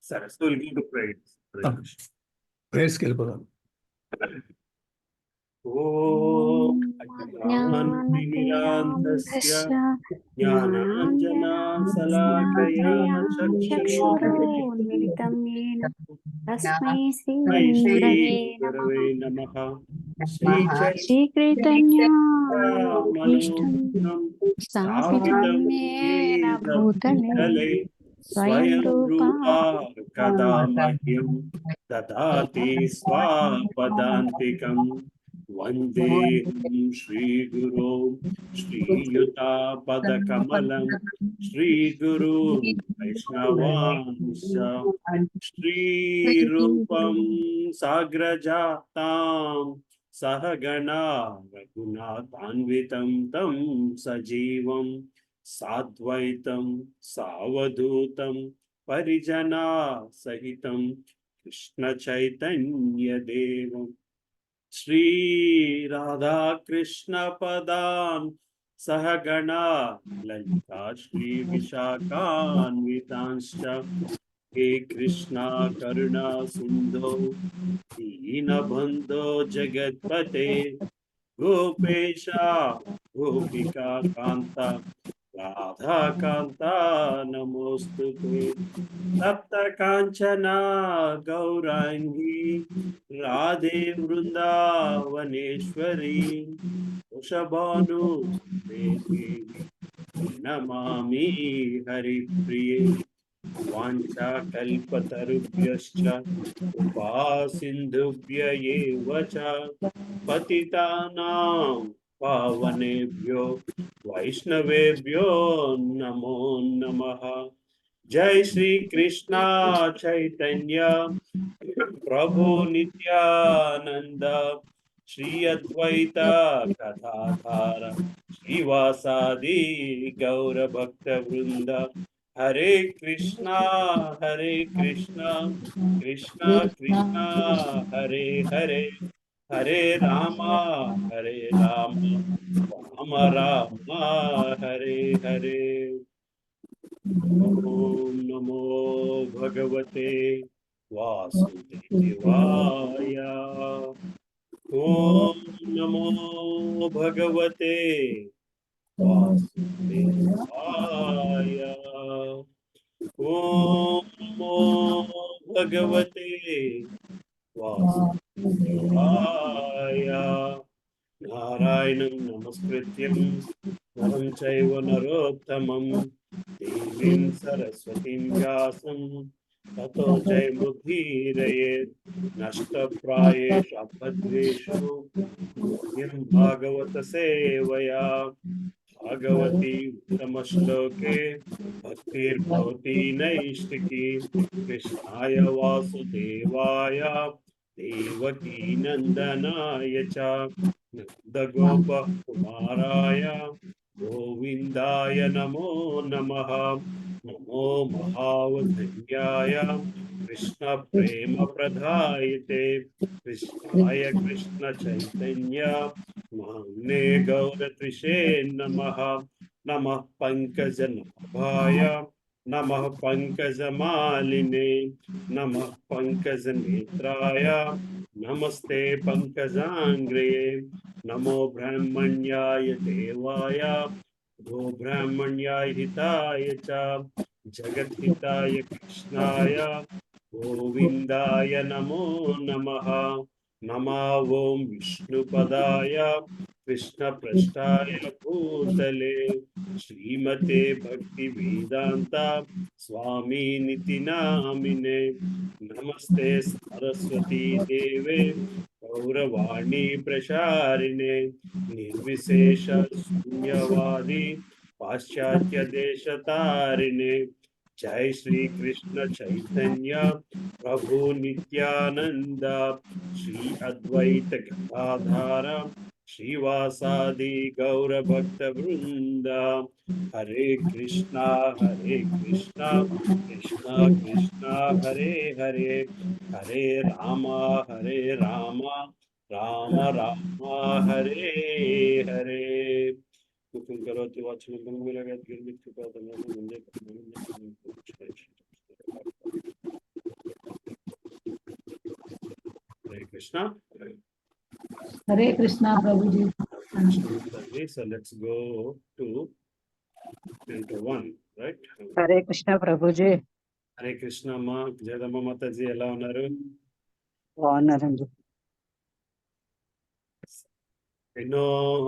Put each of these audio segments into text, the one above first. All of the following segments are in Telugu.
సరే, సో లింక్ ప్రేయర్స్. ప్రేయర్స్కి వెళ్ళిపోదాం. ఓం అజ్ఞానతిమిరాంధస్య జ్ఞానాంజనాశలాకయా చక్షురున్మిలితం येन తస్మై శ్రీ గురవే నమః. శ్రీచైతన్యమనోభీష్టం స్థాపితం येन భూతలే స్వయం రూపా కదా మహ్యం దదాతి స్వపదాంతికం. వందేహం శ్రీగురో శ్రీయుతాపదకమలం శ్రీగురు వైష్ణవాంశ శ్రీరూపం సాగ్రజాతాం సహగణా రఘునాథాన్వితం తం సజీవం సాద్వైతం సావధూతం పరిజనా సహితం కృష్ణ చైతన్య దేవం శ్రీ రాధా కృష్ణ పదాన్ సహగణా లలితా శ్రీ విశాఖాన్వితాంశ్చ హే కృష్ణ కరుణా సింధో దీనబంధో జగత్పతే గోపేశ గోపికా కాంత రాధాకాంత నమోస్తుతే. సప్త కాంచన గౌరాంగి రాధే వృందావనేశ్వరి వృషభాను దేవి నమామి హరిప్రియే. వాంఛాకల్పతరుభ్యశ్చ కృపా సింధుభ్య ఏవ చ పతితానాం పావనేభ్యో వైష్ణవేభ్యో నమో నమః. జై శ్రీ కృష్ణ చైతన్య ప్రభు నిత్యానంద శ్రీ అద్వైత కథాధార శ్రీవాసాది గౌర భక్త వృంద. హరే కృష్ణ కృష్ణ కృష్ణ హరే హరే, హరే రామ రామ రామ హరే హరే. ఓం నమో భగవతే వాసుదేవాయ. ఓం నమో భగవతే వాసుదేవాయ. ఓం నమో భగవతే వాసుదేవాయ. నారాయణం నమస్కృత్యం నరం చైవ నరోత్తమం దేవీం సరస్వతీం వ్యాసం తతో జయముదీరయేత్. నష్టప్రాయేషు అభద్రేషు నిత్యం భాగవత సేవయా. భాగవతి ఉత్తమ శ్లోకే భక్తిర్భవతి నైష్టికీ. కృష్ణాయ వాసుదేవాయ దేవకీ నందనాయ చ నందగోప కుమారాయ గోవిందాయ నమో నమః. నమో మహావధన్యాయ కృష్ణ ప్రేమ ప్రదాయతే. కృష్ణాయ కృష్ణ చైతన్య నామ్నే గౌరత్రిషే నమః. నమః పంకజనాభాయ నమః పంకజమాలినే నమః పంకజనేత్రాయ నమస్తే పంకజాంగ్రయే. నమో బ్రహ్మణ్యాయ దేవాయ గో బ్రాహ్మణ్యాయ హితాయ చ జగద్హితాయ కృష్ణాయ గోవిందాయ నమో నమః. నమో ఓం విష్ణుపదాయ కృష్ణ పృష్ఠాయ భూతలే శ్రీమతే భక్తి వేదాంత స్వామినితి నామినే. నమస్తే సరస్వతీ దేవే గౌరవాణి ప్రచారిణే నిర్విశేష శూన్యవాది పాశ్చాత్య దేశతారిణే. జై శ్రీ కృష్ణ చైతన్య ప్రభు నిత్యానంద శ్రీ అద్వైత గదాధార శ్రీవాసాది గౌర భక్త వృంద. హరే కృష్ణ కృష్ణ కృష్ణ హరే హరే, హరే రామ రామ రామ హరే హరే. ముఖం కరోతి వాచనం కృష్ణ. హరే Krishna Prabhuji. So let's go to into 1, right? Hare Krishna Prabhuji. Hare Krishna అమ్మ. జగదమ్మ మాతాజీ ఎలా ఉన్నారు? బాగున్నారండి. ఎన్నో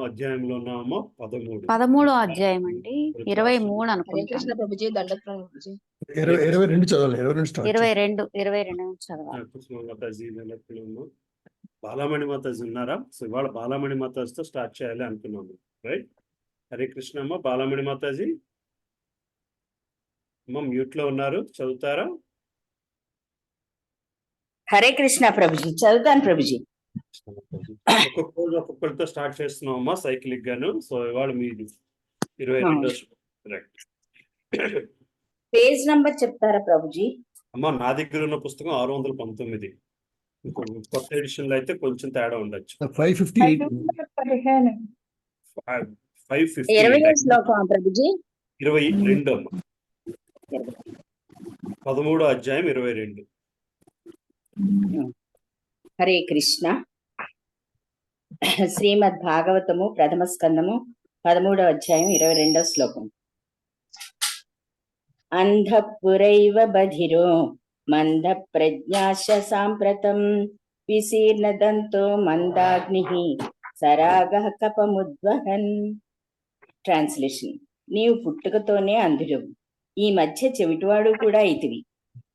అధ్యాయంలో ఉన్నామో? 13. 13వ అధ్యాయం అండి. 23 హరే అనుకుంటా. కృష్ణ ప్రభుజీ, దండత్వం ప్రభుజీ. 22 చదవాలి. 22 స్టార్ట్ 22 నుంచి చదవాలి. కృష్ణ మాతాజీ ఉన్నాము. బాలామణి మాతాజీ ఉన్నారా? సో ఇవాళ బాలామణి మాతాజీతో స్టార్ట్ చేయాలి అనుకున్నాము, రైట్? హరే కృష్ణ అమ్మ. బాలామణి మాతాజీ అమ్మ మ్యూట్ లో ఉన్నారు, చదువుతారా? హరే కృష్ణ ప్రభుజీ, చదువుతాను ప్రభుజీ. ఒక్కొక్కరితో స్టార్ట్ చేస్తున్నాం అమ్మా, సైక్లిక్ గాను. సో ఇవాళ మీది 22 రైట్. పేజ్ నంబర్ చెప్తారా ప్రభుజీ? అమ్మా నా దగ్గర ఉన్న పుస్తకం 619. ఇంకో కొత్త ఎడిషన్ లో అయితే కొంచెం తేడా ఉండొచ్చు. 558. 20 శ్లోకం ప్రభుజీ. 22 అమ్మా. 13వ అధ్యాయం 22. హరే కృష్ణ. శ్రీమద్ భాగవతము ప్రథమ స్కందము 13వ అధ్యాయం 22వ శ్లోకం. అంధపురైవ బధిరో మంద ప్రజ్ఞాశ సాంప్రతం విశీర్ణదంతో మందాగ్ని సరాగః కపముద్వహన్. ట్రాన్స్లేషన్. నీవు పుట్టుకతోనే అంధుడవు, ఈ మధ్య చెవిటివాడు కూడా ఇతివి.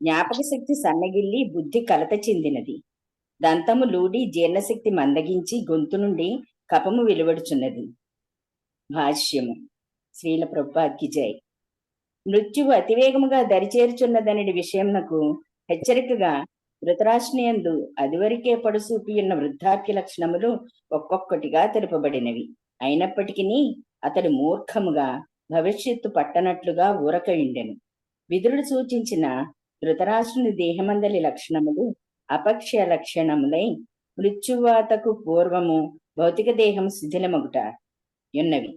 జ్ఞాపక శక్తి సన్నగిల్లి బుద్ధి కలత చెందినది. దంతము లూడి జీర్ణశక్తి మందగించి గొంతు నుండి కపము వెలువడుచున్నది. భాష్యము. శ్రీల ప్రభుపాద్కి జై. మృత్యువు అతివేగముగా దరిచేరుచున్నదనడి విషయంనకు హెచ్చరికగా ధృతరాష్ట్రయందు అదివరకే పడుసూపియున్న వృద్ధాప్య లక్షణములు ఒక్కొక్కటిగా తెలుపబడినవి. అయినప్పటికీ అతడు మూర్ఖముగా భవిష్యత్తు పట్టనట్లుగా ఊరకయుండెను. విదురుడు సూచించిన ధృతరాష్ట్రుని దేహమందలి లక్షణములు అపక్షయ లక్షణములై మృత్యువాతకు పూర్వము భౌతిక దేహము శిథిలమగుట యున్నవి.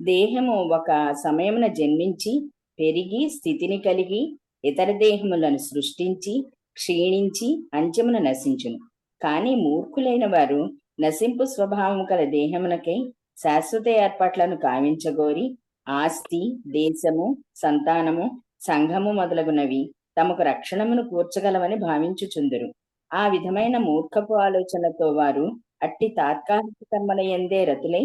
దేహము ఒక సమయమున జన్మించి పెరిగి స్థితిని కలిగి ఇతర దేహములను సృష్టించి క్షీణించి అంత్యమున నశించును. కానీ మూర్ఖులైన వారు నశింపు స్వభావము కల దేహమునకై శాశ్వత ఏర్పాట్లను కావించగోరి ఆస్తి, దేశము, సంతానము, సంఘము మొదలగునవి తమకు రక్షణమును కూర్చగలవని భావించుచుందురు. ఆ విధమైన మూర్ఖపు ఆలోచనతో వారు అట్టి తాత్కాలిక కర్మల యందే రతులై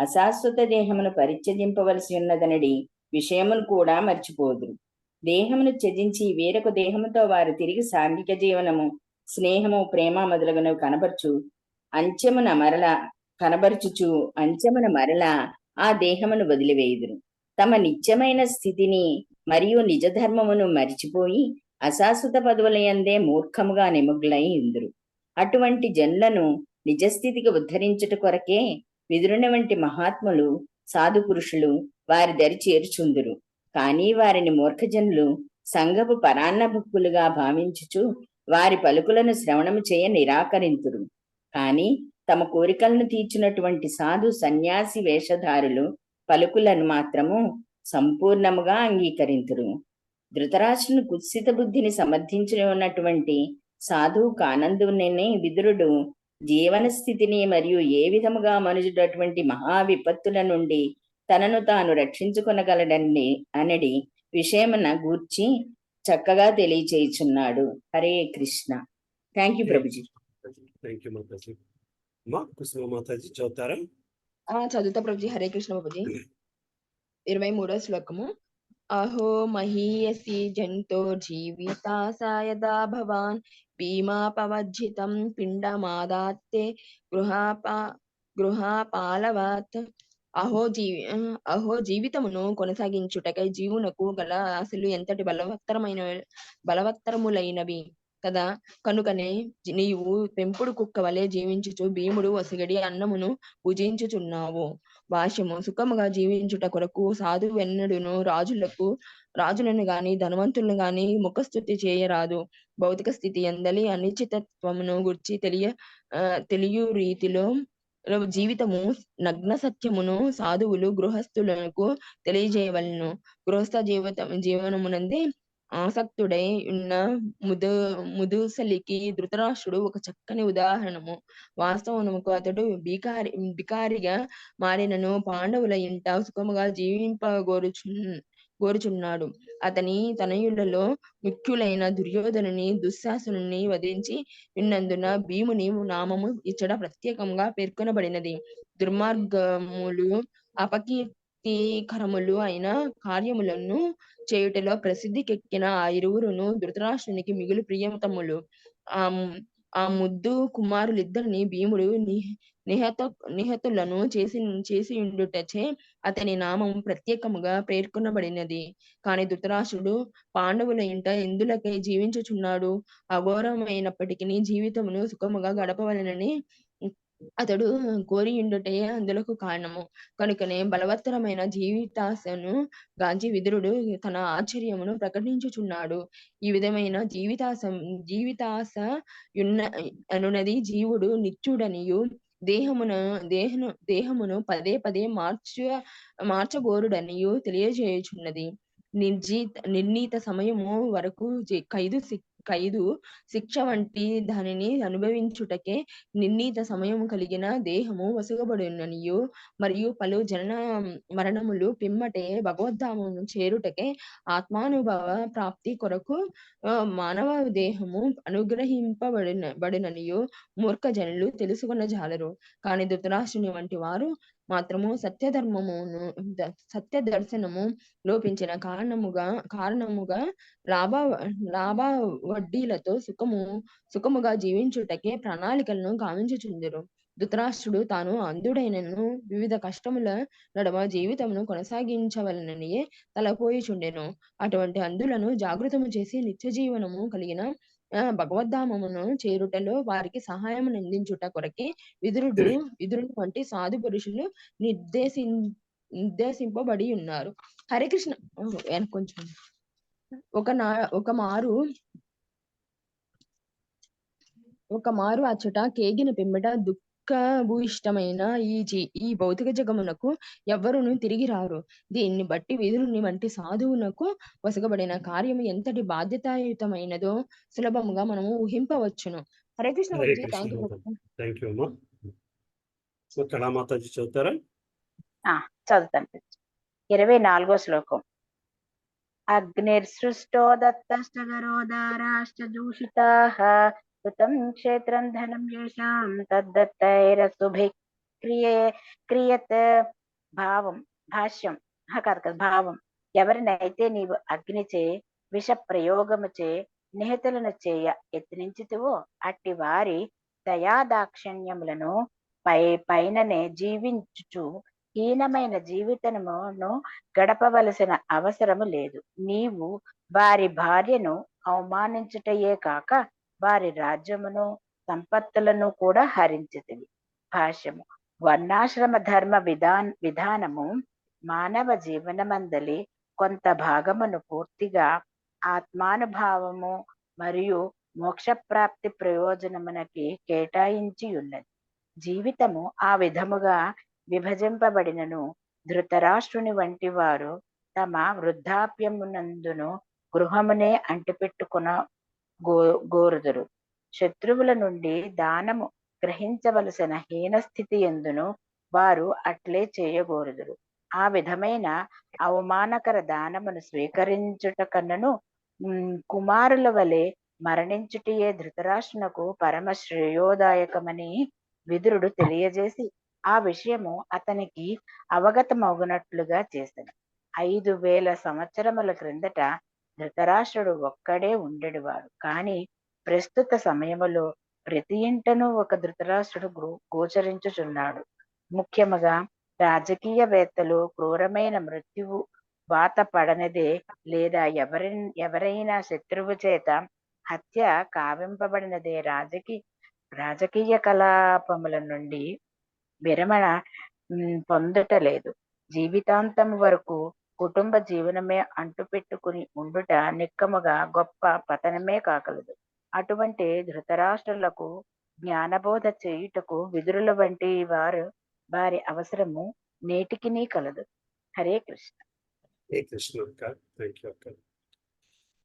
అశాశ్వత దేహమును పరిత్యజింపవలసి ఉన్నదనడి విషయమును కూడా మర్చిపోదురు. దేహమును త్యజించి వేరొక దేహముతో వారు తిరిగి సాంఘిక జీవనము, స్నేహము, ప్రేమ మొదలగునవి అంచెమున మరల ఆ దేహమును వదిలివేయుదురు. తమ నిత్యమైన స్థితిని మరియు నిజ ధర్మమును మరిచిపోయి అశాశ్వత పదవులయందే మూర్ఖముగా నిమగ్నులై ఉందురు. అటువంటి జనులను నిజస్థితికి ఉద్ధరించుట కొరకే విదురుని వంటి మహాత్ములు, సాధు పురుషులు వారి దరి చేర్చుందురు. కానీ వారిని మూర్ఖజనులు సంఘపు పరాన్న భుక్కులుగా భావించుచు వారి పలుకులను శ్రవణము చేయ నిరాకరింతురు. కానీ తమ కోరికలను తీర్చినటువంటి సాధు సన్యాసి వేషధారులు పలుకులను మాత్రము సంపూర్ణముగా అంగీకరింతురు. ధృతరాష్ట్రుని కుత్సిత బుద్ధిని సమర్థించి ఉన్నటువంటి సాధువు కానందునే విదురుడు జీవన స్థితిని మరియు ఏ విధముగా మనుజుడటువంటి మహా విపత్తుల నుండి తనను తాను రక్షించుకొనగలడని అనడి విషయమున గూర్చి చక్కగా తెలియచేయుచున్నాడు. హరే కృష్ణ. థ్యాంక్ యూ ప్రభుజీ. Thank you Mataji. అమ్మా కుసుమ మాతాజీ చదువుతారా? చదువుతా ప్రభుజీ. హరే కృష్ణ ప్రభుజీ. 23వ శ్లోకము. అహో మహీయసి జంతో జీవితాసాయదా భవాన్ భీమాపవజ్జితం పిండమాదాత్తే గృహాపాలవాత్. అహో జీవితమును కొనసాగించుటకై జీవునకు గల ఆశలు ఎంతటి బలవత్తరములైనవి కదా. కనుకనే నీవు పెంపుడు కుక్క వలె జీవించుచు భీముడు వసిగడి అన్నమును భుజించుచున్నావు. భాష్యము. సుఖముగా జీవించుట కొరకు సాధువెన్నడును రాజులను గాని ధనవంతులను గాని ముఖస్థుతి చేయరాదు. భౌతిక స్థితి ఎందలి అనిశ్చితత్వమును గుర్చి తెలియ రీతిలో జీవితము నగ్న సత్యమును సాధువులు గృహస్థులకు తెలియజేయవలను. గృహస్థ జీవనమునందే ఆసక్తుడై ఉన్న ముదుసలికి ధృతరాష్ట్రుడు ఒక చక్కని ఉదాహరణము. వాస్తవమునకు అతడు బికారిగా మారినను పాండవుల ఇంట సుఖముగా గోరుచున్నాడు. అతని తనయులలో ముఖ్యులైన దుర్యోధనుని దుశ్శాసనుని వధించి ఉన్నందున భీముని నామము ఇచ్చట ప్రత్యేకంగా పేర్కొనబడినది. దుర్మార్గములు అపకీర్తికరములు అయిన కార్యములను చేయుటలో ప్రసిద్ధికెక్కిన ఆ ఇరువురును ధృతరాష్ట్రునికి మిగులు ప్రియతములు. ఆ ముద్దు కుమారులిద్దరిని భీముడు నిహతులను చేసియుండుటచే అతని నామం ప్రత్యేకముగా పేర్కొనబడినది. కాని ధృతరాష్ట్రుడు పాండవుల ఇంట ఎందులకై జీవించుచున్నాడు? అఘోరమైనప్పటికీ జీవితమును సుఖముగా గడపవలెనని అతడు కోరియుండుటే అందులకు కారణము. కనుకనే బలవత్తరమైన జీవితాశను గాంచి విదురుడు తన ఆశ్చర్యమును ప్రకటించుచున్నాడు. ఈ విధమైన జీవితాశ అనునది జీవుడు నిత్యుడనియు దేహమును పదే పదే మార్చగోరుడనియు తెలియజేయుచున్నది. నిర్ణీత సమయము వరకు ఖైదు శిక్ష వంటి దానిని అనుభవించుటకే నిర్ణీత సమయము కలిగిన దేహము వసుగబడుననియు మరియు పలు జనన మరణములు పిమ్మటే భగవద్ధామము చేరుటకే ఆత్మానుభవ ప్రాప్తి కొరకు మానవ దేహము అనుగ్రహింపబడిననియు మూర్ఖ జనులు తెలుసుకున్న జాలరు. కాని ధృతరాష్ట్రుని వంటి వారు మాత్రము సత్య దర్శనము లోపించిన కారణముగా లాభ వడ్డీలతో సుఖముగా జీవించుటకే ప్రణాళికలను గావించుచుందరు. ధృతరాష్ట్రుడు తాను అంధుడైనను వివిధ కష్టముల నడుమ జీవితమును కొనసాగించవలననియే తలపోయిచుండెను. అటువంటి అంధులను జాగృతము చేసి నిత్య జీవనము కలిగిన భగవద్ధామమును చేరుటలో వారికి సహాయం అందించుట కొరకే విదురుని వంటి సాధు పురుషులు నిర్దేశింపబడి ఉన్నారు. హరే కృష్ణ. కొంచెం ఒక మారు అచ్చట కేగిన పిమ్మట దుఃఖభూయిష్టమైన ఈ భౌతిక జగమునకు ఎవ్వరును తిరిగి రారు. దీన్ని బట్టి విదురుని వంటి సాధువునకు వసగబడిన కార్యము ఎంతటి బాధ్యతాయుతమైనదో సులభముగా మనము ఊహింపవచ్చును. హరే కృష్ణ. థ్యాంక్ యూ అమ్మా. సో కళామాతాజీ చదువుతారా? చదువుతాను. 24వ శ్లోకం. అగ్నిర్సృష్టో దత్తశ్చ దూషితాః కృతం క్షేత్రం ధనం యేషాం తద్దత్తైరసుభిః క్రియత్. భాష్యం. భావం. ఎవరినైతే నీవు అగ్నిచే విష ప్రయోగముచే నిహతులను చేయ యత్నించితివో అట్టి వారి దయాదాక్షిణ్యములను పైననే జీవించుచు హీనమైన జీవితమును గడపవలసిన అవసరము లేదు. నీవు వారి భార్యను అవమానించుటయే కాక వారి రాజ్యమును సంపత్తులను కూడా హరించితివి. భాష్యము. వర్ణాశ్రమ ధర్మ విధానము మానవ జీవనమందలి కొంత భాగమును పూర్తిగా ఆత్మానుభావము మరియు మోక్షప్రాప్తి ప్రయోజనమునకి కేటాయించి ఉన్నది. జీవితము ఆ విధముగా విభజింపబడినను ధృతరాష్ట్రుని వంటి వారు తమ వృద్ధాప్యమునందును గృహమునే అంటిపెట్టుకున గోరుదురు. శత్రువుల నుండి దానము గ్రహించవలసిన హీనస్థితి ఎందును వారు అట్లే చేయగోరుదురు. ఆ విధమైన అవమానకర దానమును స్వీకరించుట కన్నను కుమారుల వలె మరణించుటయే ధృతరాష్ట్రునకు పరమ శ్రేయోదాయకమని విదురుడు తెలియజేసి ఆ విషయము అతనికి అవగతమగునట్లుగా చేశాడు. 5000 సంవత్సరముల క్రిందట ధృతరాష్ట్రుడు ఒక్కడే ఉండేవాడు. కానీ ప్రస్తుత సమయములో ప్రతి ఇంటను ఒక ధృతరాష్ట్రుడు గోచరించుచున్నాడు. ముఖ్యముగా రాజకీయవేత్తలు క్రూరమైన మృత్యువు వాత పడనిదే లేదా ఎవరైనా శత్రువు చేత హత్య కావింపబడినదే రాజకీయ కలాపముల నుండి విరమణ పొందుటలేదు. జీవితాంతం వరకు కుటుంబ జీవనమే అంటుపెట్టుకుని ఉండుట నిక్కముగా గొప్ప పతనమే కాగలదు. అటువంటి ధృతరాష్ట్రులకు జ్ఞానబోధ చేయుటకు విదురుల వంటి వారి అవసరము నేటికినీ కలదు. హరే కృష్ణ. హరే కృష్ణ అక్క. థ్యాంక్ యూ అక్క.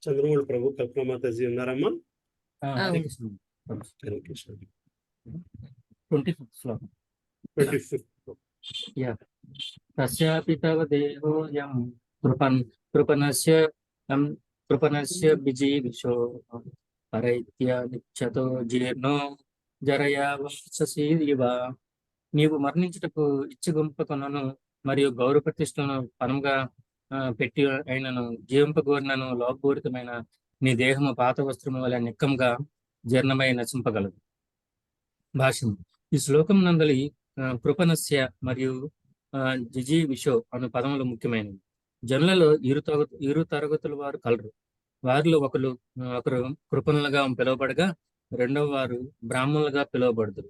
చంద్రమౌళి ప్రభు కల్పన మాతాజీ ఉన్నారమ్మా? హరే కృష్ణ. హరే కృష్ణ. 25th శ్లోకం. 25th. తస్యాపి తవ దేహోయం కృపణస్య బిజీవిషో పరైత్య నిత్యతో జీర్ణో జరయా వంశసీవ. నీవు మరణించుటకు ఇచ్చగుంపకొనను మరియు గౌరవ ప్రతిష్టలను పనంగా పెట్టి అయినను జీవింపగోరినను లోపపూరితమైన నీ దేహము పాత వస్త్రము వలె నిక్కముగా జీర్ణమై నశింపగలదు. భాష్యం. ఈ శ్లోకం నందలి కృపణస్య మరియు జిజీవిషో అను పదములు ముఖ్యమైనవి. జనులలో ఇరు తరగతుల వారు కలరు. వారిలో ఒకరు కృపణులుగా పిలువబడగా రెండవ వారు బ్రాహ్మణులుగా పిలువబడుదురు.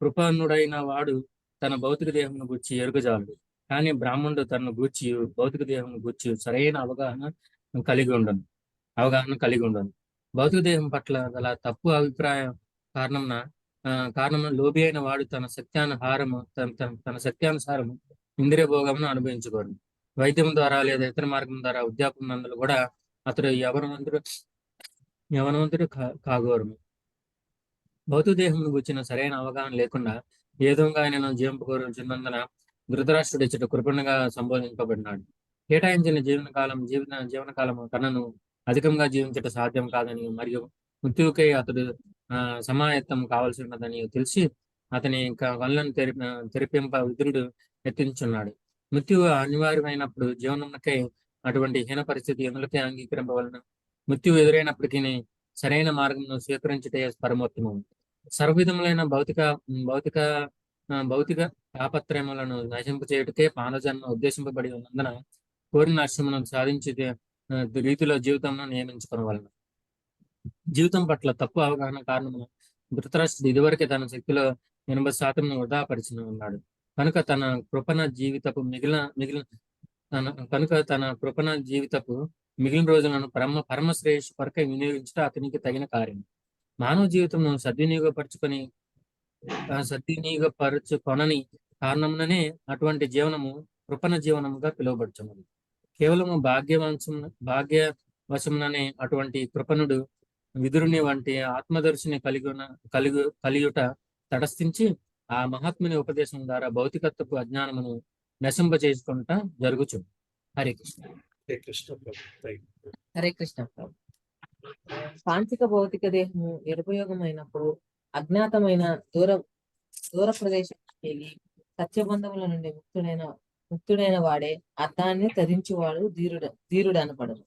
కృపణుడైన వాడు తన భౌతిక దేహమును గూర్చి ఎరుగజాలడు, కానీ బ్రాహ్మణుడు తనను గూర్చి భౌతిక దేహమును గూర్చి సరైన అవగాహన కలిగి ఉండను. భౌతిక దేహం పట్ల గల తప్పు అభిప్రాయం కారణం లోబి అయిన వాడు తన శక్త్యానుసారము ఇంద్రియ భోగమును అనుభవించుకోరు. వైద్యం ద్వారా లేదా ఇతర మార్గం ద్వారా ఉద్యాపన నందులు కూడా అతడు యవనవంతుడు కాగోరు. భౌతిక దేహమును గుర్చిన సరైన అవగాహన లేకుండా ఏదంగా ఆయనను జీవింపకోరుచున్నందున ధృతరాష్ట్రుడు ఇచ్చట కృపణగా సంబోధింపబడినాడు. కేటాయించిన జీవనకాలము తనను అధికంగా జీవించట సాధ్యం కాదని మరియు మృత్యువుకై అతడు సమాయత్తం కావాల్సి ఉన్నదని తెలిసి అతని కళ్ళను తెరిపింప విదురుడు యత్నించున్నాడు. మృత్యువు అనివార్యమైనప్పుడు జీవనమునకై అటువంటి హీన పరిస్థితి ఎందులకే అంగీకరింపవలను. మృత్యువు ఎదురైనప్పటికీ సరైన మార్గంను స్వీకరించుటే పరమోత్తమం. సర్వవిధములైన భౌతిక తాపత్రయములను నశింపు చేయుటకే మానవజన్మ ఉద్దేశింపబడి ఉన్నందున కోరిన లక్ష్యములను సాధించే రీతిలో జీవితంను నియమించుకోవలను. జీవితం పట్ల తప్పు అవగాహన కారణమున ధృతరాష్ట్రుడు ఇదివరకే తన శక్తిలో 80% వృధాపరిచి ఉన్నాడు. కనుక తన కృపణ జీవితపు మిగిలిన రోజులను పరమ శ్రేయస్సు కొరకై వినియోగించడం అతనికి తగిన కార్యం. మానవ జీవితంను సద్వినియోగపరచుకొనని కారణముననే అటువంటి జీవనము కృపణ జీవనముగా పిలువబడుచున్నది. కేవలము భాగ్యవశముననే అటువంటి కృపణుడు విదురుని వంటి ఆత్మదర్శిని కలియుట తటస్థించి ఆ మహాత్ముని ఉపదేశం ద్వారా భౌతికత్వపు అజ్ఞానమును నశింపజేసుకుంట జరుగుచు. హరే కృష్ణ. హరే కృష్ణ ప్రభు. హరే కృష్ణ ప్రభు. పాంచిక భౌతిక దేహము నిరుపయోగమైనప్పుడు అజ్ఞాతమైన దూర ప్రదేశానికి సత్యబంధముల నుండి ముక్తుడైన వాడే అర్థాన్ని ధరించువాడు ధీరుడు అనపడదు.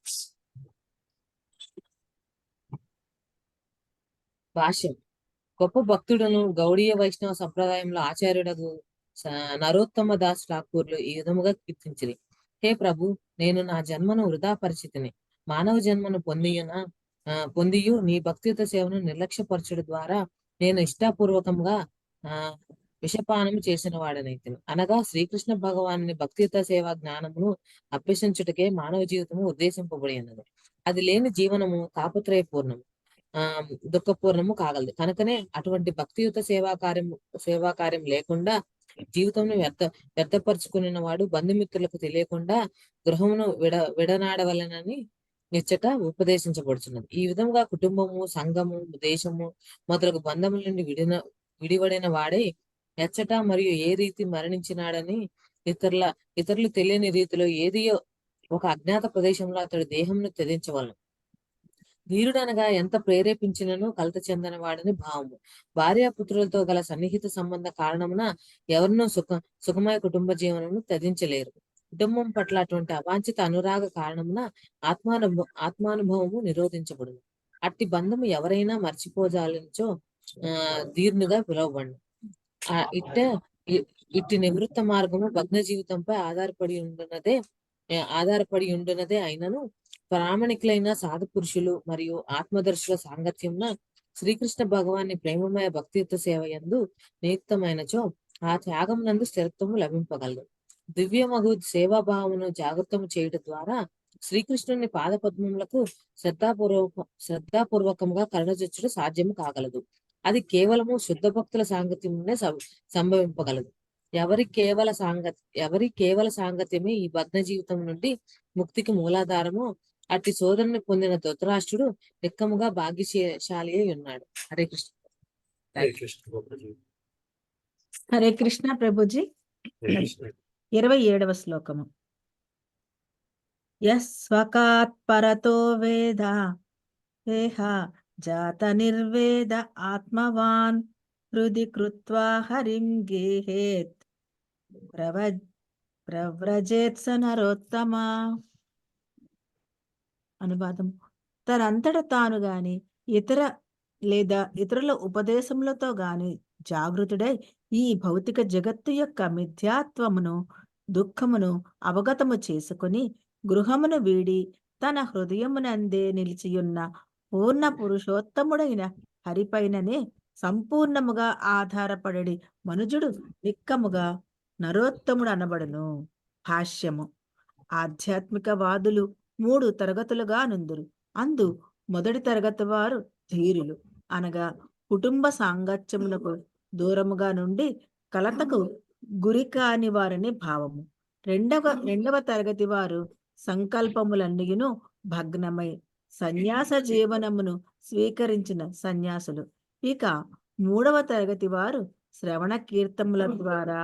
భాష్యం. గొప్ప భక్తుడును గౌడీయ వైష్ణవ సంప్రదాయంలో ఆచార్యుడగు నరోత్తమ దాస్ ఠాకూర్లు ఈ విధముగా కీర్తించిరి. హే ప్రభు, నేను నా జన్మను వృధా పరిస్థితిని మానవ జన్మను పొందియు నీ భక్తియుత సేవను నిర్లక్ష్యపరచుడు ద్వారా నేను ఇష్టాపూర్వకంగా విషపానం చేసిన వాడనైతిని. అనగా శ్రీకృష్ణ భగవాను భక్తియుత సేవా జ్ఞానమును అభ్యసించుటకే మానవ జీవితము ఉద్దేశింపబడి ఉన్నది. అది లేని జీవనము తాపత్రయపూర్ణము దుఃఖపూర్ణము కాగలదు. కనుకనే అటువంటి భక్తియుత సేవా కార్యం లేకుండా జీవితంను వ్యర్థపరుచుకున్న వాడు బంధుమిత్రులకు తెలియకుండా గృహమును విడనాడవలనని నిచ్చట ఉపదేశించబడుతున్నది. ఈ విధంగా కుటుంబము, సంఘము, దేశము మొదలగు బంధముల నుండి విడివడిన వాడే ఎచ్చట మరియు ఏ రీతి మరణించినాడని ఇతరులు తెలియని రీతిలో ఏదియో ఒక అజ్ఞాత ప్రదేశంలో అతడు దేహంను త్యజించవలను. ధీరుడనగా ఎంత ప్రేరేపించినను కలత చెందని వాడని భావము. భార్యాపుత్రులతో గల సన్నిహిత సంబంధ కారణమున ఎవరినో సుఖమయ కుటుంబ జీవనము త్యజించలేరు. కుటుంబం పట్ల అటువంటి అవాంఛిత అనురాగ కారణమున ఆత్మానుభవము నిరోధించబడును. అట్టి బంధము ఎవరైనా మర్చిపోజాలించో ధీర్నుగా పిలువబడు. ఇట్టి నివృత్త మార్గము భగ్న జీవితంపై ఆధారపడి ఉండునదే అయినను ప్రామాణికులైన సాధు పురుషులు మరియు ఆత్మదర్శుల సాంగత్యంన శ్రీకృష్ణ భగవాన్ని ప్రేమమయ భక్తియుత సేవ యందు నియుక్తమైనచో ఆ త్యాగం నందు స్థిరత్వము లభింపగలదు. దివ్యమగు సేవాభావమును జాగృతము చేయుట ద్వారా శ్రీకృష్ణుని పాదపద్మములకు శ్రద్ధాపూర్వకంగా కరుణజొచ్చుడు సాధ్యము కాగలదు. అది కేవలము శుద్ధ భక్తుల సాంగత్యమునే సంభవింపగలదు. ఎవరి కేవల సాంగత్యమే ఈ భగ్న జీవితం నుండి ముక్తికి మూలాధారము అట్టి సోదరుని పొందిన ధృతరాష్ట్రుడు నిక్కముగా భాగ్యశాలి అయి ఉన్నాడు. హరే కృష్ణ. హరే కృష్ణ గోపజీ. హరే కృష్ణ ప్రభుజీ. హరే కృష్ణ. 27వ శ్లోకము. యస్వకాత్ పరతో వేద దేహ జాత నిర్వేద ఆత్మవాన్ హృది కృత్వా హరిం గేహేత్ ప్రవ్రజేత్ స నరోత్తమ. అనువాదం. తనంతట తాను గాని ఇతరుల ఉపదేశములతో గాని జాగృతుడై ఈ భౌతిక జగత్తు యొక్క మిథ్యాత్వమును దుఃఖమును అవగతము చేసుకుని గృహమును వీడి తన హృదయమునందే నిలిచియున్న పూర్ణ పురుషోత్తముడైన హరిపైననే సంపూర్ణముగా ఆధారపడడి మనుజుడు నిక్కముగా నరోత్తముడు అనబడును. భాష్యము. ఆధ్యాత్మిక వాదులు 3 తరగతులుగా నుందురు. అందు మొదటి తరగతి వారు ధీరులు, అనగా కుటుంబ సాంగత్యమునకు దూరముగా నుండి కలతకు గురి కాని వారని భావము. రెండవ తరగతి వారు సంకల్పములన్నీయును భగ్నమై సన్యాస జీవనమును స్వీకరించిన సన్యాసులు. ఇక 3వ తరగతి వారు శ్రవణ కీర్తముల ద్వారా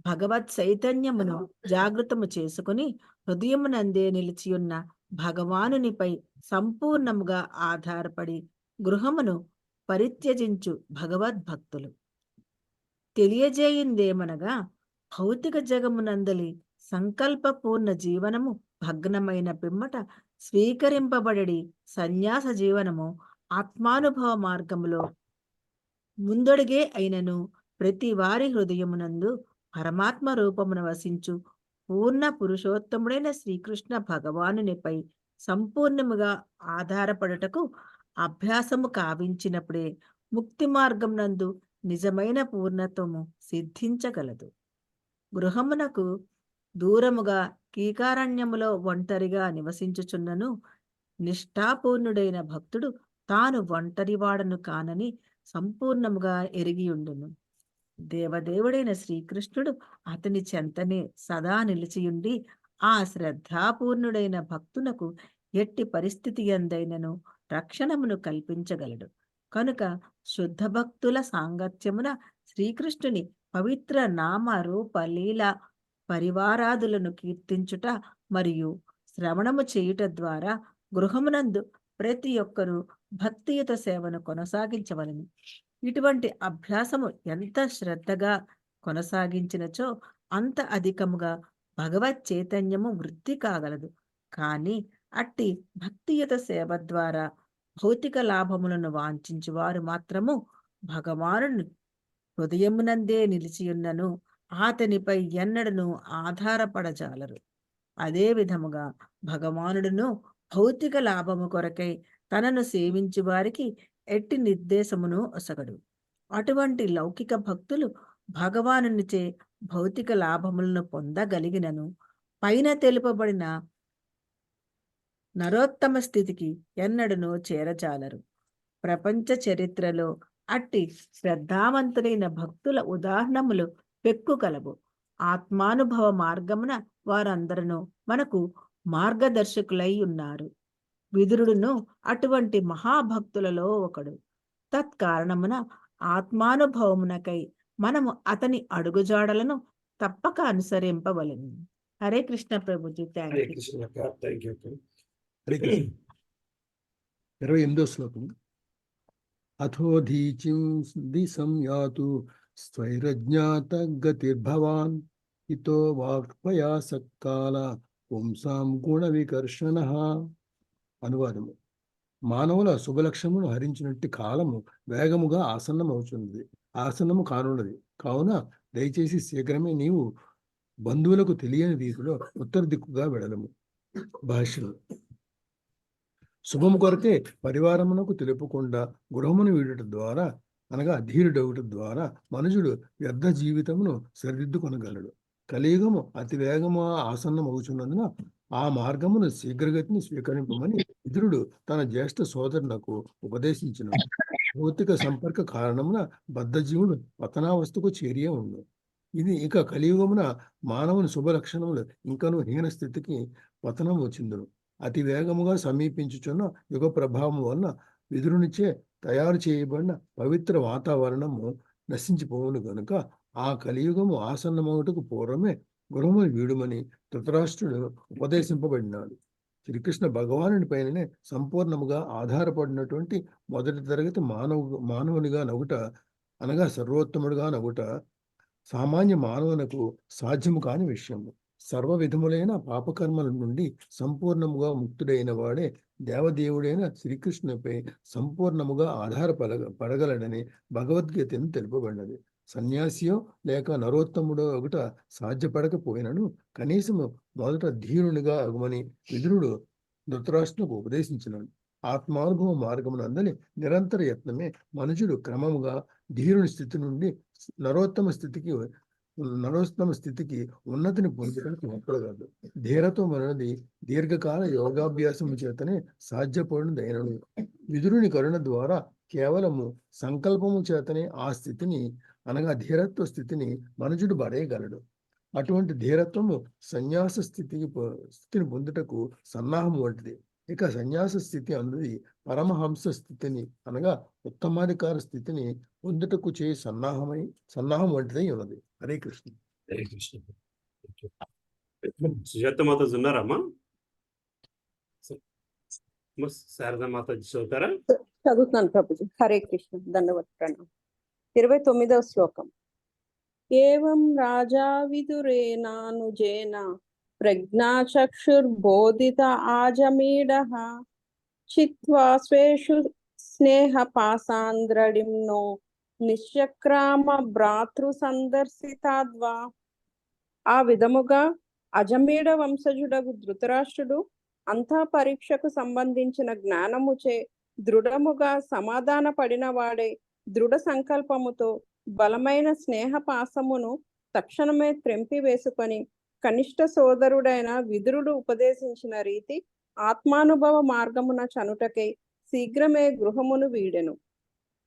భగవత్ చైతన్యమును జాగృతము చేసుకుని హృదయమునందే నిలిచియున్న భగవానునిపై సంపూర్ణముగా ఆధారపడి గృహమును పరిత్యజించు భగవద్భక్తులు. తెలియజేయిందేమనగా భౌతిక జగమునందలి సంకల్పపూర్ణ జీవనము భగ్నమైన పిమ్మట స్వీకరింపబడి సన్యాస జీవనము ఆత్మానుభవ మార్గములో ముందడుగే అయినను ప్రతి వారి హృదయమునందు పరమాత్మ రూపమున వసించు పూర్ణ పురుషోత్తముడైన శ్రీకృష్ణ భగవానునిపై సంపూర్ణముగా ఆధారపడుటకు అభ్యాసము కావించినప్పుడే ముక్తి మార్గం నందు నిజమైన పూర్ణత్వము సిద్ధించగలదు. గృహమునకు దూరముగా కీకారణ్యములో ఒంటరిగా నివసించుచున్నను నిష్ఠాపూర్ణుడైన భక్తుడు తాను ఒంటరివాడను కానని సంపూర్ణముగా ఎరిగియుండును. దేవదేవుడైన శ్రీకృష్ణుడు అతని చెంతనే సదా నిలిచియుండి ఆ శ్రద్ధాపూర్ణుడైన భక్తునకు ఎట్టి పరిస్థితి ఎందైనను రక్షణమును కల్పించగలడు. కనుక శుద్ధ భక్తుల సాంగత్యమున శ్రీకృష్ణుని పవిత్ర నామ రూప లీల పరివారాదులను కీర్తించుట మరియు శ్రవణము చేయుట ద్వారా గృహమునందు ప్రతి ఒక్కరూ భక్తియుత సేవను కొనసాగించవలెను. ఇటువంటి అభ్యాసము ఎంత శ్రద్ధగా కొనసాగించినచో అంత అధికముగా భగవత్ చైతన్యము వృద్ధి కాగలదు. కానీ అట్టి భక్తియుత సేవ ద్వారా భౌతిక లాభములను వాంఛించు వారు మాత్రము భగవానుని హృదయమునందే నిలిచియున్నను అతనిపై ఎన్నడను ఆధారపడజాలరు. అదే విధముగా భగవానుడును భౌతిక లాభము కొరకై తనను సేవించు వారికి ఎట్టి నిర్దేశమును ఒసగడు. అటువంటి లౌకిక భక్తులు భగవానునిచే భౌతిక లాభములను పొందగలిగినను పైన తెలుపబడిన నరోత్తమ స్థితికి ఎన్నడను చేరజాలరు. ప్రపంచ చరిత్రలో అట్టి శ్రద్ధావంతులైన భక్తుల ఉదాహరణములు పెక్కు కలవు. ఆత్మానుభవ మార్గమున వారందరూ మనకు మార్గదర్శకులై ఉన్నారు. విదురుడును అటువంటి మహాభక్తులలో ఒకడు. తత్కారణమున ఆత్మానుభవమునకై మనము అతని అడుగుజాడలను తప్పక అనుసరింపవలెను. హరే కృష్ణ ప్రభుజీ. Thank Hare you. కృష్ణ అక్క. థ్యాంక్ యూ అక్క. హరే కృష్ణ. 28వ శ్లోకం. అథోధీచిం దిశం యాతు స్వైరజ్ఞాత గతిర్భవాన్ ఇతో వాక్పయాసక్కాల పుంసాం గుణ వికర్షణ. అనువాదము. మానవుల శుభలక్ష్యమును హరించినట్టు కాలము వేగముగా ఆసన్నము కానున్నది. కావున దయచేసి శీఘ్రమే నీవు బంధువులకు తెలియని రీతిలో ఉత్తర దిక్కుగా వెడలము. భాష్యం. శుభము కొరకే పరివారమునకు తెలుపకుండా గృహమును వీడుట ద్వారా, అనగా ధీరుడవుట ద్వారా మనుషుడు వ్యర్థ జీవితమును సరిదిద్దుకొనగలడు. కలియుగము అతి వేగము ఆసన్నమవుచున్నందున ఆ మార్గమును శీఘ్రగతిని స్వీకరింపమని విదురుడు తన జ్యేష్ఠ సోదరునకు ఉపదేశించిన. భౌతిక సంపర్క కారణమున బద్ధజీవుడు పతనావస్థకు చేరియే ఉండు. ఇది ఇక కలియుగమున మానవుని శుభ లక్షణములు ఇంకనూ హీన స్థితికి పతనం వచ్చిందును. అతి వేగముగా సమీపించుచున్న యుగ ప్రభావం వలన విదురునిచే తయారు చేయబడిన పవిత్ర వాతావరణము నశించిపోవును గనుక ఆ కలియుగము ఆసన్నమవుటకు పూర్వమే గృహమును వీడుమని ధృతరాష్ట్రుడు ఉపదేశింపబడినాడు. శ్రీకృష్ణ భగవానుని పైననే సంపూర్ణముగా ఆధారపడినటువంటి మొదటి తరగతి మానవునిగా నగుట అనగా సర్వోత్తముడుగా నగుట సామాన్య మానవునకు సాధ్యము కాని విషయము. సర్వ విధములైన పాపకర్మల నుండి సంపూర్ణముగా ముక్తుడైన వాడే దేవదేవుడైన శ్రీకృష్ణునిపై సంపూర్ణముగా పడగలడని భగవద్గీతను తెలుపబడినది. సన్యాసియో లేక నరోత్తముడో ఒకట సాధ్యపడకపోయినను కనీసము మొదట ధీరునిగా అగుమని విదురుడు ధృతరాష్ట్రునికి ఉపదేశించినాడు. ఆత్మానుభవ మార్గమునందలి నిరంతర యత్నమే మనుషుడు క్రమముగా ధీరుని స్థితి నుండి నరోత్తమ స్థితికి ఉన్నతిని పొందడానికి ఒప్పగలదు. ధీరత్వం అనేది దీర్ఘకాల యోగాభ్యాసము చేతనే సాధ్యపడినదైనను విదురుని కరుణ ద్వారా కేవలము సంకల్పము చేతనే ఆ స్థితిని అనగా ధీరత్వ స్థితిని మనుషుడు పడేయగలడు. అటువంటి ధీరత్వము సన్యాస స్థితిని పొందుటకు సన్నాహం వంటిది. ఇక సన్యాస స్థితి అన్నది పరమహంస స్థితిని అనగా ఉత్తమాధికార స్థితిని పొందుటకు చేయి సన్నాహం వంటిదై ఉన్నది. హరే కృష్ణ. హరే కృష్ణ. సుజాత మాతాజీ ఉన్నారమ్మా? శారదా మాతాజీ చదువుతారా? చదువుతున్నాను ప్రభుజీ. హరే కృష్ణ. దండవత్ ప్రణామం. 29వ శ్లోకం. ఏవం రాజా విదురేనానుజేన ప్రజ్ఞాచక్షుర్బోధిత ఆజమీడః చిత్వా స్వేషు స్నేహపాసాంద్రడిమ్నో నిశ్చక్రామ భ్రాతృ సందర్శితాద్వా. ఆ విధముగా అజమీడ వంశజుడగు ధృతరాష్ట్రుడు అంతా పరీక్షకు సంబంధించిన జ్ఞానముచే దృఢముగా సమాధాన పడినవాడే దృఢ సంకల్పముతో బలమైన స్నేహపాసమును తక్షణమే త్రెంపి వేసుకొని కనిష్ట సోదరుడైన విదురుడు ఉపదేశించిన రీతి ఆత్మానుభవ మార్గమున చనుటకై శీఘ్రమే గృహమును వీడెను.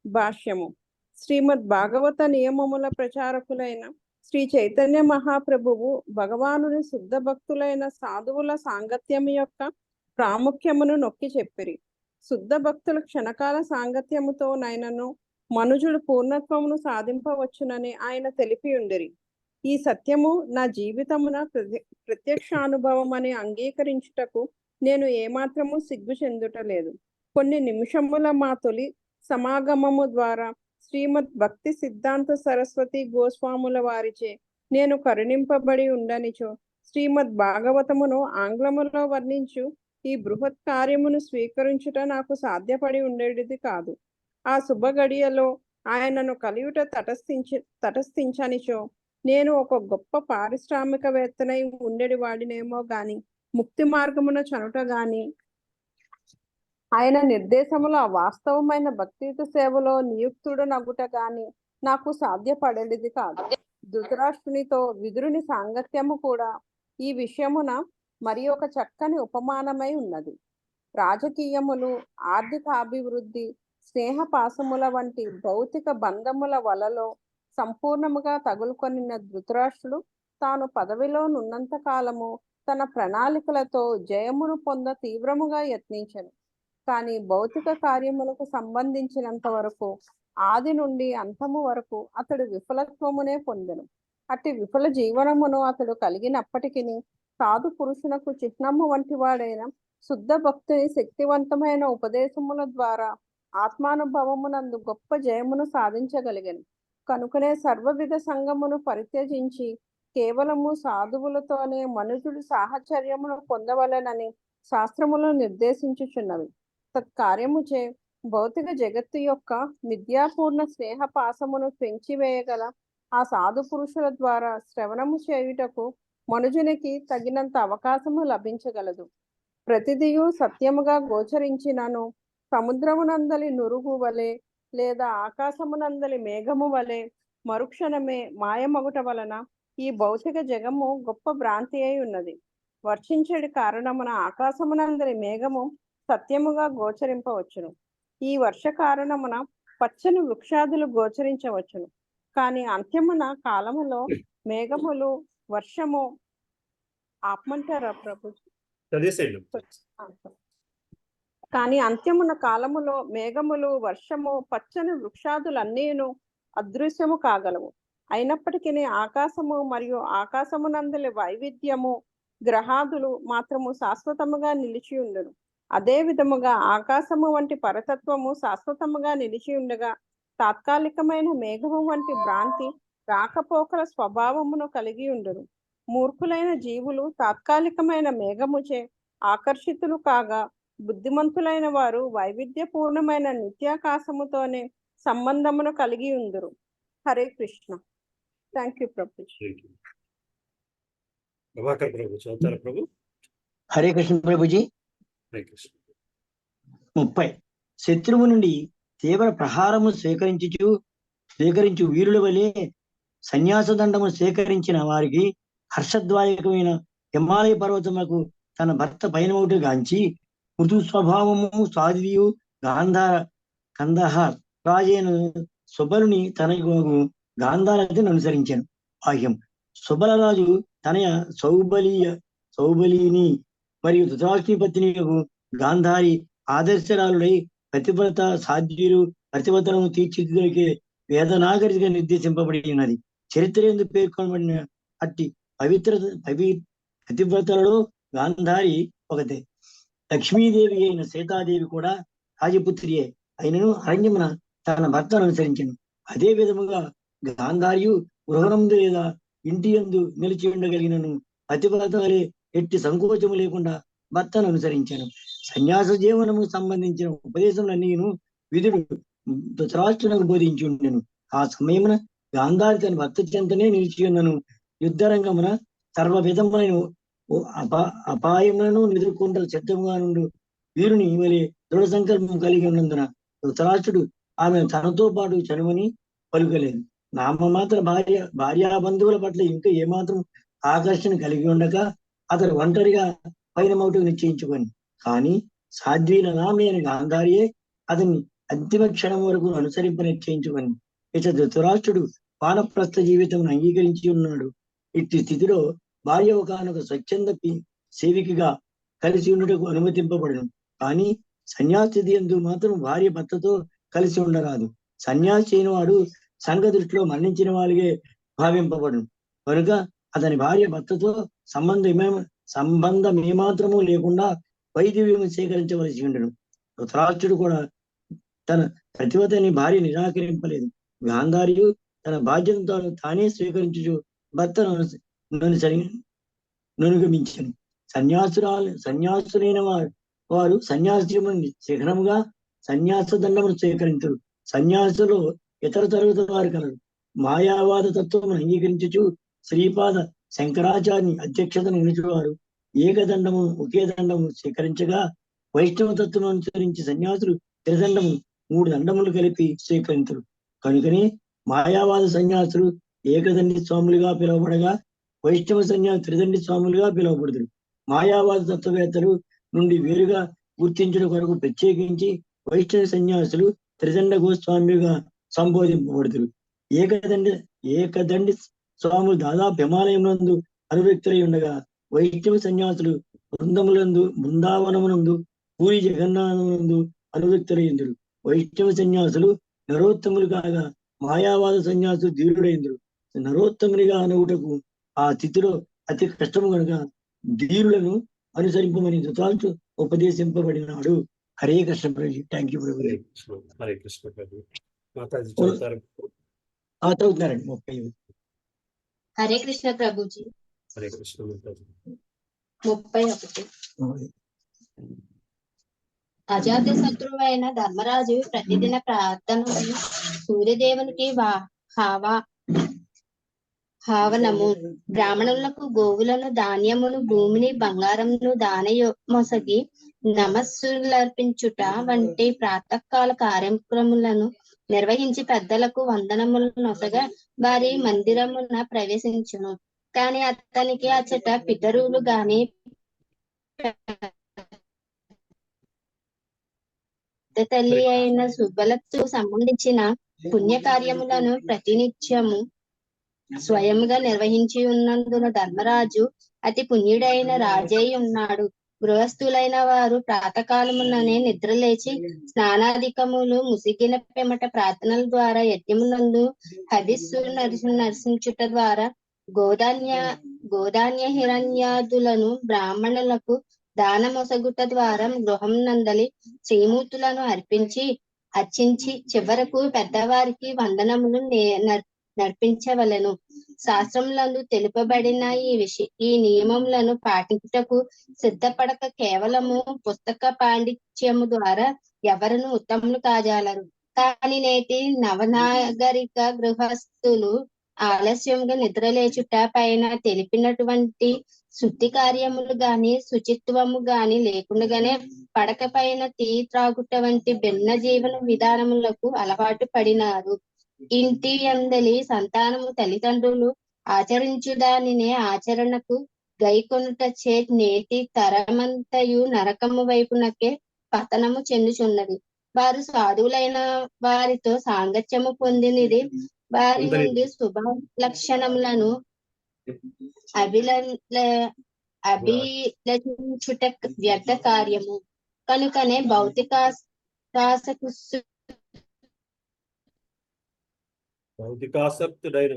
భాష్యము. శ్రీమద్ భాగవత నియమముల ప్రచారకులైన శ్రీ చైతన్య మహాప్రభువు భగవానుని శుద్ధ భక్తులైన సాధువుల సాంగత్యము యొక్క ప్రాముఖ్యమును నొక్కి చెప్పిరి. శుద్ధ భక్తుల క్షణకాల సాంగత్యముతో నైనను మనుజుడు పూర్ణత్వమును సాధింపవచ్చునని ఆయన తెలిపి ఉండిరి. ఈ సత్యము నా జీవితమున ప్రత్యక్షానుభవం అని అంగీకరించుటకు నేను ఏమాత్రము సిగ్గు చెందుటలేదు. కొన్ని నిమిషముల మా తొలి సమాగమము ద్వారా శ్రీమద్ భక్తి సిద్ధాంత సరస్వతి గోస్వాముల వారిచే నేను కరుణింపబడి ఉండనిచో శ్రీమద్ భాగవతమును ఆంగ్లములో వర్ణించు ఈ బృహత్ కార్యమును స్వీకరించుట నాకు సాధ్యపడి ఉండేది కాదు. ఆ శుభ గడియలో ఆయనను కలియుట తటస్థించనిచో నేను ఒక గొప్ప పారిశ్రామికవేత్తనై ఉండేది వాడినేమో గాని ముక్తి మార్గమున చనుట గాని ఆయన నిర్దేశములో వాస్తవమైన భక్తియుత సేవలో నియుక్తుడు నగుట గాని నాకు సాధ్యపడేది కాదు. ధృతరాష్ట్రునితో విదురుని సాంగత్యము కూడా ఈ విషయమున మరి ఒక చక్కని ఉపమానమై ఉన్నది. రాజకీయములు, ఆర్థికాభివృద్ధి, స్నేహపాసముల వంటి భౌతిక బంధముల వలలో సంపూర్ణముగా తగులుకొనిన ధృతరాష్ట్రుడు తాను పదవిలో నున్నంత కాలము తన ప్రణాళికలతో జయమును పొంద తీవ్రముగా యత్నించెను. కానీ భౌతిక కార్యములకు సంబంధించినంత వరకు ఆది నుండి అంతము వరకు అతడు విఫలత్వమునే పొందెను. అట్టి విఫల జీవనమును అతడు కలిగినప్పటికీ సాధు పురుషునకు చిహ్నము వంటి వాడైన శుద్ధ భక్తుని శక్తివంతమైన ఉపదేశముల ద్వారా ఆత్మానుభవమునందు గొప్ప జయమును సాధించగలిగాను. కనుకనే సర్వవిధ సంగమును పరిత్యజించి కేవలము సాధువులతోనే మనుషుడు సాహచర్యమును పొందవలెనని శాస్త్రములు నిర్దేశించుచున్నవి. తత్కార్యముచే భౌతిక జగత్తు యొక్క మిథ్యాపూర్ణ స్నేహపాసమును పెంచివేయగల ఆ సాధు పురుషుల ద్వారా శ్రవణము చేయుటకు మనుజునికి తగినంత అవకాశము లభించగలదు. ప్రతిదియు సత్యముగా గోచరించినను సముద్రమునందలి నురుగు వలె లేదా ఆకాశమునందలి మేఘము వలె మరుక్షణమే మాయమగుట వలన ఈ భౌతిక జగము గొప్ప భ్రాంతి అయి ఉన్నది. వర్షించడి కారణమున ఆకాశమునందలి మేఘము సత్యముగా గోచరింపవచ్చును. ఈ వర్ష కారణమున పచ్చని వృక్షాదులు గోచరించవచ్చును. కానీ అంత్యమున కాలములో మేఘములు వర్షము ఆపమంటారా ప్రభు? చదివేసేయండి. కానీ అంత్యమున కాలములో మేఘములు, వర్షము, పచ్చని వృక్షాదులన్నీను అదృశ్యము కాగలవు. అయినప్పటికీ ఆకాశము మరియు ఆకాశమునందలి వైవిధ్యము, గ్రహాదులు మాత్రము శాశ్వతముగా నిలిచి ఉండును. అదే విధముగా ఆకాశము వంటి పరతత్వము శాశ్వతముగా నిలిచి ఉండగా, తాత్కాలికమైన మేఘము వంటి భ్రాంతి రాకపోకల స్వభావమును కలిగి ఉండును. మూర్ఖులైన జీవులు తాత్కాలికమైన మేఘముచే ఆకర్షితులు కాగా, బుద్ధిమంతులైన వారు వైవిధ్యపూర్ణమైన నిత్యాకాశముతోనే సంబంధమును కలిగి ఉందరు. హరే కృష్ణ. థ్యాంక్ యూ ప్రభు. ప్రభాకర్ ప్రభు చదువుతారా ప్రభు? హరే కృష్ణ ప్రభుజీ. హరే కృష్ణ. 30. శత్రువు నుండి తీవ్ర ప్రహారము స్వీకరించు వీరుల వలె సన్యాస దండము స్వీకరించిన వారికి హర్షద్వాయకమైన హిమాలయ పర్వతములకు తన భర్త పయనమౌట గాంచి మృదు స్వభావము స్వాదియు కందహార్ రాజైన సుబలుని తనకు గాంధారతిని అనుసరించాను. బాహ్యం సుబలరాజు తనయ సౌబలిని మరియు ధృతరాష్ట్రీ పత్ని గాంధారి ఆదర్శరాలుడై ప్రతివ్రత సాధ్యులు ప్రతివ్రతలను తీర్చిదిద్దే వేదనాగరిగా నిర్దేశింపబడి ఉన్నది. చరిత్ర ఎందుకు పేర్కొనబడిన అట్టి ప్రతివ్రతలలో గాంధారి ఒకతే. లక్ష్మీదేవి అయిన సీతాదేవి కూడా రాజపుత్రియే అయినను అరణ్యమున తన భర్తను అనుసరించను. అదే విధముగా గాంధారియు గృహనందు లేదా ఇంటి యందు నిలిచి ఉండగలిగినను ప్రతివ్రత వలె ఎట్టి సంకోచము లేకుండా భర్తను అనుసరించాను. సన్యాస జీవనము సంబంధించిన ఉపదేశములన్నీను విధుడు ధృతరాష్ట్రునకు బోధించి ఉండెను. ఆ సమయమున గాంధారి తన భర్త చెంతనే నిలిచి ఉన్నను. యుద్ధరంగమున సర్వ విధములైన అపాయములను ఎదుర్కొంటూ సిద్ధంగా నుండు వీరుని వలె దృఢ సంకల్పం కలిగి ఉన్నందున ధృతరాష్ట్రుడు ఆమె తనతో పాటు చనుమని పలుకలేదు. నామమాత్ర భార్యాబంధువుల పట్ల ఇంకా ఏమాత్రం ఆకర్షణ కలిగి ఉండక అతడు ఒంటరిగా పైన మౌటకు నిశ్చయించుకొని, కానీ సాధ్వీల నామైన గాంధారియే అతన్ని అంతిమ క్షణం వరకు అనుసరింప నిశ్చయించుకొని ఇక ధృతరాష్ట్రుడు వానప్రస్థ జీవితం అంగీకరించి ఉన్నాడు. ఇట్టి స్థితిలో భార్య ఒకనొక స్వచ్ఛంద సేవికగా కలిసి ఉండుటకు అనుమతింపబడను. కానీ సన్యాసి యందు మాత్రం భార్య భర్తతో కలిసి ఉండరాదు. సన్యాసి అయిన వాడు సంఘ దృష్టిలో మరణించిన వాళ్ళగే భావింపబడును. కనుక అతని భార్య భర్తతో సంబంధం ఏమాత్రము లేకుండా వైద్యం సేకరించవలసి ఉండను. ధృతరాష్ట్రుడు కూడా తన ప్రతివతని భార్య నిరాకరింపలేదు. గాంధారియు తన బాధ్యతను తానే స్వీకరించు భర్తను నునుగమించను. సన్యాసులైన వారు సన్యాసముని శిఖరముగా సన్యాస దండమును స్వీకరించరు. సన్యాసులో ఇతర తరగతి వారు కలరు. మాయావాద తత్వమును అంగీకరించుచు శ్రీపాద శంకరాచార్య అధ్యక్షతను నిలిచేవారు ఏకదండము ఒకే దండము స్వీకరించగా, వైష్ణవ తత్వం అనుసరించి సన్యాసులు త్రిదండము 3 దండములు కలిపి స్వీకరించరు. కనుకనే మాయావాద సన్యాసులు ఏకదండి స్వాములుగా పిలువబడగా, వైష్ణవ సన్యాసు త్రిదండి స్వాములుగా పిలువబడుతురు. మాయావాద తత్వవేత్తలు నుండి వేరుగా గుర్తించడం కొరకు ప్రత్యేకించి వైష్ణవ సన్యాసులు త్రిదండ గోస్వామిగా సంబోధింపబడుతురు. ఏకదండి స్వాములు దాదాపు హిమాలయం నందు అనువ్యక్తులై ఉండగా, వైష్ణవ సన్యాసులు బృందావనమునందు పూరి జగన్నాథమునందు అనువ్యక్తులైందురు. వైష్ణవ సన్యాసులు నరోత్తములు కాగా, మాయావాద సన్యాసులు ధీరుడైందురు. నరోత్తమునిగా అనువుటకు ఆ స్థితిలో అతి కష్టము కనుక ధీరులను అనుసరింపమని ధృతరాష్ట్రుడు ఉపదేశింపబడినాడు. హరే కృష్ణ ప్రభు. థ్యాంక్ యూ ప్రభు. హరే కృష్ణ ప్రభు. మాతాజీ చదువుతారు? చదువుతున్నారండి 30. హరే కృష్ణ ప్రభుజీ. హరే కృష్ణ మాతాజీ. 31. అజాత శత్రువైన ధర్మరాజు ప్రతిదిన ప్రార్థనలు సూర్యదేవునికి హావనము, బ్రాహ్మణులకు గోవులను, ధాన్యమును, భూమిని, బంగారమును దానమొసగి నమస్సులర్పించుట వంటి ప్రాతకాల కార్యక్రమాలను నిర్వహించి పెద్దలకు వందనములు నొసగా వారి మందిరమున ప్రవేశించును. కానీ అతనికి అచ్చట పితరులు గాని తల్లి అయిన సుబలతో సంబంధించిన పుణ్యకార్యములను ప్రతినిత్యము స్వయంగా నిర్వహించి ఉన్నందున ధర్మరాజు అతి పుణ్యుడైన రాజై ఉన్నాడు. గృహస్థులైన వారు ప్రాతకాలముననే నిద్రలేచి స్నానాధికములు ముసిగిన పిమ్మట ప్రార్థనల ద్వారా యజ్ఞమునందు హవిస్సు నర్శించుట ద్వారా గోధాన్య హిరణ్యాదులను బ్రాహ్మణులకు దానమొసగుట ద్వారా గృహం నందలి శ్రీమూర్తులను అర్చించి చివరకు పెద్దవారికి వందనములు నర్పించవలెను. శాస్త్రములందు తెలుపబడిన ఈ నియమములను పాటించుటకు సిద్ధపడక కేవలము పుస్తక పాండిత్యము ద్వారా ఎవరును ఉత్తములు కాజాలరు. కానీ నేటి నవనాగరిక గృహస్థులు ఆలస్యంగా నిద్రలేచుట పైన తెలిపినటువంటి శుద్ధి కార్యములు గాని శుచిత్వము గాని లేకుండానే పడక పైన టీ త్రాగుట వంటి భిన్న జీవన విధానములకు అలవాటు పడినారు. ఇంటి అందలి సంతానము తల్లిదండ్రులు ఆచరించు దానినే ఆచరణకు గైకొనుటచే నేటి తరమంతయు నరకము వైపునకే పతనము చెందుచున్నది. వారు సాధువులైన వారితో సాంగత్యము పొందినది వారి నుండి శుభ లక్షణములను అభిలషించుట వ్యర్థ కార్యము. కనుకనే భౌతికాసక్తుడైన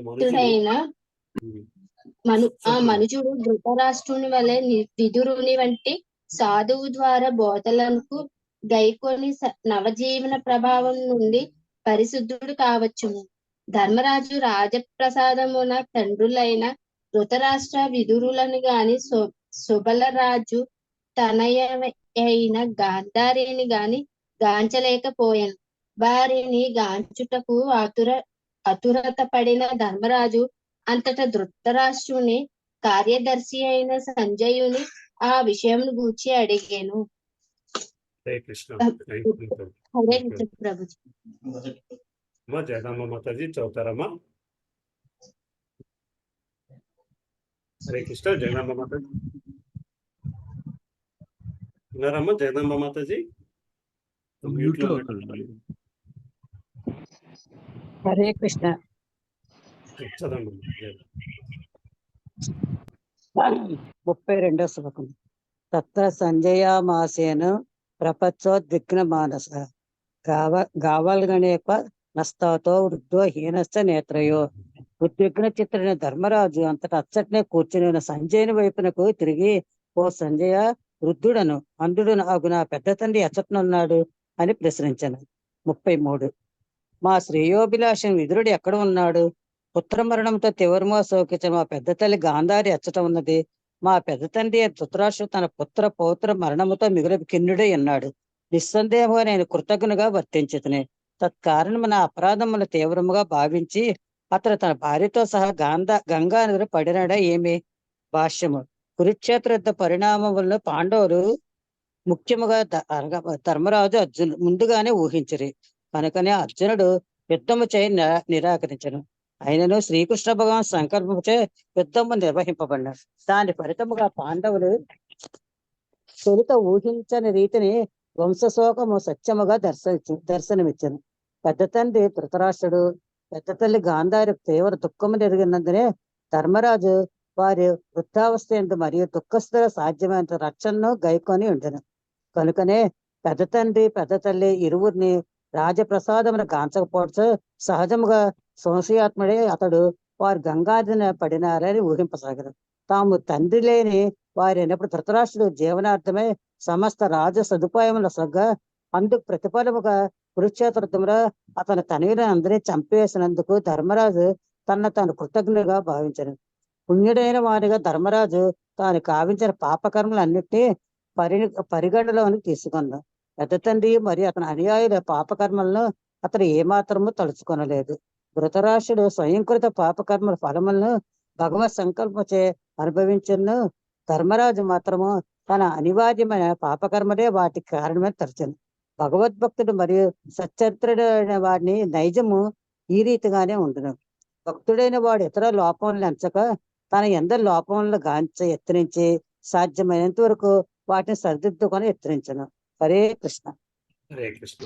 మనుజుడు ధృతరాష్ట్రుని వలె విదురుని వంటి సాధువు ద్వారా బోధలకు గైకొని నవజీవన ప్రభావం నుండి పరిశుద్ధుడు కావచ్చును. ధర్మరాజు రాజప్రసాదమున తండ్రులైన ధృతరాష్ట్ర విదురులను గాని సుబలరాజు తనయైన గాంధారిని గాని గాంచలేకపోయాను. వారిని గాంచుటకు ఆతురత పడిన ధర్మరాజు అంతట ధృతరాష్ట్రుని కార్యదర్శి అయిన సంజయుని ఆ విషయం గూర్చి అడిగాను. హరే కృష్ణ. హరే కృష్ణ ప్రభుజీ. జగదాంబ మాతాజీ చదువుతారమ్మా. హరే కృష్ణ. జగదాంబ మాతాజీ ఉన్నారమ్మా? జగదాంబ మాతాజీ హరే కృష్ణ. చదవండి. 32వ శ్లోకం. తత్ర సంజయామాసేన ప్రపంచోద్విగ్న మానస గావల్గణేప నస్తాతో వృద్ధో హీనశ్చ నేత్రయో. ఉద్విగ్న చిత్రైన ధర్మరాజు అంతటా అచ్చట్నే కూర్చుని సంజయుని వైపునకు తిరిగి, ఓ సంజయ, వృద్ధుడను అంధుడును అగు నా పెద్ద తండ్రి ఎచ్చటనున్నాడు అని ప్రశ్నించాను. 33. మా శ్రేయోభిలాషం విదురుడు ఎక్కడ ఉన్నాడు? పుత్ర మరణంతో తీవ్రమో శోకించిన మా పెద్ద తల్లి గాంధారి ఎచ్చట ఉన్నది. మా పెద్ద తండ్రి ధృతరాష్ట్రుడు తన పుత్ర పౌత్ర మరణముతో మిగులు కిన్నుడై ఉన్నాడు. నిస్సందేహంగా నేను కృతజ్ఞునిగా వర్తించుతుని. తత్కారణము నా అపరాధములు తీవ్రముగా భావించి అతను తన భార్యతో సహా గంగా నదిలో పడినాడా ఏమి? భాష్యము. కురుక్షేత్ర యుద్ధ పరిణామములను పాండవులు ముఖ్యముగా ధర్మరాజు అర్జునుడు ముందుగానే ఊహించిరి. కనుకనే అర్జునుడు యుద్ధము చేయి నిరాకరించను. అయినను శ్రీకృష్ణ భగవాన్ సంకల్పముచే యుద్ధము నిర్వహింపబడినాడు. దాని ఫలితముగా పాండవులు తొలుత ఊహించని రీతిని వంశశోకము సత్యముగా దర్శనమిచ్చను. పెద్ద తండ్రి ధృతరాష్ట్రుడు, పెద్ద తల్లి గాంధారి తీవ్ర దుఃఖము ఎరిగినందునే ధర్మరాజు వారి వృద్ధావస్థ ఎందు మరియు దుఃఖస్థుల సాధ్యమైనంత రక్షణను గైకొని ఉండెను. కనుకనే పెద్ద తండ్రి పెద్ద తల్లి ఇరువురిని రాజప్రసాదమును గాంచకపోవచ్చు సహజముగా సంశయాత్ముడే అతడు వారు గంగాదిన పడినారని ఊహింపసాగరు. తాము తండ్రి లేని వారు అయినప్పుడు ధృతరాష్ట్రుడు జీవనార్థమై సమస్త రాజ సదుపాయముల సగ్గా అందుకు ప్రతిఫలముగా కురుక్షేత్రములో అతని తనయులను అందరినీ చంపివేసినందుకు ధర్మరాజు తాను కృతజ్ఞుడిగా భావించను. పుణ్యుడైన వారిగా ధర్మరాజు తాను కావించిన పాపకర్మలన్నిటినీ పరిగణలోనికి తీసుకున్నాడు. పెద్ద తండ్రి మరియు అతని అనుయాయుల పాపకర్మలను అతను ఏమాత్రము తలుచుకొనలేదు. ధృతరాష్ట్రుడు స్వయంకృత పాపకర్మల ఫలములను భగవత్ సంకల్పచే అనుభవించను. ధర్మరాజు మాత్రము తన అనివార్యమైన పాపకర్మలే వాటికి కారణమని తరచను. భగవద్భక్తుడు మరియు సచ్చరిత్రుడైన వాడిని నైజము ఈ రీతిగానే ఉండును. భక్తుడైన వాడు ఇతర లోపములను ఎంచక తన ఎందరి లోపములను యత్నించి సాధ్యమైనంత వరకు వాటిని సరిదిద్దుకొని యత్నించను. హరే కృష్ణ. హరే కృష్ణ.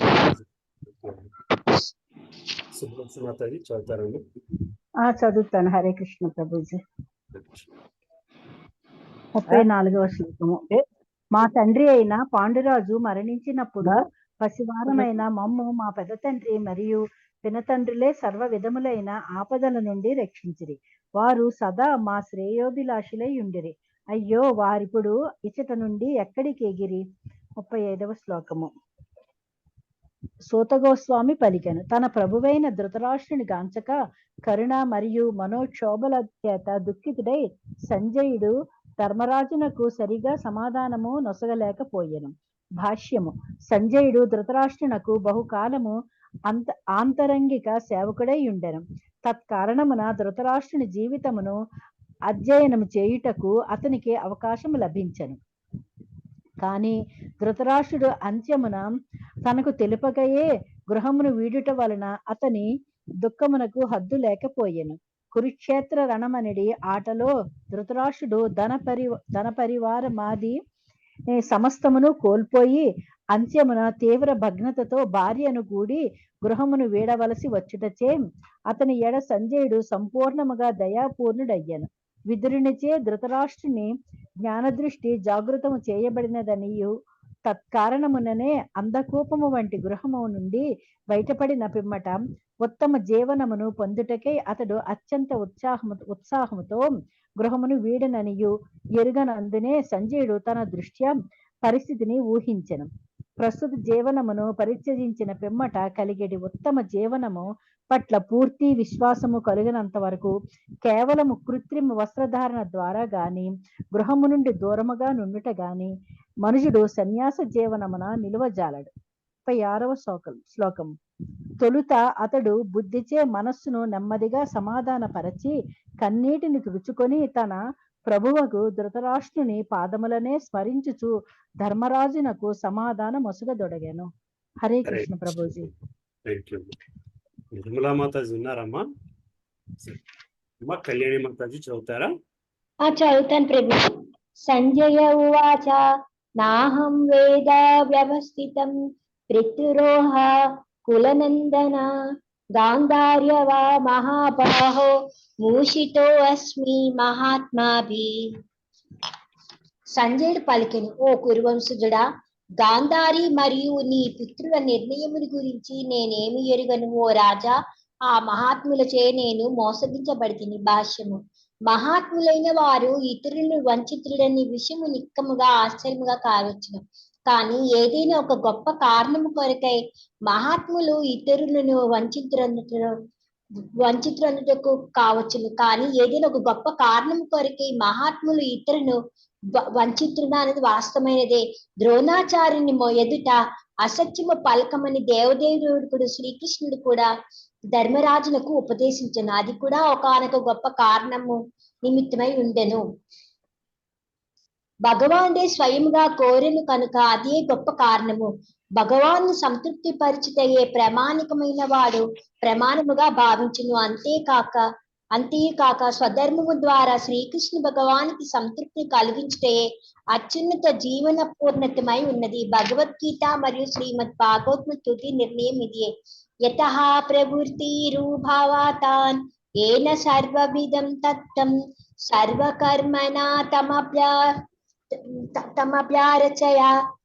మాతాజీ చదువుతారండి. చదువుతాను. హరే కృష్ణ ప్రభుజీ. 34వ శ్లోకము. మా తండ్రి అయిన పాండురాజు మరణించినప్పుడు పసివారమైన మమ్ము మా పెద్ద తండ్రి మరియు పినతండ్రులే సర్వ విధములైన ఆపదల నుండి రక్షించిరి. వారు సదా మా శ్రేయోభిలాషులై ఉండిరి. అయ్యో వారిప్పుడు ఇచ్చట నుండి ఎక్కడికి ఎగిరి. 35వ శ్లోకము. సూతగోస్వామి పలికెను. తన ప్రభువైన ధృతరాష్ట్రుని గాంచక కరుణ మరియు మనోక్షోభల చేత దుఃఖితుడై సంజయుడు ధర్మరాజునకు సరిగా సమాధానము నొసగలేకపోయెను. భాష్యము. సంజయుడు ధృతరాష్ట్రునకు బహుకాలము ఆంతరంగిక సేవకుడై ఉండెను. తత్కారణమున ధృతరాష్ట్రుని జీవితమును అధ్యయనము చేయుటకు అతనికి అవకాశము లభించెను. కానీ ధృతరాష్ట్రుడు అంత్యమున తనకు తెలుపగయే గృహమును వీడుట వలన అతని దుఃఖమునకు హద్దు లేకపోయెను. కురుక్షేత్ర రణమనిడి ఆటలో ధృతరాష్ట్రుడు ధన పరివారమాది సమస్తమును కోల్పోయి అంత్యమున తీవ్ర భగ్నతతో భార్యను కూడి గృహమును వీడవలసి వచ్చుటచే అతని ఎడ సంజయుడు సంపూర్ణముగా దయాపూర్ణుడయ్యను. విదురునిచే ధృతరాష్ట్రుని జ్ఞానదృష్టి జాగృతము చేయబడినదనియు తత్కారణముననే అంధకూపము వంటి గృహము నుండి బయటపడిన పిమ్మట ఉత్తమ జీవనమును పొందుటకై అతడు అత్యంత ఉత్సాహముతో గృహమును వీడననియు ఎరుగనందునే సంజయుడు తన దృష్ట్యా పరిస్థితిని ఊహించెను. ప్రస్తుత జీవనమును పరిత్యజించిన పిమ్మట కలిగేటి ఉత్తమ జీవనము పట్ల పూర్తి విశ్వాసము కలిగినంత వరకు కేవలము కృత్రిమ వస్త్రధారణ ద్వారా గాని గృహము నుండి దూరముగా నుండుట గాని మనుషుడు సన్యాస జీవనమున నిలువజాలడు. 56వ శ్లోకము. తొలుత అతడు బుద్ధిచే మనస్సును నెమ్మదిగా సమాధానపరచి కన్నీటిని తుడుచుకొని తన ప్రభువుకు ధృతరాష్ట్రుని పాదములనే స్మరించుచు ధర్మరాజునకు సమాధాన మొసగదొడగాను. హరే కృష్ణ ప్రభుజీ. నిర్మలా మాతాజీ ఉన్నారమ్మా? అమ్మా కళ్యాణి మాతాజీ చదువుతారా? చదువుతాను ప్రభు. సంజయ ఉవాచ నాహం వేద వ్యవస్థితం పితృరోహ కులనందన గాంధార్యవా మహాబాహో మూషితో అస్మి మహాత్మాభి. సంజయుడు పలికెను, ఓ కురువంశజుడా, గాంధారి మరియు నీ పుత్రుల నిర్ణయముని గురించి నేనేమి ఎరుగను ఓ రాజా. ఆ మహాత్ములచే నేను మోసగించబడితిని. భాష్యము. మహాత్ములైన వారు ఇతరులను వంచితులని విషయము నిక్కముగా ఆశ్చర్యముగా కావచ్చును. కానీ ఏదైనా ఒక గొప్ప కారణము కొరకై మహాత్ములు ఇతరులను వంచితులకు కావచ్చును. కానీ ఏదైనా ఒక గొప్ప కారణం కొరకై మహాత్ములు ఇతరులను వంచితున్నా అనేది వాస్తవమైనదే. ద్రోణాచార్యుని ఎదుట అసత్యము పలకమని దేవదేవుడు శ్రీకృష్ణుడు కూడా ధర్మరాజునకు ఉపదేశించను. అది కూడా ఒకానొక గొప్ప కారణము నిమిత్తమై ఉండెను. భగవానుడే స్వయంగా కోరెను కనుక అదే గొప్ప కారణము. భగవాను సంతృప్తి పరిచితయ్యే ప్రామాణికమైన వాడు ప్రమాణముగా భావించును. అంతేకాక స్వధర్మము ద్వారా శ్రీకృష్ణ భగవానికి సంతృప్తి కలిగించుటే అత్యున్నత జీవన పూర్ణతమై ఉన్నది. భగవద్గీత మరియు శ్రీమద్ భాగవత్మ తుది నిర్ణయం ఇదే. యతః ప్రవృత్తిరుభావాతాన్ ఏన సర్వవిధం తత్తం సర్వకర్మణా తమభ్యారచయ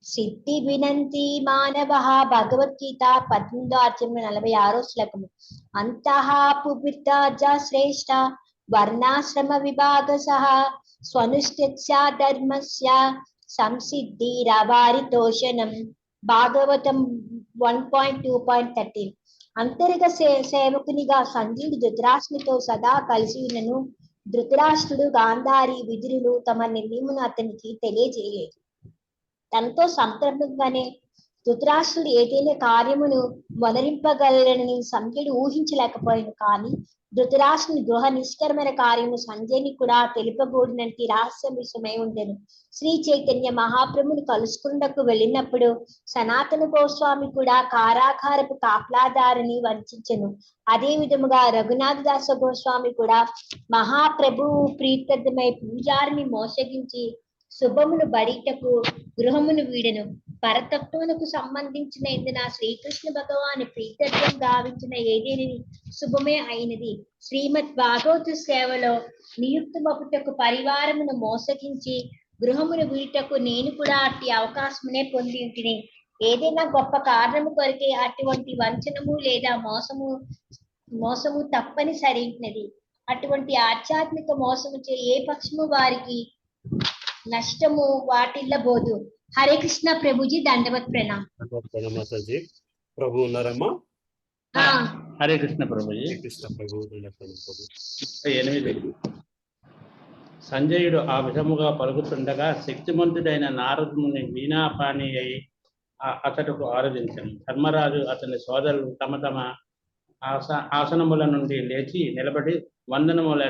సిద్ధి వినంతి మానవః. భగవద్గీత 18:46 శ్లోకము. అంతః పుబిర్దాజ శ్రేష్ఠ వర్ణాశ్రమ విభాగసః స్వనుష్ఠ్య ధర్మస్య సంసిద్ధిరవారితోషణం. భాగవతం 1.2.13. అంతరిక సేవకునిగా సంజయుడు ధృతరాష్ట్రునితో సదా కలిసి ఉన్నను. ధృతరాష్ట్రుడు, గాంధారి, విదురులు తమ నిర్ణయమును అతనికి తెలియజేయలేదు. తనతో సంతర్పంగానే ధృతరాష్ట్రుడు ఏదైనా కార్యమును మొదలింపగలనని సంజయుడు ఊహించలేకపోయాను. కానీ ధృతరాష్ట్రుని గృహ నిష్కరమైన కార్యము సంజయుని కూడా తెలుపగూడినంటి రహస్య విషయమై ఉండెను. శ్రీ చైతన్య మహాప్రభుని కలుసుకుండకు వెళ్ళినప్పుడు సనాతన గోస్వామి కూడా కారాగారపు కాపలాదారిని వంచెను. అదే విధముగా రఘునాథ దాస గోస్వామి కూడా మహాప్రభు ప్రీతమై పూజారిని మోసగించి శుభమును బడిటకు గృహమును వీడెను. పరతత్వమునకు సంబంధించిన ఇందున శ్రీకృష్ణ భగవాను ప్రీతత్వం గావించిన ఏదేని శుభమే అయినది. శ్రీమద్ భాగవత సేవలో నియుక్తమపుటకు పరివారమును మోసగించి గృహమును వీటకు నేను కూడా అట్టి అవకాశమునే పొంది ఉంటిని. ఏదైనా గొప్ప కారణము కొరకే అటువంటి వంచనము లేదా మోసము తప్పనిసరైనది. అటువంటి ఆధ్యాత్మిక మోసము చే ఏ పక్షము వారికి నష్టము వాటిల్లబోదు. హరే కృష్ణ ప్రభుజీ, దండవత్ ప్రణామ్. మాతాజీ. ప్రభు ఉన్నారమ్మా? హరే కృష్ణ ప్రభుజీ. కృష్ణ ప్రభు. 8. సంజయుడు ఆ విధముగా పలుకుతుండగా శక్తిమంతుడైన నారదుని వీణాపాణి అయి అతడుకు ఆరాధించను. ధర్మరాజు అతని సోదరులు తమ తమ ఆసనముల నుండి లేచి నిలబడి వందనములు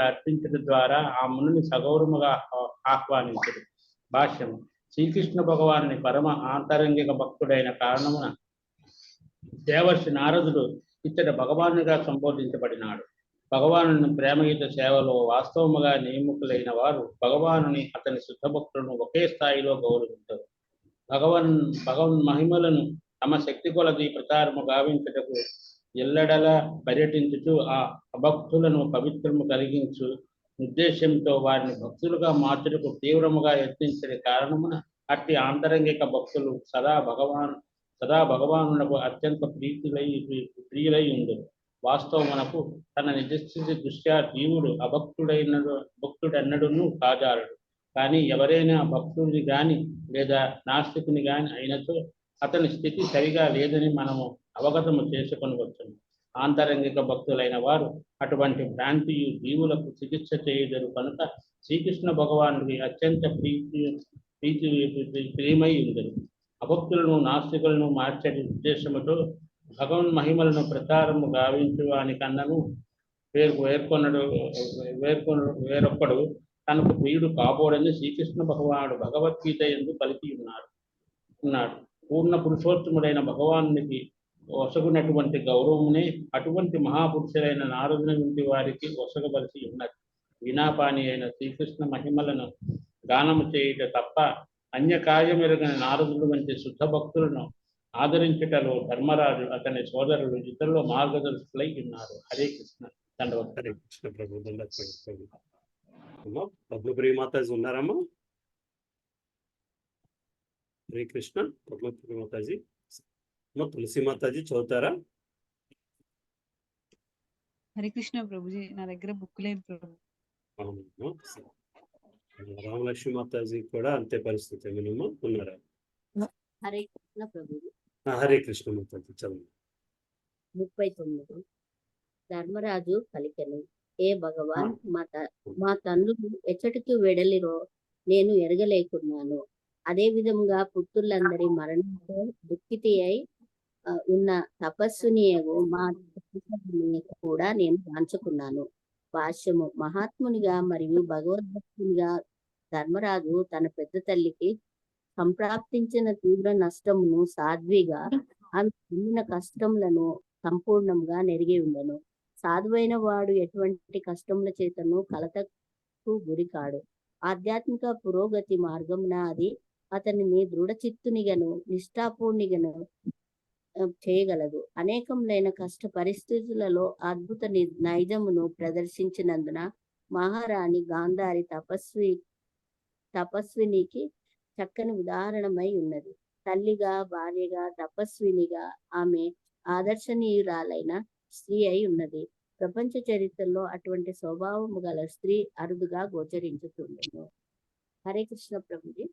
అర్పించడం ద్వారా ఆ మునిని సగౌరవముగా ఆహ్వానించడు. భాష్యం. శ్రీకృష్ణ భగవానుని పరమ ఆంతరంగిక భక్తుడైన కారణమున దేవర్షి నారదుడు ఇతడు భగవానుగా సంబోధించబడినాడు. భగవాను ప్రేమయుత సేవలో వాస్తవముగా నియమితులైన వారు భగవానుని అతని శుద్ధ భక్తులను ఒకే స్థాయిలో గౌరవించారు. భగవన్ మహిమలను తమ శక్తి కొలది ప్రచారము గావించుటకు ఎల్లడలా పర్యటించుచు ఆ అభక్తులను పవిత్రము కలిగించు ఉద్దేశంతో వారిని భక్తులుగా మార్చుటకు తీవ్రముగా యత్నించే కారణమున అట్టి ఆంతరంగిక భక్తులు సదా భగవానునకు అత్యంత ప్రియులై ఉండును. వాస్తవమునకు తన నిజస్థితి దృష్ట్యా జీవుడు భక్తుడన్నడును కాజాలడు. కానీ ఎవరైనా భక్తుడిని గాని లేదా నాస్తికుని గాని అయినచో అతని స్థితి సరిగా లేదని మనము అవగతము చేసుకొనవచ్చును. ఆంతరంగిక భక్తులైన వారు అటువంటి భ్రాంతి జీవులకు చికిత్స చేయుదరు కనుక శ్రీకృష్ణ భగవానుడికి అత్యంత ప్రియమై ఉందరు. అభక్తులను నాస్తికులను మార్చే ఉద్దేశముతో భగవన్ మహిమలను ప్రచారము గావించువానికన్నను వేరొక్కడు తనకు ప్రియుడు కాబోడని శ్రీకృష్ణ భగవానుడు భగవద్గీత యందు పలికి ఉన్నాడు. పూర్ణ పురుషోత్తముడైన భగవానునికి ఒసగునటువంటి గౌరవమునే అటువంటి మహాపురుషులైన నారదుని వంటి వారికి ఒసగవలసి ఉన్నది. వీణాపాణి అయిన శ్రీకృష్ణ మహిమలను గానము చేయుట తప్ప అన్య కార్యమెరుగని నారదుడు వంటి శుద్ధ భక్తులను ఆదరించుటలో ధర్మరాజు అతని సోదరులు ఇతరుల మార్గదర్శకులై ఉన్నారు. హరే కృష్ణ. దండవత్. హరే కృష్ణ ప్రభు. అమ్మా పద్మప్రియ మాతాజీ ఉన్నారమ్మా? హరే కృష్ణ. పద్మప్రియ మాతాజీ. అమ్మా తులసి మాతాజీ చదువుతారా? హరే కృష్ణ ప్రభుజీ, నా దగ్గర బుక్ లేదు ప్రభు. రామలక్ష్మి మాతాజీ కూడా అంతే పరిస్థితి ఏమన్నా ఉన్నారా? హరే కృష్ణ ప్రభుజీ. హరే కృష్ణ మాతాజీ చదువు. 39. ధర్మరాజు పలికెను, ఏ భగవాన్, మా తండ్రులు ఎచ్చటికి వెడలిరో నేను ఎరగలేకున్నాను. అదే విధముగా పుత్రులందరి మరణంతో దుఃఖితి అయి ఉన్న తపస్సునియగు మా కూడా నేను వాంచుకున్నాను. భాష్యము. మహాత్మునిగా మరియు భగవద్భక్తునిగా ధర్మరాజు తన పెద్ద తల్లికి సంప్రాప్తించిన తీవ్ర నష్టమును సాధ్విగా ఆమె పొందిన కష్టములను సంపూర్ణంగా నెరిగి ఉండను. సాధువైన వాడు ఎటువంటి కష్టముల చేతను కలతకు గురికాడు. ఆధ్యాత్మిక పురోగతి మార్గమున అది అతనిని దృఢచిత్తునిగను నిష్ఠాపూర్ణిగను చేయగలదు. అనేకములైన కష్ట పరిస్థితులలో అద్భుత నైజమును ప్రదర్శించినందున మహారాణి గాంధారి తపస్వినికి చక్కని ఉదాహరణమై ఉన్నది. తల్లిగా, భార్యగా, తపస్వినిగా ఆమె ఆదర్శనీయురాలైన స్త్రీ అయి ఉన్నది. ప్రపంచ చరిత్రలో అటువంటి స్వభావము గల స్త్రీ అరుదుగా గోచరించుతుండెను. హరే కృష్ణ ప్రభుజీ.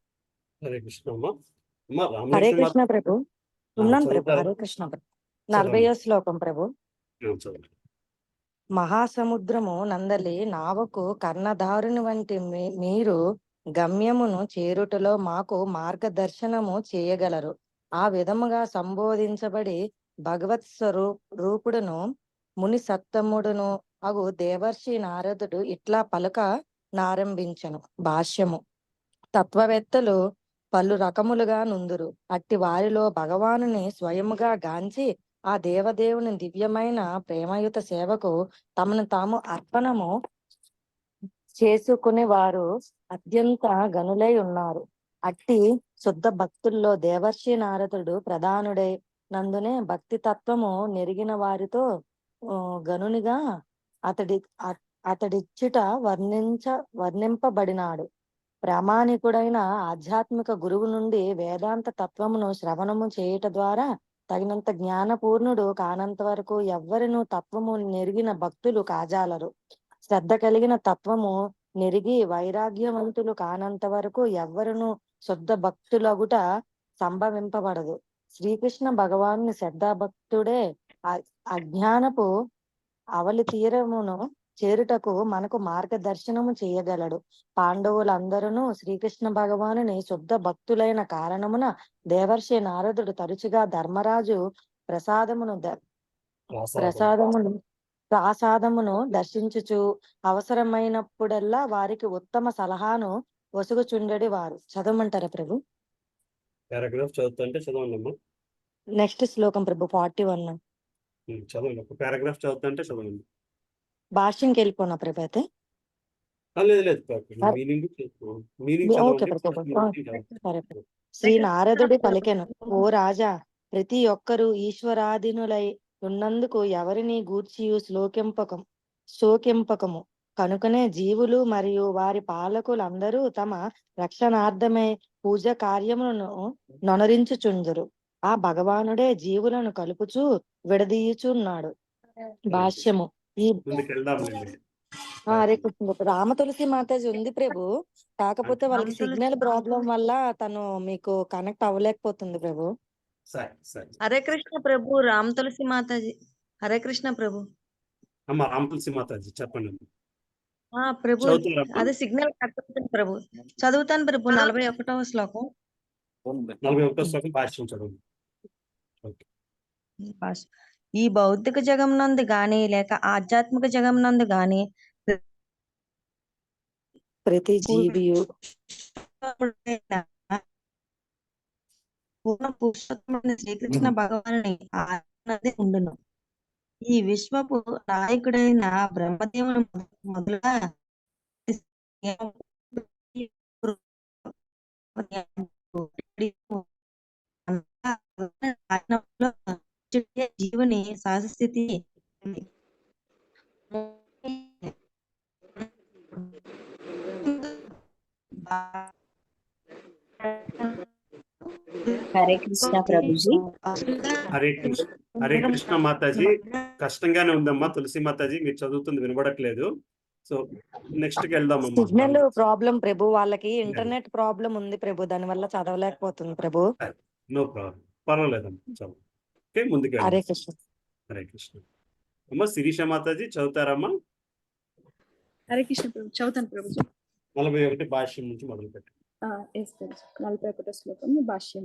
హరే కృష్ణ. హరే కృష్ణ ప్రభు. ఉన్నాను ప్రభు. హరే కృష్ణ ప్రభు. 40వ శ్లోకం ప్రభు. మహాసముద్రము నందలి నావకు కర్ణధారుని వంటి మీరు గమ్యమును చేరుటలో మాకు మార్గదర్శనము చేయగలరు. ఆ విధముగా సంబోధించబడి భగవత్ రూపుడును ముని సత్తముడును అగు దేవర్షి నారదుడు ఇట్లా పలుక నారంభించను. భాష్యము. తత్వవేత్తలు పలు రకములుగా నుందురు. అట్టి వారిలో భగవానుని స్వయముగా గాంచి ఆ దేవదేవుని దివ్యమైన ప్రేమయుత సేవకు తమను తాము అర్పణము చేసుకునే వారు అత్యంత గనులై ఉన్నారు. అట్టి శుద్ధ భక్తుల్లో దేవర్షి నారదుడు ప్రధానుడై నందునే భక్తి తత్వము నెరిగిన వారితో గనునిగా అతడిచ్చుట వర్ణింపబడినాడు. ప్రామాణికుడైన ఆధ్యాత్మిక గురువు నుండి వేదాంత తత్వమును శ్రవణము చేయుట ద్వారా తగినంత జ్ఞానపూర్ణుడు కానంత వరకు ఎవ్వరినూ తత్వము నెరిగిన భక్తులు కాజాలరు. శ్రద్ధ కలిగిన తత్వము నెరిగి వైరాగ్యవంతులు కానంత వరకు ఎవ్వరును శుద్ధ భక్తులగుట సంభవింపబడదు. శ్రీకృష్ణ భగవాను శ్రద్ధాభక్తుడే అజ్ఞానపు అవలి తీరమును చేరుటకు మనకు మార్గదర్శనము చేయగలడు. పాండవులందరూ శ్రీకృష్ణ భగవానుని శుద్ధ భక్తులైన కారణమున దేవర్షి నారదుడు తరచుగా ధర్మరాజు ప్రసాదమును దర్శించుచు అవసరమైనప్పుడల్లా వారికి ఉత్తమ సలహాను వసుగుచుండెడి వారు. చదవమంటారా ప్రభు? పారాగ్రాఫ్ చదువుతుంటే చదవండి. నెక్స్ట్ శ్లోకం ప్రభు 41. చదవండి. ఒక పారాగ్రాఫ్ చదువుతుంటే చదవండి. భాష్యంకి వెళ్ళిపోనా ప్రభు? అయితే లేదు ఓకే ప్రభు. సరే. శ్రీ నారదుడు పలికెను, ఓ రాజా, ప్రతి ఒక్కరూ ఈశ్వరాధీనులై ఉన్నందుకు ఎవరిని గూర్చియు శోకింపకము. కనుకనే జీవులు మరియు వారి పాలకులందరూ తమ రక్షణార్థమై పూజ కార్యములను నొనరించుచుందురు. ఆ భగవానుడే జీవులను కలుపుచూ విడదీయుచున్నాడు. భాష్యము. ఈ హరే కృష్ణ. రామ తులసి మాతాజీ ఉంది ప్రభు, కాకపోతే వాళ్ళకి సిగ్నల్ ప్రాబ్లం వల్ల తను మీకు కనెక్ట్ అవ్వలేకపోతుంది ప్రభు. హరే కృష్ణ ప్రభు. రామ్ తులసి మాతాజీ. హరే కృష్ణ ప్రభు. రామ్ తులసి మాతాజీ చెప్పండి. ప్రభు అదే సిగ్నల్ కట్ అవుతుంది ప్రభు. చదువుతాను ప్రభు. 41వ శ్లోకం. 41వ శ్లోకం భాష్యం చదవండి. ఈ భౌతిక జగమునందు గాని లేక ఆధ్యాత్మిక జగమునందు గాని ప్రతి జీవియు శ్రీకృష్ణ భగవానుని ఆరాధనదే ఉండును. ఈ విశ్వపు నాయకుడైన బ్రహ్మదేవుని మొదలుగా జీవుని సహస్థితి హరే కృష్ణ ప్రభుజీ. హరే కృష్ణ మాతాజీ. కష్టంగానే ఉందమ్మా తులసి మాతాజీ, మీరు చదువుతుంది వినబడట్లేదు. సో నెక్స్ట్ కి వెళ్దాం. సిగ్నల్ ప్రాబ్లం ప్రభు, వాళ్ళకి ఇంటర్నెట్ ప్రాబ్లం ఉంది ప్రభు, దాని వల్ల చదవలేకపోతుంది ప్రభు. నో ప్రాబ్లం, పర్వాలేదమ్మా. ఓకే, ముందుకు హరే కృష్ణ. హరే కృష్ణ. అమ్మా శిరీష మాతాజీ చదువుతారమ్మా? హరే కృష్ణ ప్రభు. చదువుతాను ప్రభుజీ. 41 భాష్యం నుంచి మొదలు పెట్టి. 41వ శ్లోకం భాష్యం.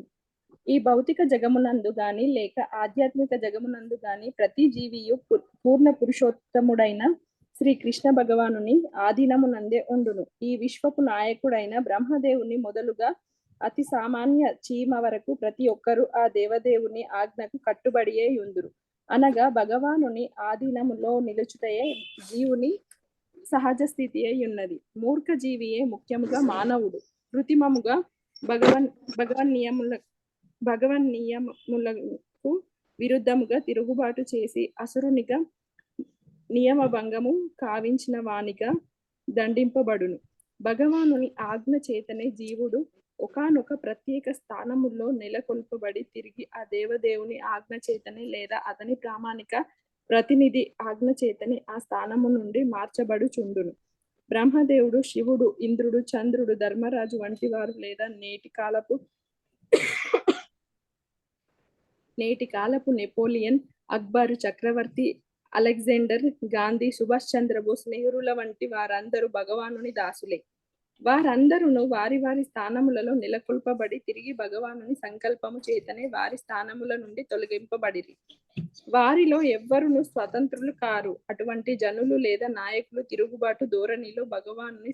ఈ భౌతిక జగమునందు గాని లేక ఆధ్యాత్మిక జగమునందు గాని ప్రతి జీవియు పూర్ణ పురుషోత్తముడైన శ్రీ కృష్ణ భగవానుని ఆధీనమునందే ఉండును. ఈ విశ్వపు నాయకుడైన బ్రహ్మదేవుని మొదలుగా అతి సామాన్య చీమ వరకు ప్రతి ఒక్కరూ ఆ దేవదేవుని ఆజ్ఞకు కట్టుబడియే యుందురు. అనగా భగవానుని ఆధీనములో నిలుచుటయే జీవుని సహజ స్థితి అయి ఉన్నది. మూర్ఖ జీవియే ముఖ్యముగా మానవుడు కృత్రిమముగా భగవన్ నియమములకు విరుద్ధముగా తిరుగుబాటు చేసి అసురునిగా నియమ భంగము కావించిన వానిగా దండింపబడును. భగవానుని ఆజ్ఞ చేతనే జీవుడు ఒకానొక ప్రత్యేక స్థానములో నెలకొల్పబడి తిరిగి ఆ దేవదేవుని ఆజ్ఞ చేతనే లేదా అతని ప్రామాణిక ప్రతినిధి ఆజ్ఞ చేతనే ఆ స్థానము నుండి మార్చబడుచుండును. బ్రహ్మదేవుడు, శివుడు, ఇంద్రుడు, చంద్రుడు, ధర్మరాజు వంటి వారు లేదా నేటి కాలపు నెపోలియన్, అక్బర్, చక్రవర్తి, అలెగ్జాండర్, గాంధీ, సుభాష్ చంద్రబోస్, నెహ్రూల వంటి వారందరూ భగవానుని దాసులే. వారందరూ వారి వారి స్థానములలో నెలకొల్పబడి తిరిగి భగవానుని సంకల్పము చేతనే వారి స్థానముల నుండి తొలగింపబడిరి. వారిలో ఎవ్వరును స్వతంత్రులు కారు. అటువంటి జనులు లేదా నాయకులు తిరుగుబాటు ధోరణిలో భగవానుని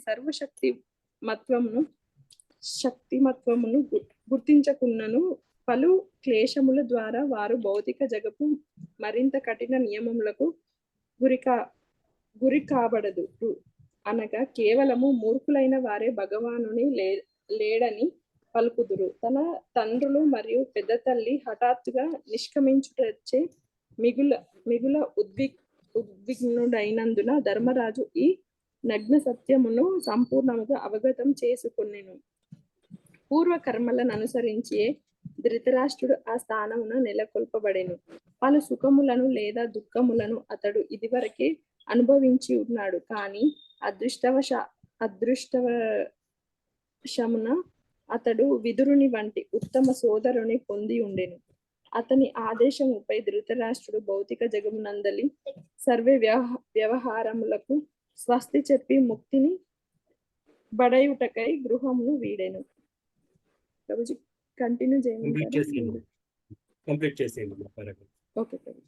శక్తిమత్వమును గుర్తించకున్నను పలు క్లేశముల ద్వారా వారు భౌతిక జగపు మరింత కఠిన నియమములకు గురి కాబడదు. అనగా కేవలము మూర్ఖులైన వారే భగవానుని లేడని పలుకుదురు. తన తండ్రులు మరియు పెద్ద తల్లి హఠాత్తుగా నిష్క్రమించుటచ్చే మిగుల ఉద్విగ్నుడైనందున ధర్మరాజు ఈ నగ్న సత్యమును సంపూర్ణముగా అవగతం చేసుకొనెను. పూర్వ కర్మలను అనుసరించి ధృతరాష్ట్రుడు ఆ స్థానమున నెలకొల్పబడెను. పలు సుఖములను లేదా దుఃఖములను అతడు ఇదివరకే అనుభవించి ఉన్నాడు. కానీ అదృష్టవశమున అతడు విదురుని వంటి ఉత్తమ సోదరుని పొంది ఉండెను. అతని ఆదేశముపై ధృతరాష్ట్రుడు భౌతిక జగమునందలి సర్వే వ్యవహారములకు స్వస్తి చెప్పి ముక్తిని బడయుటకై గృహమును వీడెను. Prabhuji continue complete చేసేయమన్నా. ఓకే ప్రభు.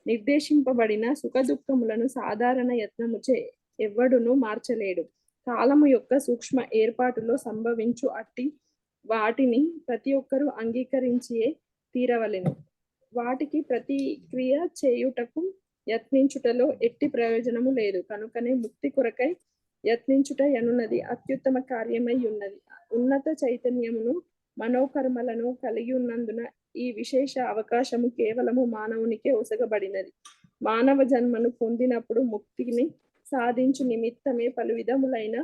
నిర్దేశింపబడిన సుఖ దుఃఖములను సాధారణ యత్నముచే ఎవ్వడును మార్చలేడు. కాలము యొక్క సూక్ష్మ ఏర్పాటులో సంభవించు అట్టి వాటిని ప్రతి ఒక్కరూ అంగీకరించియే తీరవలెను. వాటికి ప్రతిక్రియ చేయుటకు యత్నించుటలో ఎట్టి ప్రయోజనము లేదు. కనుకనే ముక్తి కొరకై యత్నించుట ఎనున్నది అత్యుత్తమ కార్యమై ఉన్నది. ఉన్నత చైతన్యమును మనోకర్మలను కలిగి ఉన్నందున ఈ విశేష అవకాశము కేవలము మానవునికే ఒసగబడినది. మానవ జన్మను పొందినప్పుడు ముక్తిని సాధించు నిమిత్తమే పలు విధములైన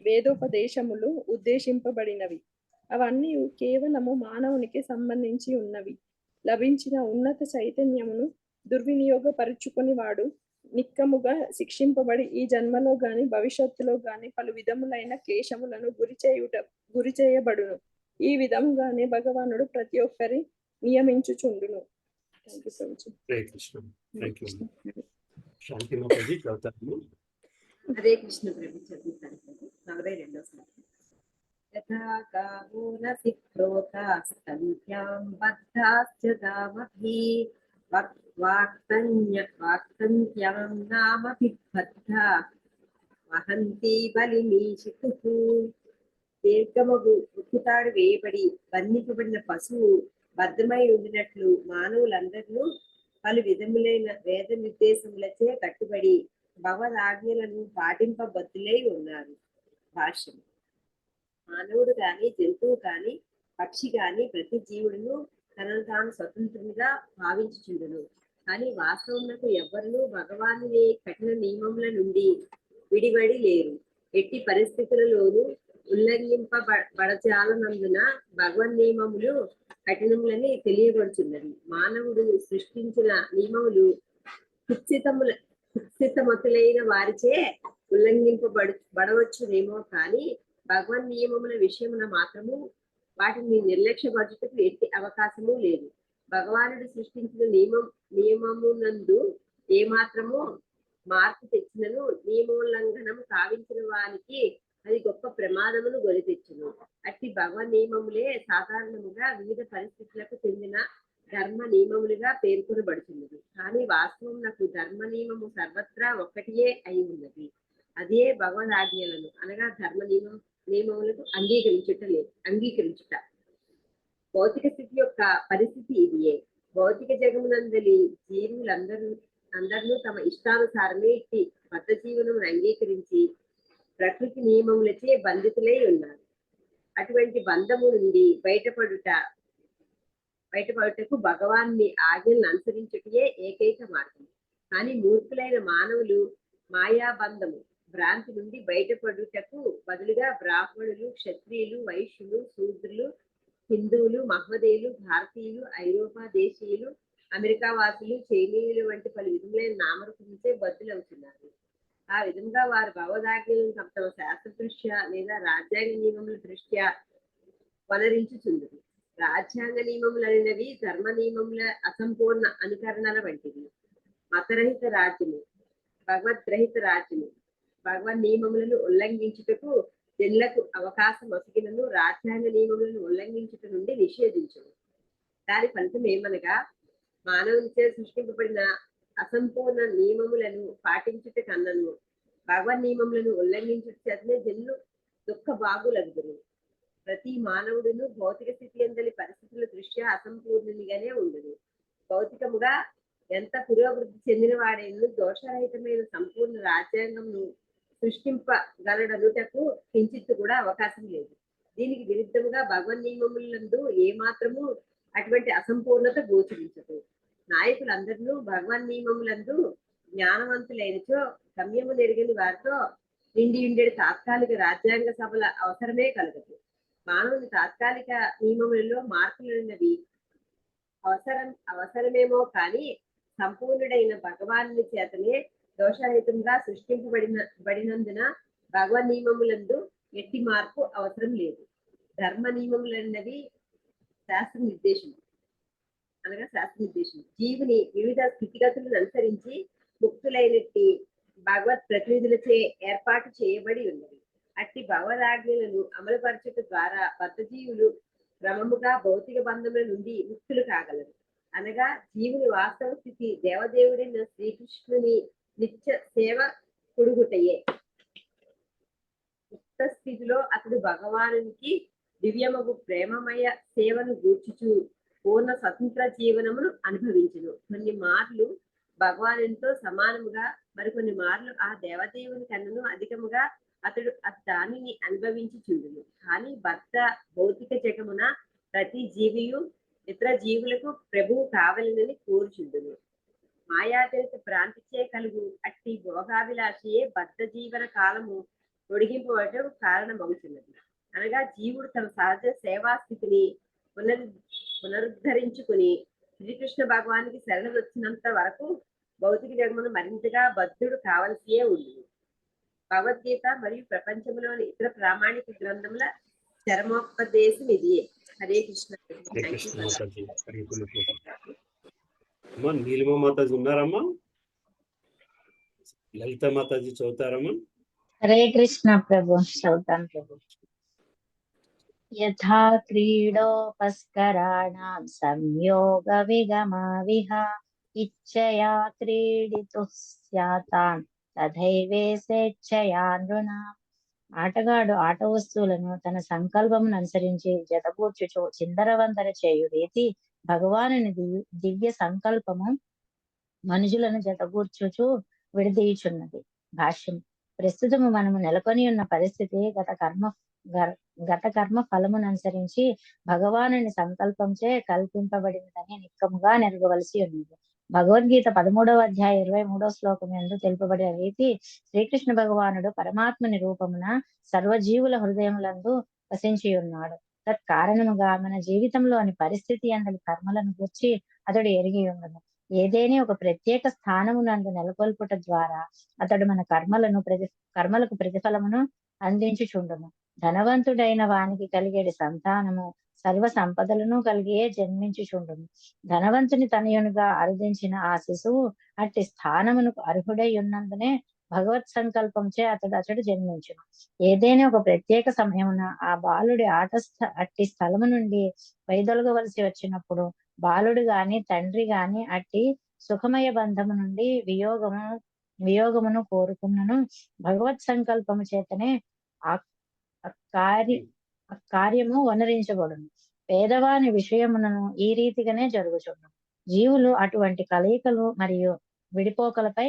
వేదోపదేశములు ఉద్దేశింపబడినవి. అవన్నీ కేవలము మానవునికి సంబంధించి ఉన్నవి. లభించిన ఉన్నత చైతన్యమును దుర్వినియోగపరుచుకొని వాడు నిక్కముగా శిక్షింపబడి ఈ జన్మలో గాని భవిష్యత్తులో గాని పలు విధములైన క్లేశములను గురి చేయబడును. ఈ విధముగానే భగవానుడు ప్రతి ఒక్కరి నియమించుచుండును. హరే కృష్ణ ప్రభు. చదువుతాను 42వ శ్లోకం. యథా గావో నసి ప్రోతాస్తంత్యాం బద్ధాశ్చ దామభి వాక్తంత్యాం నామభి బద్ధా వహంతి బలిమీషితుః. దీర్ఘమగు ఉక్కుతాడు వేయబడి బంధింపబడిన పశువు బద్ధమై ఉండినట్లు మానవులందరూ పలు విధములైన వేద నిర్దేశములచే కట్టుబడి భగవదాజ్ఞలను పాటింపబద్దులై ఉన్నారు. భాష్యం. మానవుడు గాని జంతువు కాని పక్షి గాని ప్రతి జీవుడును తనను తాను స్వతంత్రునిగా భావించుచుండును. కానీ వాస్తవమునకు ఎవ్వరూ భగవానుని కఠిన నియమముల నుండి విడివడి లేరు. ఎట్టి పరిస్థితులలోనూ ఉల్లంఘింపబడచాలనందున భగవన్ నియమములు కఠినములని తెలియబడుచున్నది. మానవుడు సృష్టించిన నియమములు కుత్సితమతులైన వారిచే ఉల్లంఘింపబడవచ్చునేమో కానీ భగవన్ నియమముల విషయమున మాత్రము వాటిని నిర్లక్ష్యపరచుటకు ఎట్టి అవకాశము లేదు. భగవానుడు సృష్టించిన నియమమునందు ఏమాత్రము మార్పు తెచ్చినను నియమోల్లంఘనము కావించిన వారికి అది గొప్ప ప్రమాదమును గొలి తెచ్చును. అట్టి భగవన్ నియమములే సాధారణముగా వివిధ పరిస్థితులకు చెందిన ధర్మ నియమములుగా పేర్కొనబడుతున్నది. కానీ వాస్తవం నాకు ధర్మ నియమము సర్వత్రా ఒక్కటియే అయి ఉన్నది. అదే భగవద్ ఆజ్ఞలను అనగా ధర్మ నియమములకు అంగీకరించుట. భౌతిక స్థితి యొక్క పరిస్థితి ఇదియే. భౌతిక జగమునందలి జీవులందరూ తమ ఇష్టానుసారమే ఇట్టి బద్ధ జీవనమును అంగీకరించి ప్రకృతి నియమములచే బంధితులై ఉన్నారు. అటువంటి బంధము నుండి బయటపడుటకు భగవాన్ని ఆజ్ఞలను అనుసరించుటయే ఏకైక మార్గం. కానీ మూర్ఖులైన మానవులు మాయాబంధము భ్రాంతి నుండి బయటపడుటకు బదులుగా బ్రాహ్మణులు, క్షత్రియులు, వైశ్యులు, శూద్రులు, హిందువులు, మహమ్మదీయులు, భారతీయులు, ఐరోపా దేశీయులు, అమెరికా వాసులు, చైనీయులు వంటి పలు విధములైన నామరూపంచే బద్దులవుతున్నారు. ఆ విధంగా వారు భగవదాజ్ఞలను తమ శాస్త్ర దృష్ట్యా లేదా రాజ్యాంగ నియమముల దృష్ట్యా వనరించుచుందురు. రాజ్యాంగ నియమములు అనేవి ధర్మ నియమముల అసంపూర్ణ అనుకరణల వంటివి. మతరహిత రాజ్యము, భగవద్రహిత రాజ్యము భగవద్ నియమములను ఉల్లంఘించుటకు జనులకు అవకాశం ఒసగినను రాజ్యాంగ నియమములను ఉల్లంఘించుట నుండి నిషేధించును. దాని ఫలితం ఏమనగా మానవునిచే సృష్టింపబడిన అసంపూర్ణ నియమములను పాటించుట కన్నను భగవన్ నియమములను ఉల్లంఘించుట చేతనే జనులు దుఃఖ బాగులగుదురు. ప్రతి మానవుడును భౌతిక స్థితి అందలి పరిస్థితుల దృష్ట్యా అసంపూర్ణునిగానే ఉండదు. భౌతికముగా ఎంత పురోభివృద్ధి చెందిన వాడైన దోషరహితమైన సంపూర్ణ రాజ్యాంగంను సృష్టింపగలడనుటకు కించిత్తు కూడా అవకాశం లేదు. దీనికి విరుద్ధముగా భగవన్ నియమములందు ఏమాత్రము అటువంటి అసంపూర్ణత గోచరించదు. నాయకులందరూ భగవన్ నియమములందు జ్ఞానవంతులైనచో గమ్యము నెరిగిన వారితో నిండి ఉండేది తాత్కాలిక రాజ్యాంగ సభల అవసరమే కలగదు. మానవుని తాత్కాలిక నియమములలో మార్పులున్నవి అవసరమేమో కానీ సంపూర్ణుడైన భగవానుని చేతనే దోషరహితంగా బడినందున భగవన్ నియమములందు ఎట్టి మార్పు అవసరం లేదు. ధర్మ నియమములన్నవి శాస్త్ర నిర్దేశం. జీవుని వివిధ స్థితిగతులను అనుసరించి ముక్తులైనట్టి భగవత్ ప్రతినిధులచే ఏర్పాటు చేయబడి ఉన్నది. అట్టి భగవదాజ్ఞలను అమలుపరచుట ద్వారా బద్ధజీవులు క్రమముగా భౌతిక బంధముల నుండి ముక్తులు కాగలరు. అనగా జీవుని వాస్తవ స్థితి దేవదేవుడైన శ్రీకృష్ణుని నిత్య సేవ కొడుగుటయే. ముక్త స్థితిలో అతడు భగవానునికి దివ్యమగు ప్రేమమయ సేవను గూర్చుచు పూర్ణ స్వతంత్ర జీవనమును అనుభవించును. కొన్ని మార్లు భగవానునితో సమానముగా, మరికొన్ని మార్లు ఆ దేవదేవుని కన్నను అధికముగా అతడు దానిని అనుభవించి చూడును. కానీ భౌతిక జగమున ప్రతి జీవియు ఇతర జీవులకు ప్రభువు కావలనని కోరుచుండును. మాయాతరిత భ్రాంతిచే కలుగు అట్టి భోగాభిలాషయే బద్ధ జీవన కాలము పొడిగింపబడటం కారణమవుతున్నది. అనగా జీవుడు తన సహజ సేవా స్థితిని పునరుద్ధరించుకుని శ్రీకృష్ణ భగవానికి శరణ వచ్చినంత వరకు భౌతిక జగమును మరింతగా బద్ధుడు కావలసియే ఉంది. భగవద్గీత మరియు ప్రపంచంలోని ఇతర ప్రామాణిక గ్రంథముల చరమోపదేశం ఇది. హరే కృష్ణ. అమ్మా నీలిమ మాతాజీ ఉన్నారమ్మా? లలిత మాతాజీ చదువుతారమ్మా? హరే కృష్ణ ప్రభు. చదువుతాను ప్రభు. యథా క్రీడోపస్కరాణాం సంయోగ విగమావిహ ఇచ్చయా క్రీడితు స్యాతాన్ తథైవే స్వేచ్ఛయా నృణాం. ఆటగాడు ఆట వస్తువులను తన సంకల్పమును అనుసరించి జతకూర్చుచు చిందరవందర చేయు రీతి భగవానుని దివ్య సంకల్పము మనుషులను జతకూర్చుచు విడదీయుచున్నది. భాష్యం. ప్రస్తుతము మనము నెలకొని ఉన్న పరిస్థితి గత కర్మ ఫలమును అనుసరించి భగవానుని సంకల్పంచే కల్పింపబడినదని నిక్కముగా నెరగవలసి ఉన్నది. భగవద్గీత 13వ అధ్యాయం 23వ శ్లోకం యందు తెలుపబడిన రీతి శ్రీకృష్ణ భగవానుడు పరమాత్మని రూపమున సర్వజీవుల హృదయములందు వసించి ఉన్నాడు. తత్కారణముగా మన జీవితంలోని పరిస్థితి అందరి కర్మలను గుర్చి అతడు ఎరిగి ఉండదు. ఏదేని ఒక ప్రత్యేక స్థానమునందు నెలకొల్పుట ద్వారా అతడు మన కర్మలకు ప్రతిఫలమును అందించుచుండును. ధనవంతుడైన వానికి కలిగేది సంతానము సర్వ సంపదలను కలిగే జన్మించుచుండును. ధనవంతుని తనయునుగా అరుదించిన ఆ శిశువు అట్టి స్థానమునకు అర్హుడై ఉన్నందునే భగవత్ సంకల్పంచే అతడు జన్మించును. ఏదైనా ఒక ప్రత్యేక సమయమున ఆ బాలుడి అట్టి స్థలము నుండి వైదొలగవలసి వచ్చినప్పుడు బాలుడు గాని తండ్రి గాని అట్టి సుఖమయ బంధము నుండి వియోగమును కోరుకున్నను భగవత్ సంకల్పము చేతనే కార్యము వనరించబడును. పేదవాని విషయములను ఈ రీతిగానే జరుగుచుండును. జీవులు అటువంటి కలయికలు మరియు విడిపోకలపై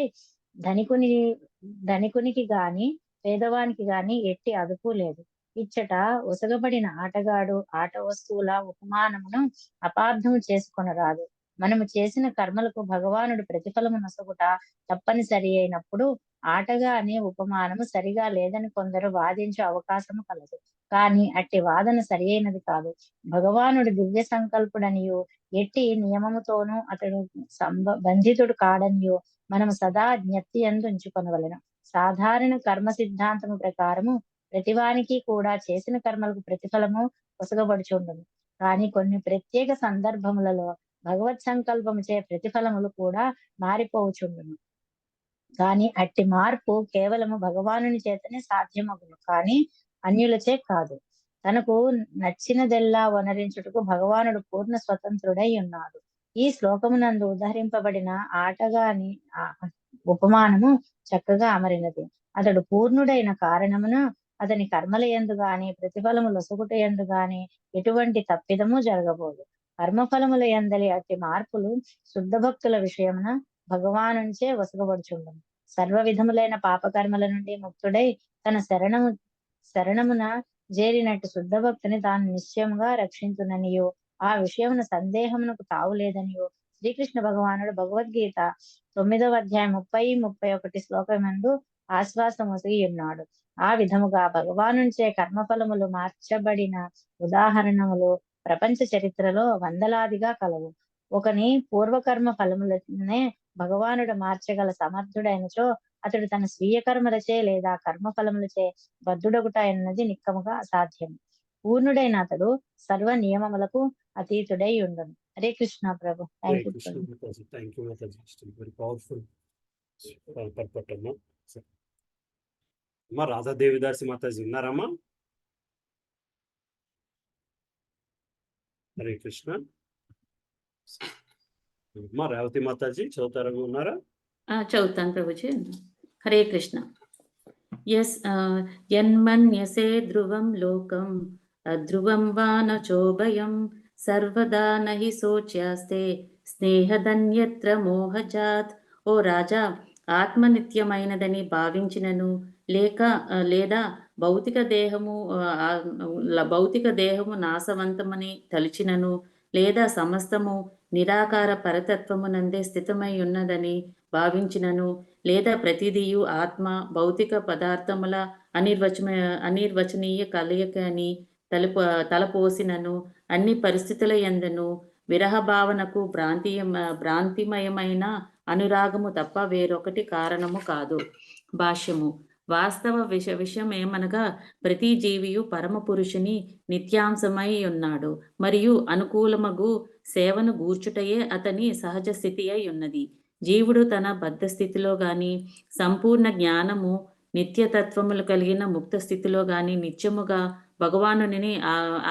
ధనికునికి గాని పేదవానికి గాని ఎట్టి అదుపు లేదు. ఇచ్చట ఒసగబడిన ఆటగాడు ఆట వస్తువుల ఉపమానమును అపార్థము చేసుకొనరాదు. మనము చేసిన కర్మలకు భగవానుడు ప్రతిఫలము నొసగుట తప్పనిసరి అయినప్పుడు ఆటగా అనే ఉపమానము సరిగా లేదని కొందరు వాదించే అవకాశము కలదు. కానీ అట్టి వాదన సరి అయినది కాదు. భగవానుడు దివ్య సంకల్పుడనియు ఎట్టి నియమముతోనూ అతడు బంధితుడు కాడనియు మనము సదా జ్ఞప్తి యందు ఉంచుకొనవలెను. సాధారణ కర్మ సిద్ధాంతము ప్రకారము ప్రతివానికి కూడా చేసిన కర్మలకు ప్రతిఫలము ఒసగబడుచుండును. కానీ కొన్ని ప్రత్యేక సందర్భములలో భగవత్ సంకల్పముచే ప్రతిఫలములు కూడా మారిపోవుచుండును. కానీ అట్టి మార్పు కేవలము భగవానుని చేతనే సాధ్యమగును, కానీ అన్యులచే కాదు. తనకు నచ్చినదెల్లా వనరించుటకు భగవానుడు పూర్ణ స్వతంత్రుడై ఉన్నాడు. ఈ శ్లోకమునందు ఉదహరింపబడిన ఆటగాని ఉపమానము చక్కగా అమరినది. అతడు పూర్ణుడైన కారణమున అతని కర్మల యందు గాని ప్రతిఫలము లొసగుట యందు గాని ఎటువంటి తప్పిదము జరగబోదు. కర్మఫలముల యందలి అట్టి మార్పులు శుద్ధ భక్తుల విషయమున భగవానుంచే వసగబడుచుండును. సర్వ విధములైన పాపకర్మల నుండి ముక్తుడై తన శరణమున చేరినట్టు శుద్ధ భక్తుని తాను నిశ్చయముగా రక్షించుననియో ఆ విషయమున సందేహమునకు తావులేదనియో శ్రీకృష్ణ భగవానుడు భగవద్గీత 9వ అధ్యాయం 30-31 శ్లోకమందు ఆశ్వాసం ఒసిగి ఉన్నాడు. ఆ విధముగా భగవానుంచే కర్మఫలములు మార్చబడిన ఉదాహరణములు ప్రపంచ చరిత్రలో వందలాదిగా కలవు. ఒకని పూర్వకర్మ ఫలములనే భగవానుడు మార్చగల సమర్థుడైనచో అతడు తన స్వీయ కర్మలచే లేదా కర్మ ఫలములచే బద్ధుడొకట అన్నది నిక్కముగా అసాధ్యం. పూర్ణుడైన అతడు సర్వ నియమములకు అతీతుడై ఉండను. హరే కృష్ణ ప్రభు. హరే థ్యాంక్ యూ కృష్ణ మాతాజీ. థ్యాంక్ యూ మాతాజీ. వెరీ పవర్ఫుల్ పర్పట్ అమ్మా. అమ్మా రాధాదేవిదాసి మాతాజీ ఉన్నారమ్మా? హరే కృష్ణ. అమ్మా రేవతి మాతాజీ చదువుతారా? ఉన్నారా? చదువుతాను ప్రభుజీ. హరే కృష్ణ. యన్మన్యసే ధ్రువం లోకం అధ్రువం వా న చోభయం సర్వదా నహి శోచ్యాస్తే స్నేహదన్యత్ర మోహజాత్. ఓ రాజా, ఆత్మ నిత్యమైనదని భావించినను లేదా భౌతిక దేహము నాశవంతమని తలిచినను లేదా సమస్తము నిరాకార పరతత్వమునందే స్థితమై ఉన్నదని భావించినను లేదా ప్రతిదియు ఆత్మ భౌతిక పదార్థముల అనిర్వచనీయ కలయిక అని తలపోసినను అన్ని పరిస్థితుల యందును విరహ భావనకు భ్రాంతిమయమైన అనురాగము తప్ప వేరొకటి కారణము కాదు. భాష్యము. వాస్తవ విషయం ఏమనగా ప్రతి జీవియు పరమ పురుషుని నిత్యాంశమై ఉన్నాడు మరియు అనుకూలమగు సేవను గూర్చుటయే అతని సహజ స్థితి అయి ఉన్నది. జీవుడు తన బద్ధ స్థితిలో గాని సంపూర్ణ జ్ఞానము నిత్యతత్వములు కలిగిన ముక్త స్థితిలో గాని నిత్యముగా భగవానుని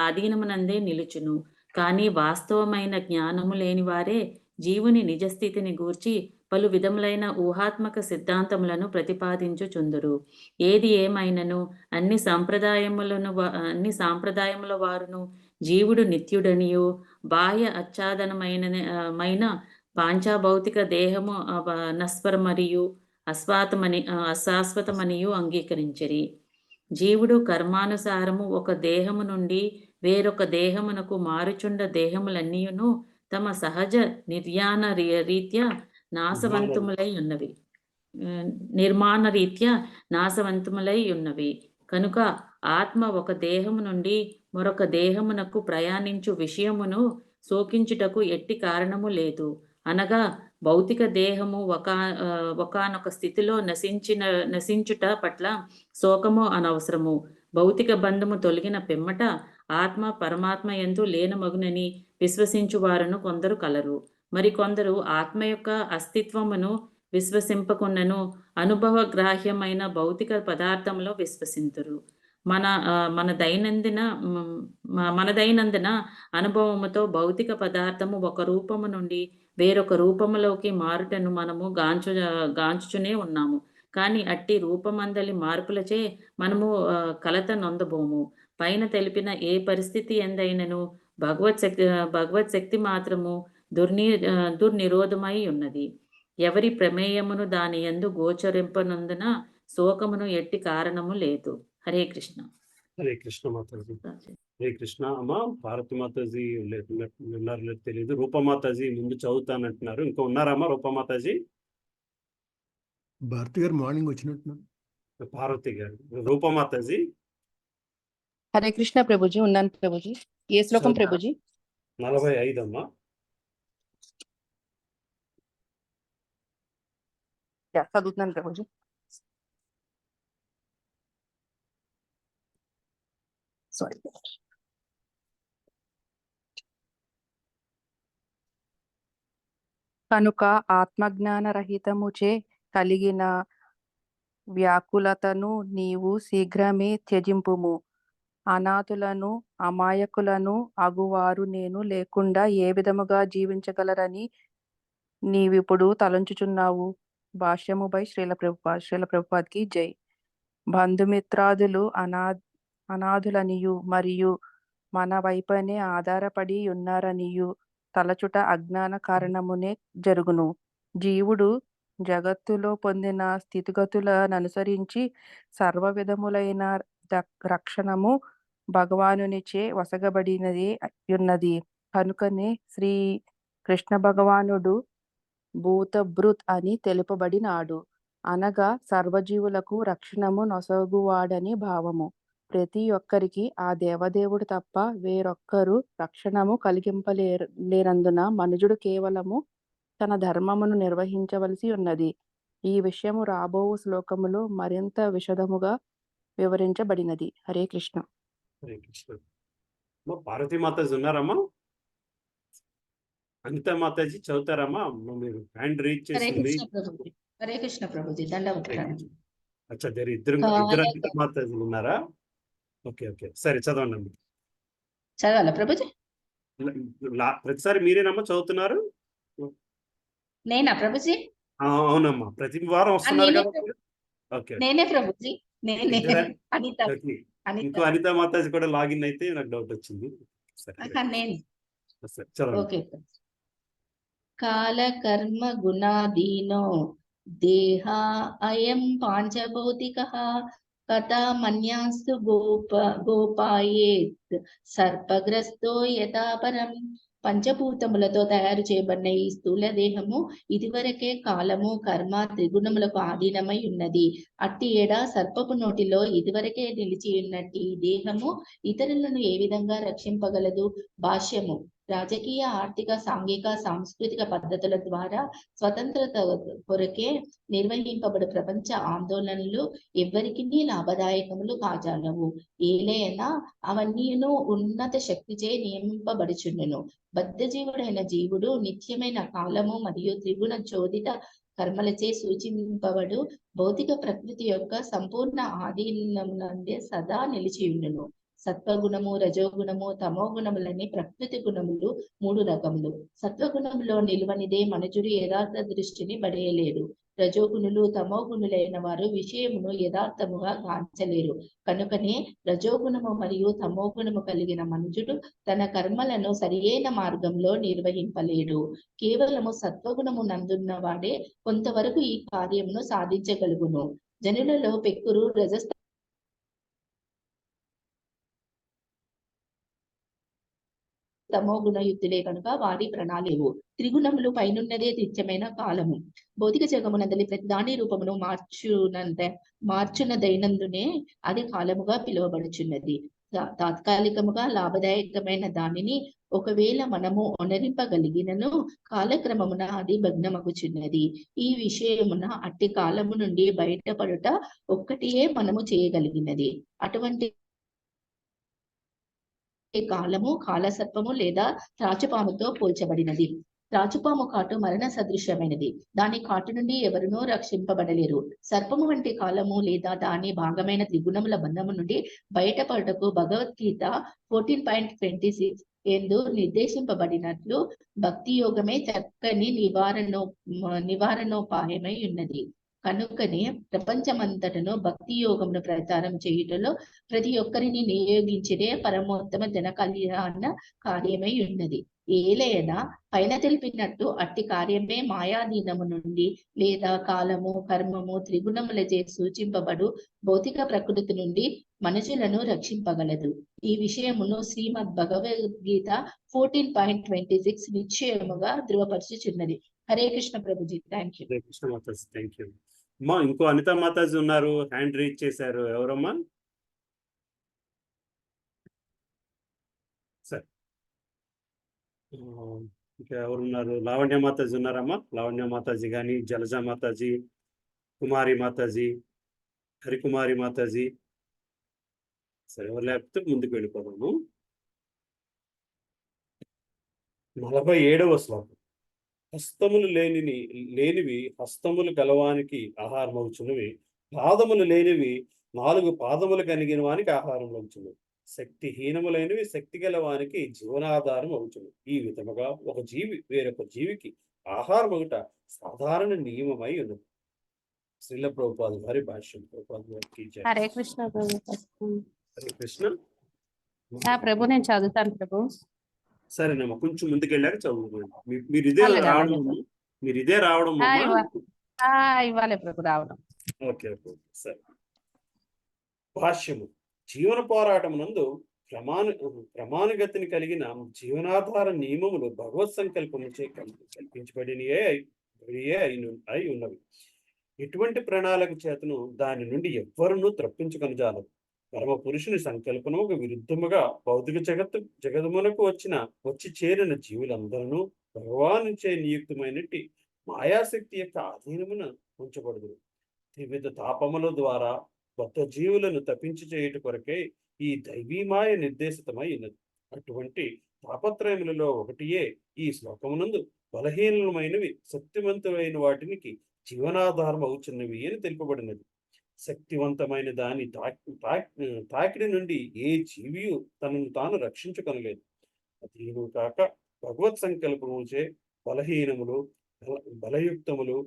ఆధీనమునందే నిలుచును. కానీ వాస్తవమైన జ్ఞానము లేని వారే జీవుని నిజస్థితిని గూర్చి పలు విధములైన ఊహాత్మక సిద్ధాంతములను ప్రతిపాదించుచుందురు. ఏది ఏమైనను అన్ని సాంప్రదాయముల వారును జీవుడు నిత్యుడనియు బాహ్య ఆచ్ఛాదనమైన పాంచభౌతిక దేహము నస్వర మరియు అశాశ్వతమనియు అంగీకరించిరి. జీవుడు కర్మానుసారము ఒక దేహము నుండి వేరొక దేహమునకు మారుచుండ దేహములన్నీయును తమ సహజ నిర్మాణ రీత్యా నాశవంతములై ఉన్నవి. కనుక ఆత్మ ఒక దేహము నుండి మరొక దేహమునకు ప్రయాణించు విషయమును శోకించుటకు ఎట్టి కారణము లేదు. అనగా భౌతిక దేహము ఒకానొక స్థితిలో నశించుట పట్ల శోకము అనవసరము. భౌతిక బంధము తొలగిన పిమ్మట ఆత్మ పరమాత్మ యందు లీనమగునని విశ్వసించువారును కొందరు కలరు. మరికొందరు ఆత్మ యొక్క అస్తిత్వమును విశ్వసింపకున్నను అనుభవగ్రాహ్యమైన భౌతిక పదార్థంలో విశ్వసింతురు. మన దైనందిన అనుభవముతో భౌతిక పదార్థము ఒక రూపము నుండి వేరొక రూపములోకి మారుటను మనము గాంచుచునే ఉన్నాము. కానీ అట్టి రూపమందలి మార్పులచే మనము కలత నొందబోము. పైన తెలిపిన ఏ పరిస్థితి ఎందైనను భగవత్ శక్తి మాత్రము దుర్నిరోధమై ఉన్నది. ఎవరి ప్రమేయమును దాని యందు గోచరింపనందున శోకమును ఎట్టి కారణము లేదు. హరే కృష్ణ. హరే కృష్ణ మాతాజీ. హరే కృష్ణ. అమ్మా భారతి మాతాజీ ఉన్నారు లేదు తెలియదు. రూపమాతాజీ ముందు చదువుతానంటున్నారు. ఇంకా ఉన్నారమ్మా రూపమాతాజీ? భారతి గారు మార్నింగ్ వచ్చినట్టున్నారు. పార్వతి గారు. రూపమాతాజీ హరే కృష్ణ ప్రభుజీ. ఉన్నాను ప్రభుజీ. ఏ శ్లోకం ప్రభుజీ? 45 అమ్మా. చదువుతున్నాను ప్రభుజీ. సారీ. కనుక ఆత్మజ్ఞాన రహితముచే కలిగిన వ్యాకులతను నీవు శీఘ్రమే త్యజింపుము. అనాథులను అమాయకులను అగువారు నేను లేకుండా ఏ విధముగా జీవించగలరని నీవిప్పుడు తలంచుచున్నావు. భాష్యముపై శ్రీల ప్రభుపాద్కి జై. బంధుమిత్రాదులు అనాథులనియు మరియు మన వైపనే ఆధారపడి ఉన్నారనియు తలచుట అజ్ఞాన కారణమునే జరుగును. జీవుడు జగత్తులో పొందిన స్థితిగతులను అనుసరించి సర్వ విధములైన రక్షణము భగవానునిచే వసగబడినది ఉన్నది. కనుకనే శ్రీ కృష్ణ భగవానుడు భూతభృత్ అని తెలుపబడినాడు. అనగా సర్వజీవులకు రక్షణము నొసగువాడని భావము. ప్రతి ఒక్కరికి ఆ దేవదేవుడు తప్ప వేరొక్కరు రక్షణము లేనందున మనుజుడు కేవలము తన ధర్మమును నిర్వహించవలసి ఉన్నది. ఈ విషయము రాబో శ్లోకములో మరింత విశదముగా వివరించబడినది. హరే కృష్ణ. హరే కృష్ణ. పార్వతీ మాతాజీ ఉన్నారమ్మా? అనితా మాతాజీ చదువుతారమ్మా? మీరు హ్యాండ్ రీచ్ హరే చేసింది. కృష్ణ ప్రభుజీ. హరే కృష్ణ ప్రభుజీ. దండవతారం. అచ్చా, ఇద్దరు అనితా మాతాజీలు ఉన్నారా? ఓకే ఓకే, సరే చదవండి. చదవాలా ప్రభుజీ? ప్రతిసారి మీరేనమ్మా చదువుతున్నారు? నేనా ప్రభుజీ? అవునమ్మా, ప్రతి వారం వస్తున్నారు కదా. ఓకే, నేనే ప్రభుజీ. నేనే అనిత. ఇంకో అనితా మాతాజీ కూడా లాగిన్ అయితే నాకు డౌట్ వచ్చింది. నేను చదవండి. ఓకే. కాల కర్మ గుణాధీనో దేహ అయం పాంచభౌతికః కథా మన్యాస్తు గోపాయేత్ సర్పగ్రస్తో యథాపరం. పంచభూతములతో తయారు చేయబడిన ఈ స్థూల దేహము ఇదివరకే కాలము, కర్మ, త్రిగుణములకు ఆధీనమై ఉన్నది. అట్టి ఏడ సర్పపు నోటిలో ఇదివరకే నిలిచి ఉన్నట్టి ఈ దేహము ఇతరులను ఏ విధంగా రక్షింపగలదు? భాష్యము. రాజకీయ, ఆర్థిక, సాంఘిక, సాంస్కృతిక పద్ధతుల ద్వారా స్వతంత్రత కొరకే నిర్వహింపబడు ప్రపంచ ఆందోళనలు ఎవ్వరికి లాభదాయకములు కాజాలవు. ఏలైనా అవన్నీను ఉన్నత శక్తిచే నియమింపబడుచుండును. బద్ధజీవుడైన జీవుడు నిత్యమైన కాలము మరియు త్రిగుణ చోదిత కర్మలచే సూచింపబడు భౌతిక ప్రకృతి యొక్క సంపూర్ణ ఆధీనమునందే సదా నిలిచియుండును. సత్వగుణము, రజోగుణము, తమో గుణములని ప్రకృతి గుణములు 3 రకములు. సత్వగుణములో నిలువనిదే మనుజుడు యథార్థ దృష్టిని బడేయలేడు. రజోగుణులు, తమో గుణులైన వారు విషయమును యథార్థముగా గాంచలేరు. కనుకనే రజోగుణము మరియు తమో గుణము కలిగిన మనుజుడు తన కర్మలను సరియైన మార్గంలో నిర్వహింపలేడు. కేవలము సత్వగుణము నందున్న వాడే కొంతవరకు ఈ కార్యమును సాధించగలుగును. జనులలో పెక్కురు రజస్త తమో గుణయుక్తులే కనుక వారి ప్రణాళివు. త్రిగుణములు పైనున్నదే నిత్యమైన కాలము. భౌతిక జగమునందలి ప్రతి దాని రూపమును మార్చునదైనందునే అది కాలముగా పిలువబడుచున్నది. తాత్కాలికముగా లాభదాయకమైన దానిని ఒకవేళ మనము ఒనరింపగలిగినను కాలక్రమమున అది భగ్నమగుచున్నది. ఈ విషయమున అట్టి కాలము నుండి బయటపడుట ఒక్కటియే మనము చేయగలిగినది. అటువంటి కాలము కాలసర్పము లేదా త్రాచుపాముతో పోల్చబడినది. త్రాచుపాము కాటు మరణ సదృశ్యమైనది. దాని కాటు నుండి ఎవరునూ రక్షింపబడలేరు. సర్పము వంటి కాలము లేదా దాని భాగమైన త్రిగుణముల బంధము నుండి బయటపడటకు భగవద్గీత 14.26 ఎందు నిర్దేశింపబడినట్లు భక్తి యోగమే చక్కని నివారణోపాయమై ఉన్నది. కనుకనే ప్రపంచమంతటను భక్తి యోగమును ప్రచారం చేయుటలో ప్రతి ఒక్కరిని నియోగించినే పరమోత్తమ జన కళ్యాణ కార్యమై ఉన్నది. ఏలైనా పైన తెలిపినట్టు అట్టి కార్యమే మాయాధీనము నుండి లేదా కాలము, కర్మము, త్రిగుణములచే సూచింపబడు భౌతిక ప్రకృతి నుండి మనుషులను రక్షింపగలదు. ఈ విషయమును శ్రీమద్ భగవద్గీత 14.26 నిశ్చయముగా ధృవపరచుచున్నది. హరే కృష్ణ ప్రభుజీ. Thank you. హరే కృష్ణ మాతాజీ, థ్యాంక్ యూ. అమ్మా, ఇంకో అనితా మాతాజీ ఉన్నారు, హ్యాండ్ రీచ్ చేశారు. ఎవరమ్మా? సరే, ఇంకా ఎవరున్నారు? లావణ్య మాతాజీ ఉన్నారమ్మా? లావణ్య మాతాజీ కానీ, జలజా మాతాజీ, కుమారి మాతాజీ, హరికుమారి మాతాజీ. సరే, ఎవరు లేకపోతే ముందుకు వెళ్ళిపోదాము. 47వ శ్లోకం. హస్తములు లేనివి హస్తములు గలవానికి ఆహారం అవుచున్నవి, పాదములు లేనివి 4 పాదములు కలిగిన వానికి ఆహారం అవుచున్నవి, శక్తిహీనములైనవి శక్తి గలవానికి జీవనాధారం అవుచున్నవి. ఈ విధముగా ఒక జీవి వేరొక జీవికి ఆహారం ఒకట సాధారణ నియమమై ఉన్నది. శ్రీల ప్రభుపాద గారి భాష్యం. హరే కృష్ణ ప్రభు. హరే కృష్ణ. ప్రభు నేను చదువుతాను ప్రభు. సరేనమ్మా, కొంచెం ముందుకెళ్ళాక చదువుకోండి. మీరు ఇదే రావడం ఇవ్వాలి ప్రభు రావడం. ఓకే ఓకే, సరే. భాష్యము. జీవన పోరాటం నందు ప్రమాణగతిని కలిగిన జీవనాధార నియమములు భగవత్ సంకల్పముచే కల్పించబడినయే అయి ఉన్నవి. ఎటువంటి ప్రణాళిక చేతను దాని నుండి ఎవ్వరునూ తప్పించుకొనజాలరు. పరమ పురుషుని సంకల్పముకు విరుద్ధముగా భౌతిక జగతమునకు వచ్చి చేరిన జీవులందరూ భగవానుచే నియుక్తమైనట్టి మాయాశక్తి యొక్క ఆధీనమున ఉంచబడదు. వివిధ తాపముల ద్వారా కొత్త జీవులను తప్పించి చేయుట కొరకే ఈ దైవీమాయ నిర్దేశితమై ఉన్నది. అటువంటి తాపత్రయములలో ఒకటియే ఈ శ్లోకమునందు బలహీనమైనవి శక్తివంతమైన వాటికి జీవనాధారం అవుతున్నవి అని తెలుపబడినది. శక్తివంతమైన దాని తాకిడి నుండి ఏ జీవియు తనను తాను రక్షించుకొనలేదు. అదీను కాక భగవత్ సంకల్పముచే బలహీనములు బలయుక్తములు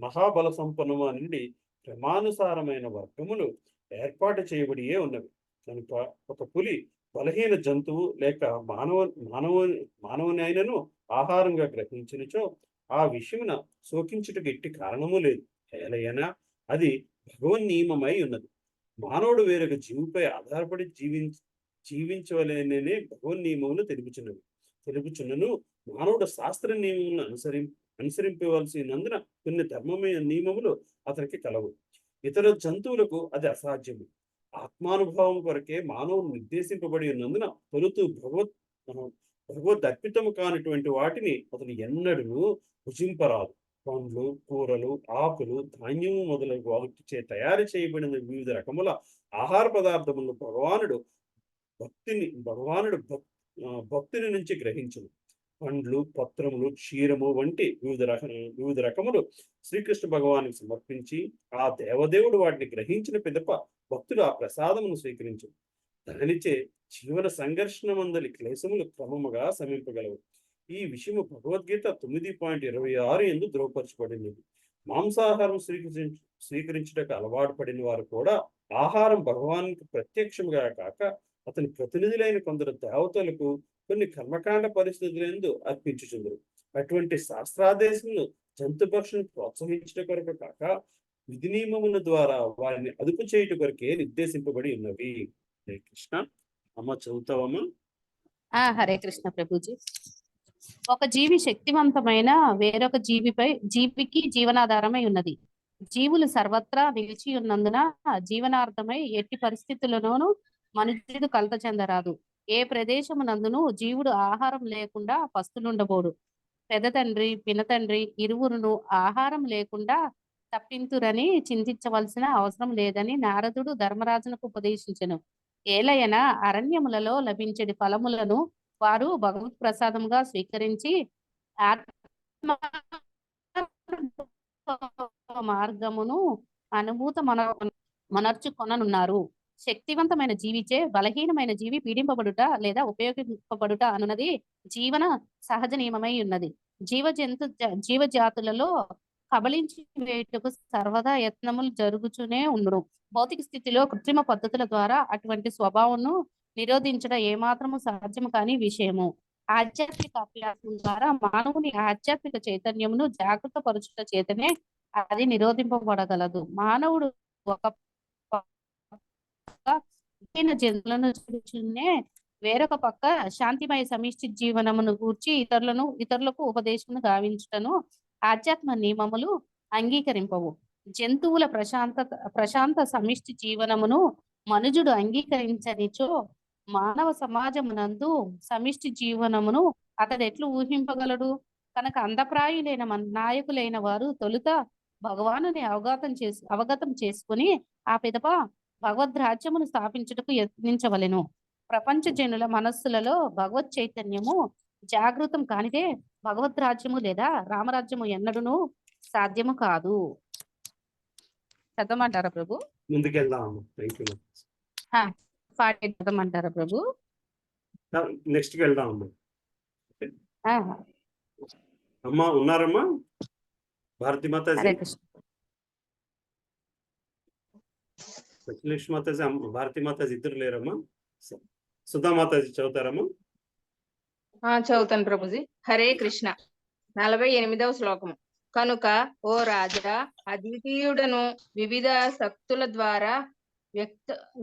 మహాబల సంపన్నము నుండి క్రమానుసారమైన వర్గములు ఏర్పాటు చేయబడియే ఉన్నవి. కనుక ఒక పులి బలహీన జంతువు లేక మానవునైనను ఆహారంగా గ్రహించినచో ఆ విషయమున శోకించుటకు ఎట్టి కారణము లేదు. ఏలైనా అది భగవన్ నియమమై ఉన్నది. మానవుడు వేరొక జీవిపై ఆధారపడి జీవించవలననే భగవన్ నియమములు తెలుపుచున్నను. మానవుడు శాస్త్ర నియమములను అనుసరింపవలసినందున కొన్ని ధర్మమైన నియమములు అతనికి కలవు. ఇతర జంతువులకు అది అసాధ్యము. ఆత్మానుభవం కొరకే మానవుడు నిర్దేశింపబడి ఉన్నందున తొలుతూ భగవద్ అర్పితము కానిటువంటి వాటిని అతను ఎన్నడూ భుజింపరాదు. పండ్లు, కూరలు, ఆకులు, ధాన్యము మొదలగు వాటిచే తయారు చేయబడిన వివిధ రకముల ఆహార పదార్థములను భగవానుడు భక్తుని నుంచి గ్రహించును. పండ్లు, పత్రములు, క్షీరము వంటి వివిధ రకములు శ్రీకృష్ణ భగవానికి సమర్పించి ఆ దేవదేవుడు వాటిని గ్రహించిన పిదప భక్తులు ఆ ప్రసాదమును స్వీకరించు. దానిచే జీవన సంఘర్షణ మందలి క్లేశములు క్రమముగా సమీపగలవు. ఈ విషయము భగవద్గీత 9.26 ఎందు ధృవపరచబడినది. మాంసాహారం స్వీకరించుటకు అలవాటు పడిన వారు కూడా ఆహారం భగవానికి ప్రత్యక్షముగా కాక అతని ప్రతినిధులైన కొందరు దేవతలకు కొన్ని కర్మకాండ పరిస్థితులందు అర్పించుచుందరు. అటువంటి శాస్త్రాదేశములు జంతుపక్షులను ప్రోత్సహించట కొరకు కాక విధి నియమముల ద్వారా వారిని అదుపు చేయుట కొరకే నిర్దేశింపబడి ఉన్నవి. హరే కృష్ణ. అమ్మ చదువుతావమ్మా? హరే కృష్ణ ప్రభుజీ. ఒక జీవి శక్తివంతమైన వేరొక జీవికి జీవనాధారమై ఉన్నది. జీవులు సర్వత్రా నిలిచి ఉన్నందున జీవనార్థమై ఎట్టి పరిస్థితుల్లోనూ మనుషుడు కలత చెందరాదు. ఏ ప్రదేశమునందును జీవుడు ఆహారం లేకుండా పస్తులుండబోడు. పెదతండ్రి పినతండ్రి ఇరువురును ఆహారం లేకుండా తప్పింతురని చింతించవలసిన అవసరం లేదని నారదుడు ధర్మరాజునకు ఉపదేశించెను. ఏలయన అరణ్యములలో లభించడి ఫలములను వారు భగవత్ ప్రసాదముగా స్వీకరించి మార్గమును మనర్చుకొననున్నారు. శక్తివంతమైన జీవిచే బలహీనమైన జీవి పీడింపబడుట లేదా ఉపయోగింపబడుట అనున్నది జీవన సహజ నియమమై ఉన్నది. జీవజాతులలో కబళించి వేయుటకు సర్వదా యత్నములు జరుగుతూనే ఉండును. భౌతిక స్థితిలో కృత్రిమ పద్ధతుల ద్వారా అటువంటి స్వభావమును నిరోధించడం ఏమాత్రము సాధ్యము కాని విషయము. ఆధ్యాత్మిక అభ్యాసం ద్వారా మానవుని ఆధ్యాత్మిక చైతన్యమును జాగృత పరుచుట చేతనే అది నిరోధింపబడగలదు. మానవుడు ఒక జంతువులను చూచునే వేరొక పక్క శాంతిమయ సమిష్టి జీవనమును గూర్చి ఇతరులకు ఉపదేశమును గావించుటను ఆధ్యాత్మ నియమములు అంగీకరింపవు. జంతువుల ప్రశాంత సమిష్టి జీవనమును మనుజుడు అంగీకరించనిచో మానవ సమాజమునందు సమిష్టి జీవనమును అతడు ఎట్లు ఊహింపగలడు? కనుక అందప్రాయులైన నాయకులైన వారు తొలుత భగవానుని అవగతం చేసుకుని ఆ పిదప భగవద్ రాజ్యమును స్థాపించుటకు యత్నించవలెను. ప్రపంచ జనుల మనస్సులలో భగవత్ చైతన్యము జాగృతం కానిదే భగవద్ రాజ్యము లేదా రామరాజ్యము ఎన్నడూను సాధ్యము కాదు. చదవమంటారా ప్రభు? ముందుకెళ్దాం. చదవమంటారా ప్రభు? నెక్స్ట్ వెళ్దాం అమ్మా. ఉన్నారమ్మా భారతి మాతాజీ, లక్ష్మీ మాతాజీ, భారతి మాతాజీ ఇద్దరు లేరమ్మా? సుధా మాతాజీ చదువుతారమ్మా? చదువుతాను ప్రభుజీ. హరే కృష్ణ. 48వ శ్లోకము. కనుక ఓ రాజా, అద్వితీయుడను వివిధ శక్తుల ద్వారా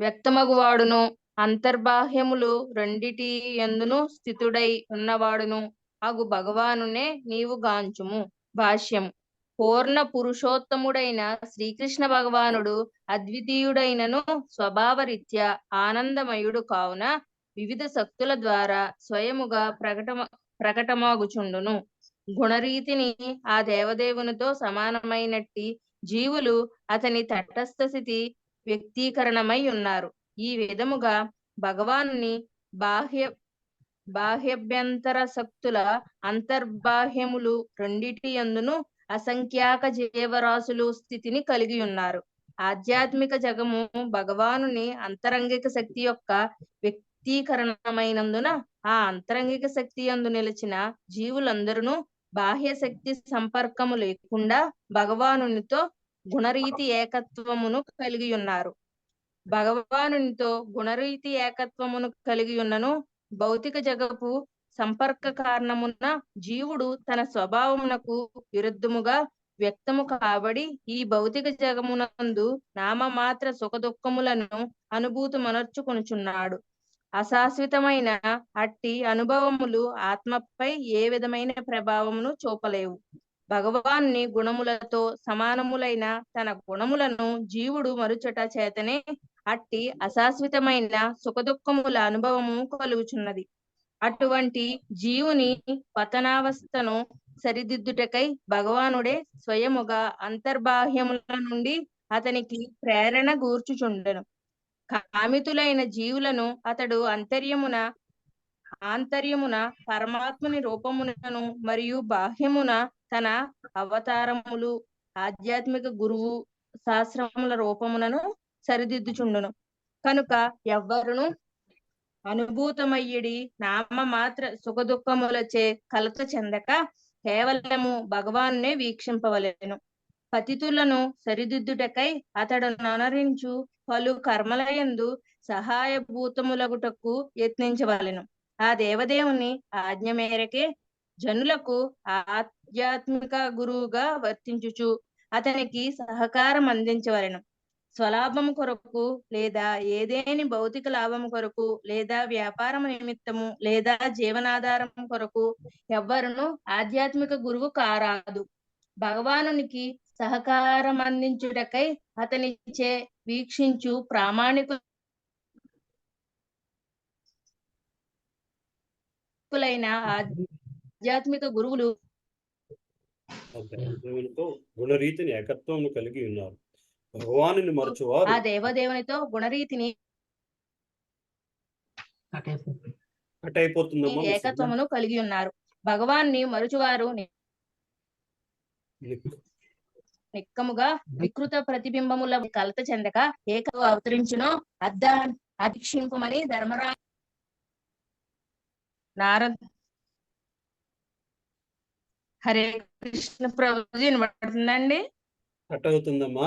వ్యక్తమగువాడును అంతర్బాహ్యములు రెండిటి యందును స్థితుడై ఉన్నవాడును అగు భగవానునే నీవు గాంచుము. భాష్యం. పూర్ణ పురుషోత్తముడైన శ్రీకృష్ణ భగవానుడు అద్వితీయుడైనను స్వభావరీత్యా ఆనందమయుడు కావున వివిధ శక్తుల ద్వారా స్వయముగా ప్రకటమాగుచుండును. గుణరీతిని ఆ దేవదేవునితో సమానమైనట్టి జీవులు అతని తటస్థ స్థితి వ్యక్తీకరణమై ఉన్నారు. ఈ విధముగా భగవానుని బాహ్యభ్యంతర శక్తుల అంతర్బాహ్యములు రెండిటి యందును అసంఖ్యాక జీవరాశులు స్థితిని కలిగి ఉన్నారు. ఆధ్యాత్మిక జగము భగవానుని అంతరంగిక శక్తి యొక్క వ్యక్తీకరణమైనందున ఆ అంతరంగిక శక్తి యందు నిలిచిన జీవులందరూ బాహ్య శక్తి సంపర్కము లేకుండా భగవానునితో గుణరీతి ఏకత్వమును కలిగి ఉన్నారు. భగవానునితో గుణరీతి ఏకత్వమును కలిగి ఉన్నను భౌతిక జగపు సంపర్క కారణమున జీవుడు తన స్వభావమునకు విరుద్ధముగా వ్యక్తము కాబడి ఈ భౌతిక జగమునందు నామమాత్ర సుఖ దుఃఖములను అనుభూతిమనర్చుకొనుచున్నాడు. అశాశ్వతమైన అట్టి అనుభవములు ఆత్మపై ఏ విధమైన ప్రభావమును చూపలేవు. భగవాన్ని గుణములతో సమానములైన తన గుణములను జీవుడు మరుచట చేతనే అట్టి అశాశ్వతమైన సుఖదుఖముల అనుభవము కలుగుచున్నది. అటువంటి జీవుని పతనావస్థను సరిదిద్దుటకై భగవానుడే స్వయముగా అంతర్బాహ్యముల నుండి అతనికి ప్రేరణ గూర్చుచుండెను. కామితులైన జీవులను అతడు ఆంతర్యమున పరమాత్ముని రూపములను మరియు బాహ్యమున తన అవతారములు ఆధ్యాత్మిక గురువు శాస్త్రముల రూపములను సరిదిద్దుచుండును. కనుక ఎవ్వరును అనుభూతమయ్యడి నామమాత్ర సుఖదుఖములచే కలత చెందక కేవలము భగవానునే వీక్షింపవలెను. పతితులను సరిదిద్దుటకై అతడు ననరించు పలు కర్మలయందు సహాయభూతములగుటకు యత్నించవలెను. ఆ దేవదేవుని ఆజ్ఞ మేరకే జనులకు ఆధ్యాత్మిక గురువుగా వర్తించుచు అతనికి సహకారం అందించవలెను. స్వలాభము కొరకు లేదా ఏదేని భౌతిక లాభము కొరకు లేదా వ్యాపారము నిమిత్తము లేదా జీవనాధారం కొరకు ఎవ్వరును ఆధ్యాత్మిక గురువు కారాదు. భగవానునికి సహకారం అందించుటకై అతనిచే వీక్షించు ప్రామాణికులైన ఆధ్యాత్మిక గురువులు దేవునితో గుణరీతిని ఏకత్వం కలిగి ఉన్నారు. భగవానుని మరచువారు ఆ దేవదేవునితో గుణరీతిని ఏకత్వమును కలిగి ఉన్నారు. భగవాన్ని మరచువారు నిక్కముగా వికృత ప్రతిబింబముల కలత చెందక ఏక అవతరించును అధీక్షింపమని ధర్మరాజు హరే కృష్ణ ప్రభుజీ వినబడుతుందండి? కట్ అవుతుందమ్మా.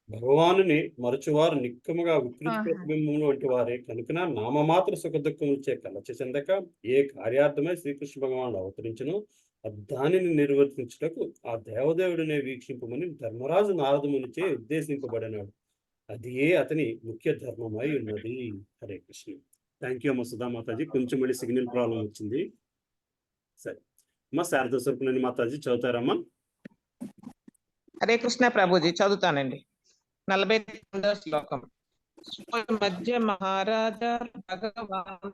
భగవానుని మరచువారు నిక్కముగా వికృతి ప్రతిబింబములు వంటి వారే కనుక నామమాత్ర సుఖ దుఃఖములచే కలచ చెందక ఏ కార్యార్థమై శ్రీకృష్ణ భగవానుడు అవతరించును దానిని నిర్వర్తించుటకు ఆ దేవదేవుడినే వీక్షింపమని ధర్మరాజు నారదమునిచే ఉద్దేశింపబడినాడు. అది అతని ముఖ్య ధర్మమై ఉన్నది. హరే కృష్ణ. థ్యాంక్ యూ అమ్మ సుధా మాతాజీ. కొంచెం మళ్ళీ సిగ్నల్ ప్రాబ్లం వచ్చింది. సరే అమ్మ శారద స్వరూపిణి మాతాజీ చదువుతారమ్మా? హరే కృష్ణ ప్రభుజీ చదువుతానండి. 49వ శ్లోకం. మధ్య మహారాజా భగవాన్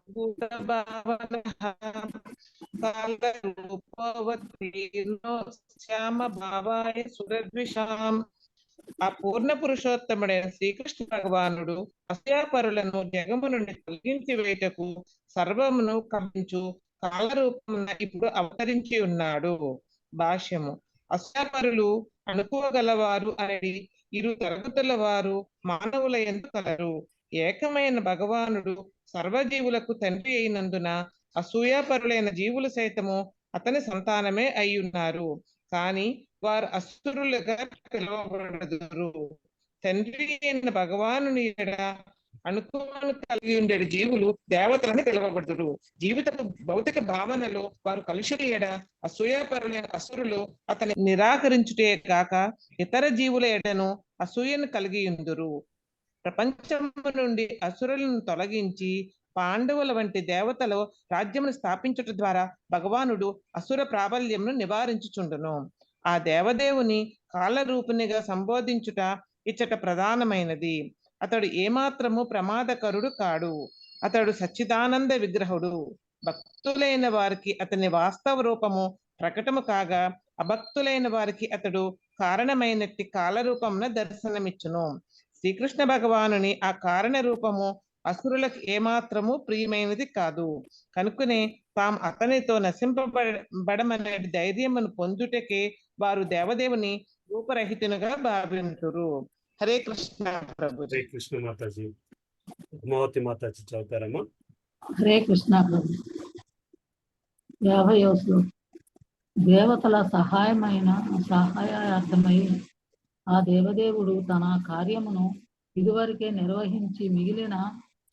శ్యామ భావాయ సురద్విషాం. ఆ పూర్ణ పురుషోత్తముడైన శ్రీకృష్ణ భగవానుడు అసూయాపరులను జగము నుండి తొలగించి వేటకు సర్వమును కమించు కాలరూపమున ఇప్పుడు అవతరించి ఉన్నాడు. భాష్యము. అసూయాపరులు అనుకోగలవారు అనేది ఇరు తరగతుల వారు మానవుల యందు కలరు. ఏకమైన భగవానుడు సర్వజీవులకు తండ్రి అయినందున అసూయాపరులైన జీవులు సైతము అతని సంతానమే అయి ఉన్నారు. కానీ వారు అసురులుగా పిలువబడదురు. తండ్రి అయిన భగవానుని అనుకోను కలిగి ఉండే జీవులు దేవతలని పిలువబడుదురు. జీవితపు భౌతిక భావనలో వారు కలుషులు ఎడ అసూయాపరులైన అసురులు అతని నిరాకరించుటే కాక ఇతర జీవుల ఎడను అసూయను కలిగి ఉందురు. ప్రపంచము నుండి అసురులను తొలగించి పాండవుల వంటి దేవతలు రాజ్యమును స్థాపించుట ద్వారా భగవానుడు అసుర ప్రాబల్యమును నివారించుచుండును. ఆ దేవదేవుని కాలరూపిణిగా సంబోధించుట ఇచ్చట ప్రధానమైనది. అతడు ఏమాత్రము ప్రమాదకరుడు కాడు. అతడు సచ్చిదానంద విగ్రహుడు. భక్తులైన వారికి అతని వాస్తవ రూపము ప్రకటము కాగా, అభక్తులైన వారికి అతడు కారణమైనట్టి కాలరూపమున దర్శనమిచ్చును. శ్రీకృష్ణ భగవానుని ఆ కారణ రూపము అసురులకు ఏమాత్రము ప్రియమైనది కాదు. కనుకనే తాము అతనితో నశింపబడమనే ధైర్యమును పొందుటకే వారు దేవదేవుని రూపరహితునిగా భావింతురు. హరే కృష్ణ ప్రభు. హరే కృష్ణ మాతాజీ. ఉమావతి మాతాజీ చదువుతారమ్మా. హరే కృష్ణ ప్రభు. 50వ శ్లోకం. దేవతల సహాయార్థమై ఆ దేవదేవుడు తన కార్యమును ఇదివరకే నిర్వహించి మిగిలిన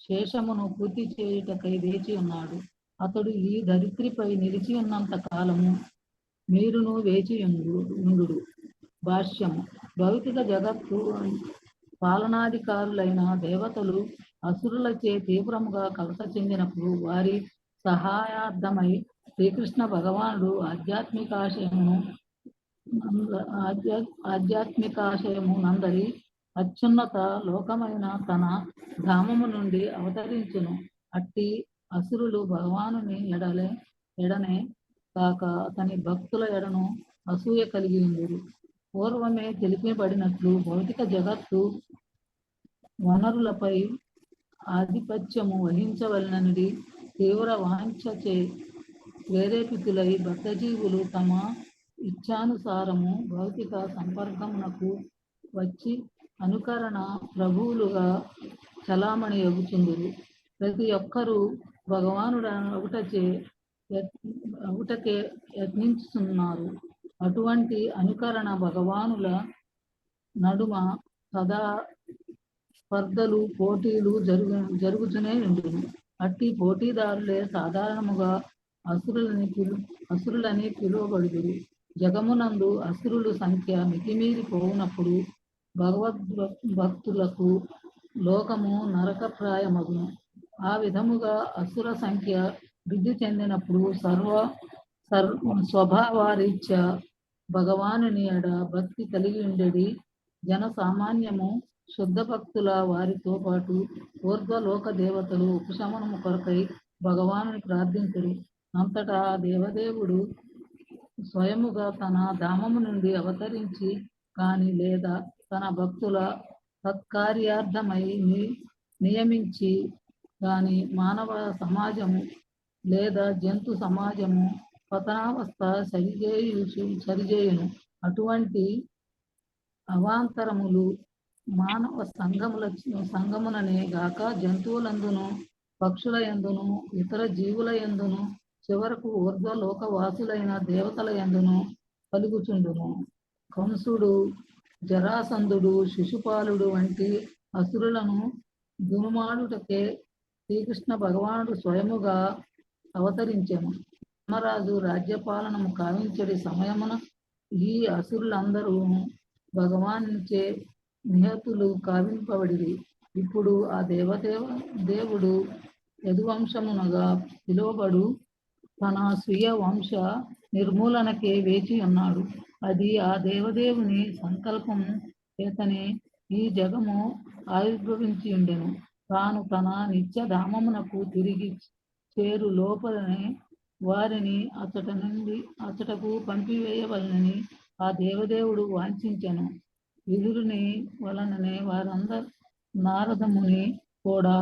శేషమును పూర్తి చేయుటకై వేచి ఉన్నాడు. అతడు ఈ ధరిత్రిపై నిలిచి ఉన్నంత కాలము మీరును వేచి ఉండు. భాష్యము. భౌతిక జగత్తు పాలనాధికారులైన దేవతలు అసురులచే తీవ్రముగా కలత చెందినప్పుడు వారి సహాయార్థమై శ్రీకృష్ణ భగవానుడు ఆధ్యాత్మికాశయము నందరి అత్యున్నత లోకమైన తన ధామము నుండి అవతరించును. అట్టి అసురులు భగవానుని ఎడనే కాక అతని భక్తుల ఎడను అసూయ కలిగి ఉండురు. పూర్వమే తెలిపబడినట్లు భౌతిక జగత్తు వనరులపై ఆధిపత్యము వహించవలనని తీవ్ర వాంఛచే ప్రేరేపితులై భక్తజీవులు తమ ఇచ్ఛానుసారము భౌతిక సంపర్కమునకు వచ్చి అనుకరణ ప్రభువులుగా చలామణి అగుచుందురు. ప్రతి ఒక్కరూ భగవానుడు అవుటకే యత్నిస్తున్నారు. అటువంటి అనుకరణ భగవానుల నడుమ సదా స్పర్ధలు పోటీలు జరుగుతూనే ఉండును. అట్టి పోటీదారులే సాధారణముగా అసురులని పిలువబడుదురు. జగమునందు అసురుల సంఖ్య మితిమీరి పోవునప్పుడు భగవద్భక్తులకు లోకము నరకప్రాయమగును. ఆ విధముగా అసుర సంఖ్య వృద్ధి చెందినప్పుడు స్వభావరీత్యా భగవానుని ఎడ భక్తి కలిగి ఉండేది జన సామాన్యము శుద్ధ భక్తుల వారితో పాటు ఊర్ధ్వలోక దేవతలు ఉపశమనము కొరకై భగవానుని ప్రార్థించుడు. అంతటా దేవదేవుడు స్వయముగా తన ధామము నుండి అవతరించి కాని లేదా తన భక్తుల సత్కార్యార్థమై నియమించి కాని మానవ సమాజము లేదా జంతు సమాజము పతనావస్థ సరిచేయును. అటువంటి అవాంతరములు మానవ సంగముననే గాక జంతువులందును పక్షుల యందును ఇతర జీవుల యందును చివరకు ఊర్ధ్వలోక వాసులైన దేవతల యందును కలుగుచుండును. కంసుడు, జరాసంధుడు, శిశుపాలుడు వంటి అసురులను దునుమాడుటకే శ్రీకృష్ణ భగవానుడు స్వయముగా అవతరించెను. ధర్మరాజు రాజ్యపాలనము కావించడి సమయమున ఈ అసురులందరూ భగవానుచే నిహతులు కావింపబడిరి. ఇప్పుడు ఆ దేవుడు యదువంశమునగా పిలువబడు తన స్వీయ వంశ నిర్మూలనకే వేచి ఉన్నాడు. అది ఆ దేవదేవుని సంకల్పము చేతనే ఈ జగము ఆవిర్భవించి ఉండెను. తాను తన నిత్యధామమునకు తిరిగి చేరు లోపలనే వారిని అచటకు పంపివేయవలనని ఆ దేవదేవుడు వాంఛించెను. విదురుని వలననే వారందరూ నారదముని కూడా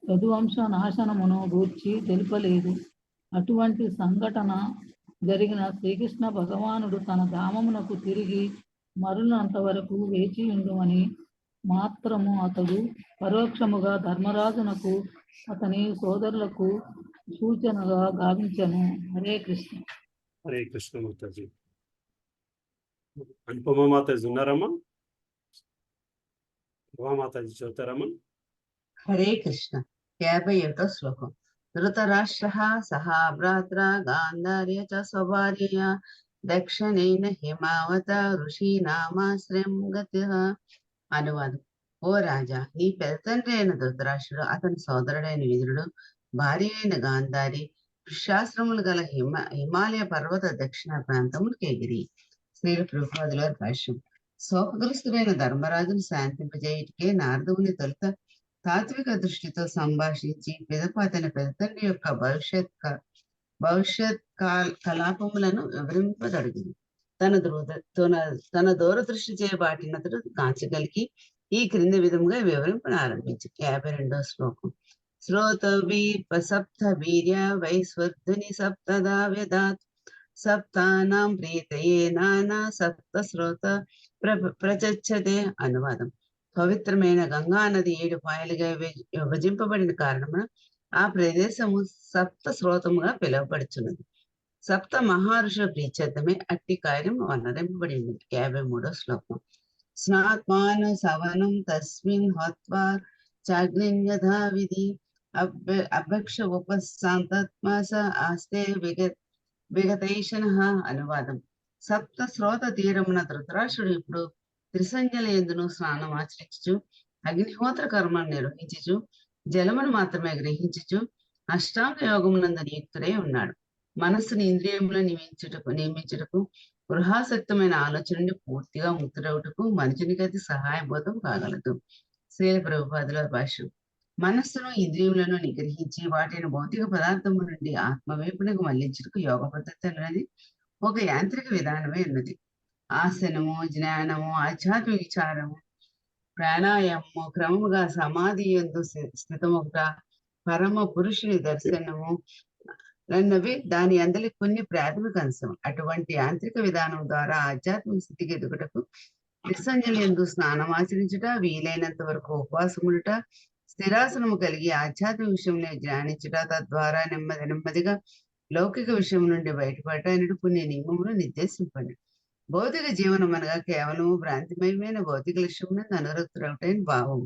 యదువంశ నాశనమును గూర్చి తెలుపలేదు. అటువంటి సంఘటన జరిగిన శ్రీకృష్ణ భగవానుడు తన ధామమునకు తిరిగి మరునంత వరకు వేచి ఉండుమని మాత్రము అతడు పరోక్షముగా ధర్మరాజునకు అతని సోదరులకు సూచనగా గావించెను. హరే కృష్ణ. హరే కృష్ణ మాతాజీ. అనుపమ మాతాజీ ఉన్నారమ్మా? మాతాజీ చదువుతారమ్మా. హరే కృష్ణ. 51వ శ్లోకం. ధృతరాష్ట్రః సహా భ్రాత్ర గాంధార్య చ స్వభార్య దక్షిణేన హిమావత ఋషీనామాశ్రయం గతిః. అనువాదం. ఓ రాజా, నీ పెద్ద తండ్రి అయిన ధృతరాష్ట్రుడు, అతని సోదరుడైన విదురుడు, భార్య అయిన గాంధారి వృక్షాశ్రములు గల హిమాలయ పర్వత దక్షిణ ప్రాంతములకు ఎగిరి. శ్రీల ప్రభుపాదుల వారి భాష్యం. శోకగ్రస్తుడైన ధర్మరాజును శాంతింపజేయుటకే నారదుని తొలుత తాత్విక దృష్టితో సంభాషించి పిదప అతని పెద్ద తండ్రి యొక్క భవిష్యత్ కలాపములను వివరింపదడిగింది. తన దూరదృష్టి చేయబాటినతడు కాంచగలిగి ఈ క్రింది విధముగా వివరింపను ఆరంభించి 52వ శ్లోకం. శ్రోతవీప సప్త వీర్య వైస్వర్ధుని సప్తదా వ్యదాత్ సప్తానాం ప్రీతయే నానా సప్త శ్రోత ప్రచచ్చతే. అనువాదం. పవిత్రమైన గంగా నది 7 పాయలుగా విభజింపబడిన కారణమున ఆ ప్రదేశము సప్త శ్రోతముగా పిలువబడుచున్నది. సప్త మహర్షుల ప్రీత్యర్థమే అట్టి కార్యం వర్ణింపబడి ఉన్నది. 53వ శ్లోకం. స్నాత్మాను సవనం తస్మిన్ హత్వా చాగ్నిన్ యథా విధి అభక్ష ఉపశాంతత్మస ఆస్తే విగతైషణ. అనువాదం. సప్త శ్రోత తీరమున ధృతరాష్ట్రుడు ఇప్పుడు త్రిసంధ్యల యందును స్నానం ఆచరించుచు, అగ్నిహోత్ర కర్మను నిర్వహించుచు, జలమును మాత్రమే గ్రహించుచు అష్టాంగ యోగమునందు నియుక్తుడై ఉన్నాడు. మనస్సుని ఇంద్రియములను నియమించుటకు గృహాసక్తమైన ఆలోచన నుండి పూర్తిగా ముక్తుడవుటకు మనుషునికి అది సహాయబోధం కాగలదు. శ్రీల ప్రభుపాదుల భాష్యం. మనస్సును ఇంద్రియములను నిగ్రహించి వాటిని భౌతిక పదార్థము నుండి ఆత్మవైపునకు మళ్లించుటకు యోగ పద్ధతి అనేది ఒక యాంత్రిక విధానమే ఉన్నది. ఆసనము, జ్ఞానము, ఆధ్యాత్మిక విచారము, ప్రాణాయామము, క్రమముగా సమాధి యందు స్థితముట, పరమ పురుషుని దర్శనము అన్నవి దాని అందరి కొన్ని ప్రాథమిక అంశం. అటువంటి యాంత్రిక విధానం ద్వారా ఆధ్యాత్మిక స్థితికి ఎదుగుటకు త్రిసంధ్యల యందు స్నానం ఆచరించుట, వీలైనంత వరకు ఉపవాసముడుట, స్థిరాసనము కలిగి ఆధ్యాత్మిక విషయంలో ధ్యానించుట, తద్వారా నెమ్మదిగా లౌకిక విషయం నుండి బయటపడటానికి కొన్ని నియమములు నిర్దేశింపండి. భౌతిక జీవనం అనగా కేవలము భ్రాంతిమయమైన భౌతిక లక్ష్యమునందు అనురక్తుడవుటైన భావం.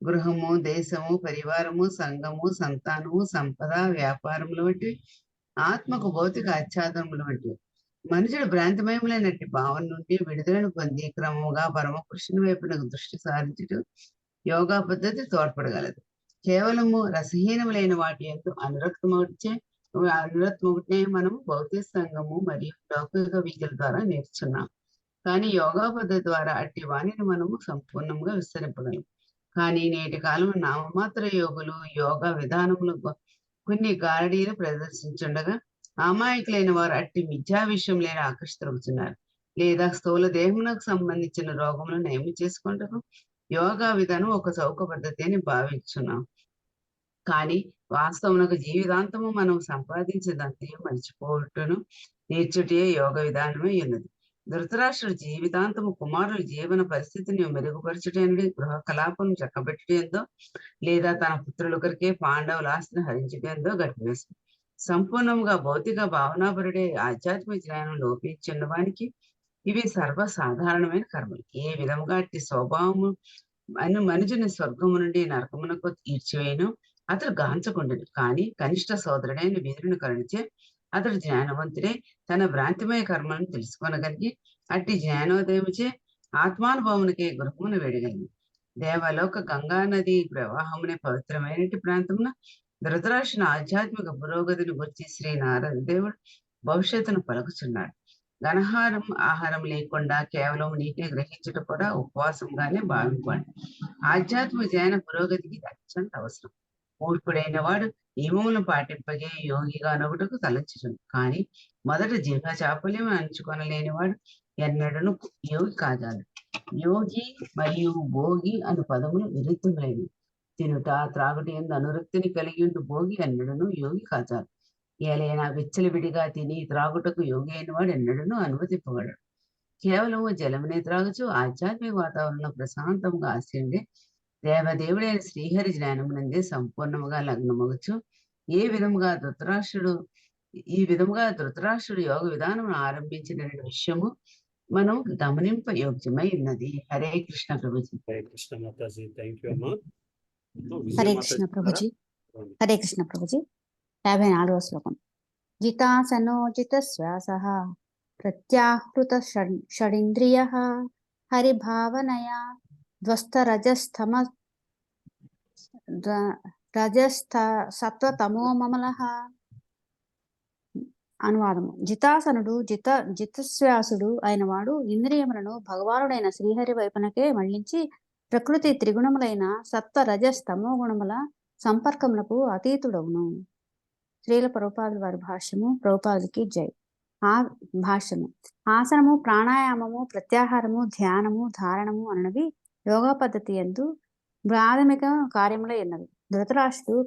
గృహము, దేశము, పరివారము, సంఘము, సంతానము, సంపద, వ్యాపారములు వంటివి ఆత్మకు భౌతిక ఆచ్ఛాదనములు వంటివి. మనుషుడు భ్రాంతిమయములైనట్టి భావం నుండి విడుదలను పొంది క్రమముగా పరమపురుషుని వైపునకు దృష్టి సారించుట యోగా పద్ధతి తోడ్పడగలదు. కేవలము రసహీనములైన వాటి యొక్క అనురక్తమొకటే మనము భౌతిక సంఘము మరియు లౌకిక విద్యల ద్వారా నేర్చున్నాం. కానీ యోగా పద్ధతి ద్వారా అట్టి వాణిని మనము సంపూర్ణంగా విస్తరింపగలం. కానీ నేటి కాలం నామమాత్ర యోగులు యోగా విధానములు కొన్ని గారడీలు ప్రదర్శించుండగా అమాయకులైన వారు అట్టి మిథ్యా విషయంలో ఆకర్షితులవుతున్నారు. లేదా స్థూల దేహమునకు సంబంధించిన రోగములను నయం చేసుకుంటూ యోగా విధానం ఒక చౌక పద్ధతి అని భావించున్నాం. కానీ వాస్తవమునకు జీవితాంతము మనం సంపాదించేదంతే మర్చిపోవటను నేర్చుటే యోగ విధానమే ఉన్నది. ధృతరాష్ట్రుడు జీవితాంతము కుమారుల జీవన పరిస్థితిని మెరుగుపరచుటేందు గృహ కలాపం చక్కబెట్టేందో లేదా తన పుత్రులొకరికే పాండవుల ఆస్తిని హరించటేందో గట్టివేసి సంపూర్ణంగా భౌతిక భావనాపరుడే ఆధ్యాత్మిక జ్ఞానం లోపించిన వానికి ఇవి సర్వసాధారణమైన కర్మలు. ఏ విధంగా అట్టి స్వభావము మనుషుని స్వర్గము నుండి నరకమునకు ఈడ్చివేయను అతడు గాంచకుండడు. కానీ కనిష్ట సోదరుడైన వీరుని కరుణించే అతడు జ్ఞానవంతుడే తన భ్రాంతిమయ కర్మలను తెలుసుకొనగలిగి అట్టి జ్ఞానోదయముచే ఆత్మానుభవమునికి గృహమును వేడగలిగి దేవలోక గంగా నది ప్రవాహమునే పవిత్రమైనటి ప్రాంతమున ధృతరాష్ట్రుని ఆధ్యాత్మిక పురోగతిని గురించి శ్రీ నారద దేవుడు భవిష్యత్తును పలుకుచున్నాడు. ఘనహారం ఆహారం లేకుండా కేవలం నీటిని గ్రహించుట కూడా ఉపవాసంగానే భావింపండి. ఆధ్యాత్మిక జ్ఞాన పురోగతికి ఇది అత్యంత అవసరం. మూర్ఖుడైన వాడు నియమములను పాటింపగే యోగిగా నొగుటకు తలంచుతుంది. కానీ మొదట జీవ చాపల్యం అంచుకొనలేని వాడు ఎన్నడను యోగి కాజాడు. యోగి మరియు భోగి అను పదములు విరుద్ధములైనవి. తినుట త్రాగుట ఎందు అనురక్తిని కలిగి ఉండు భోగి ఎన్నడను యోగి కాజాడు. ఏలైనా విచ్చలవిడిగా తిని త్రాగుటకు యోగి అయిన వాడు ఎన్నడను అనుమతింపబడడు. కేవలము జలమునే త్రాగుచు ఆధ్యాత్మిక వాతావరణంలో ప్రశాంతంగా ఆశ్రయించే దేవదేవుడైన శ్రీహరి జ్ఞానమునందే సంపూర్ణముగా లగ్నమగుచు ఈ విధముగా ధృతరాష్ట్రుడు యోగ విధానం ఆరంభించిన విషయము మనం గమనింప యోగ్యమై ఉన్నది. హరే కృష్ణ ప్రభుజీ. హరే కృష్ణ మాతాజీ. థ్యాంక్ యూ అమ్మా. హరే కృష్ణ ప్రభుజీ. హరే కృష్ణ ప్రభుజీ. 54వ శ్లోకం. జితాసనోజిత శ్వాస ప్రత్యాహృత షడింద్రియ హరిభావనయా ధ్వస్త రజస్తమ రజస్థ సత్వ తమోమమలః. అనువాదము. జితాసనుడు జితశ్వాసుడు అయిన వాడు ఇంద్రియములను భగవానుడైన శ్రీహరి వైపునకే మళ్లించి ప్రకృతి త్రిగుణములైన సత్వ రజస్ తమో గుణముల సంపర్కములకు అతీతుడవును. శ్రీల ప్రభుపాదుల వారి భాష్యము. ప్రభుపాదులకి జై. ఆ భాష్యము. ఆసనము, ప్రాణాయామము, ప్రత్యాహారము, ధ్యానము, ధారణము అన్నవి యోగా పద్ధతి యందు ప్రాథమిక కార్యములై ఉన్నవి. ధృతరాష్ట్రుడు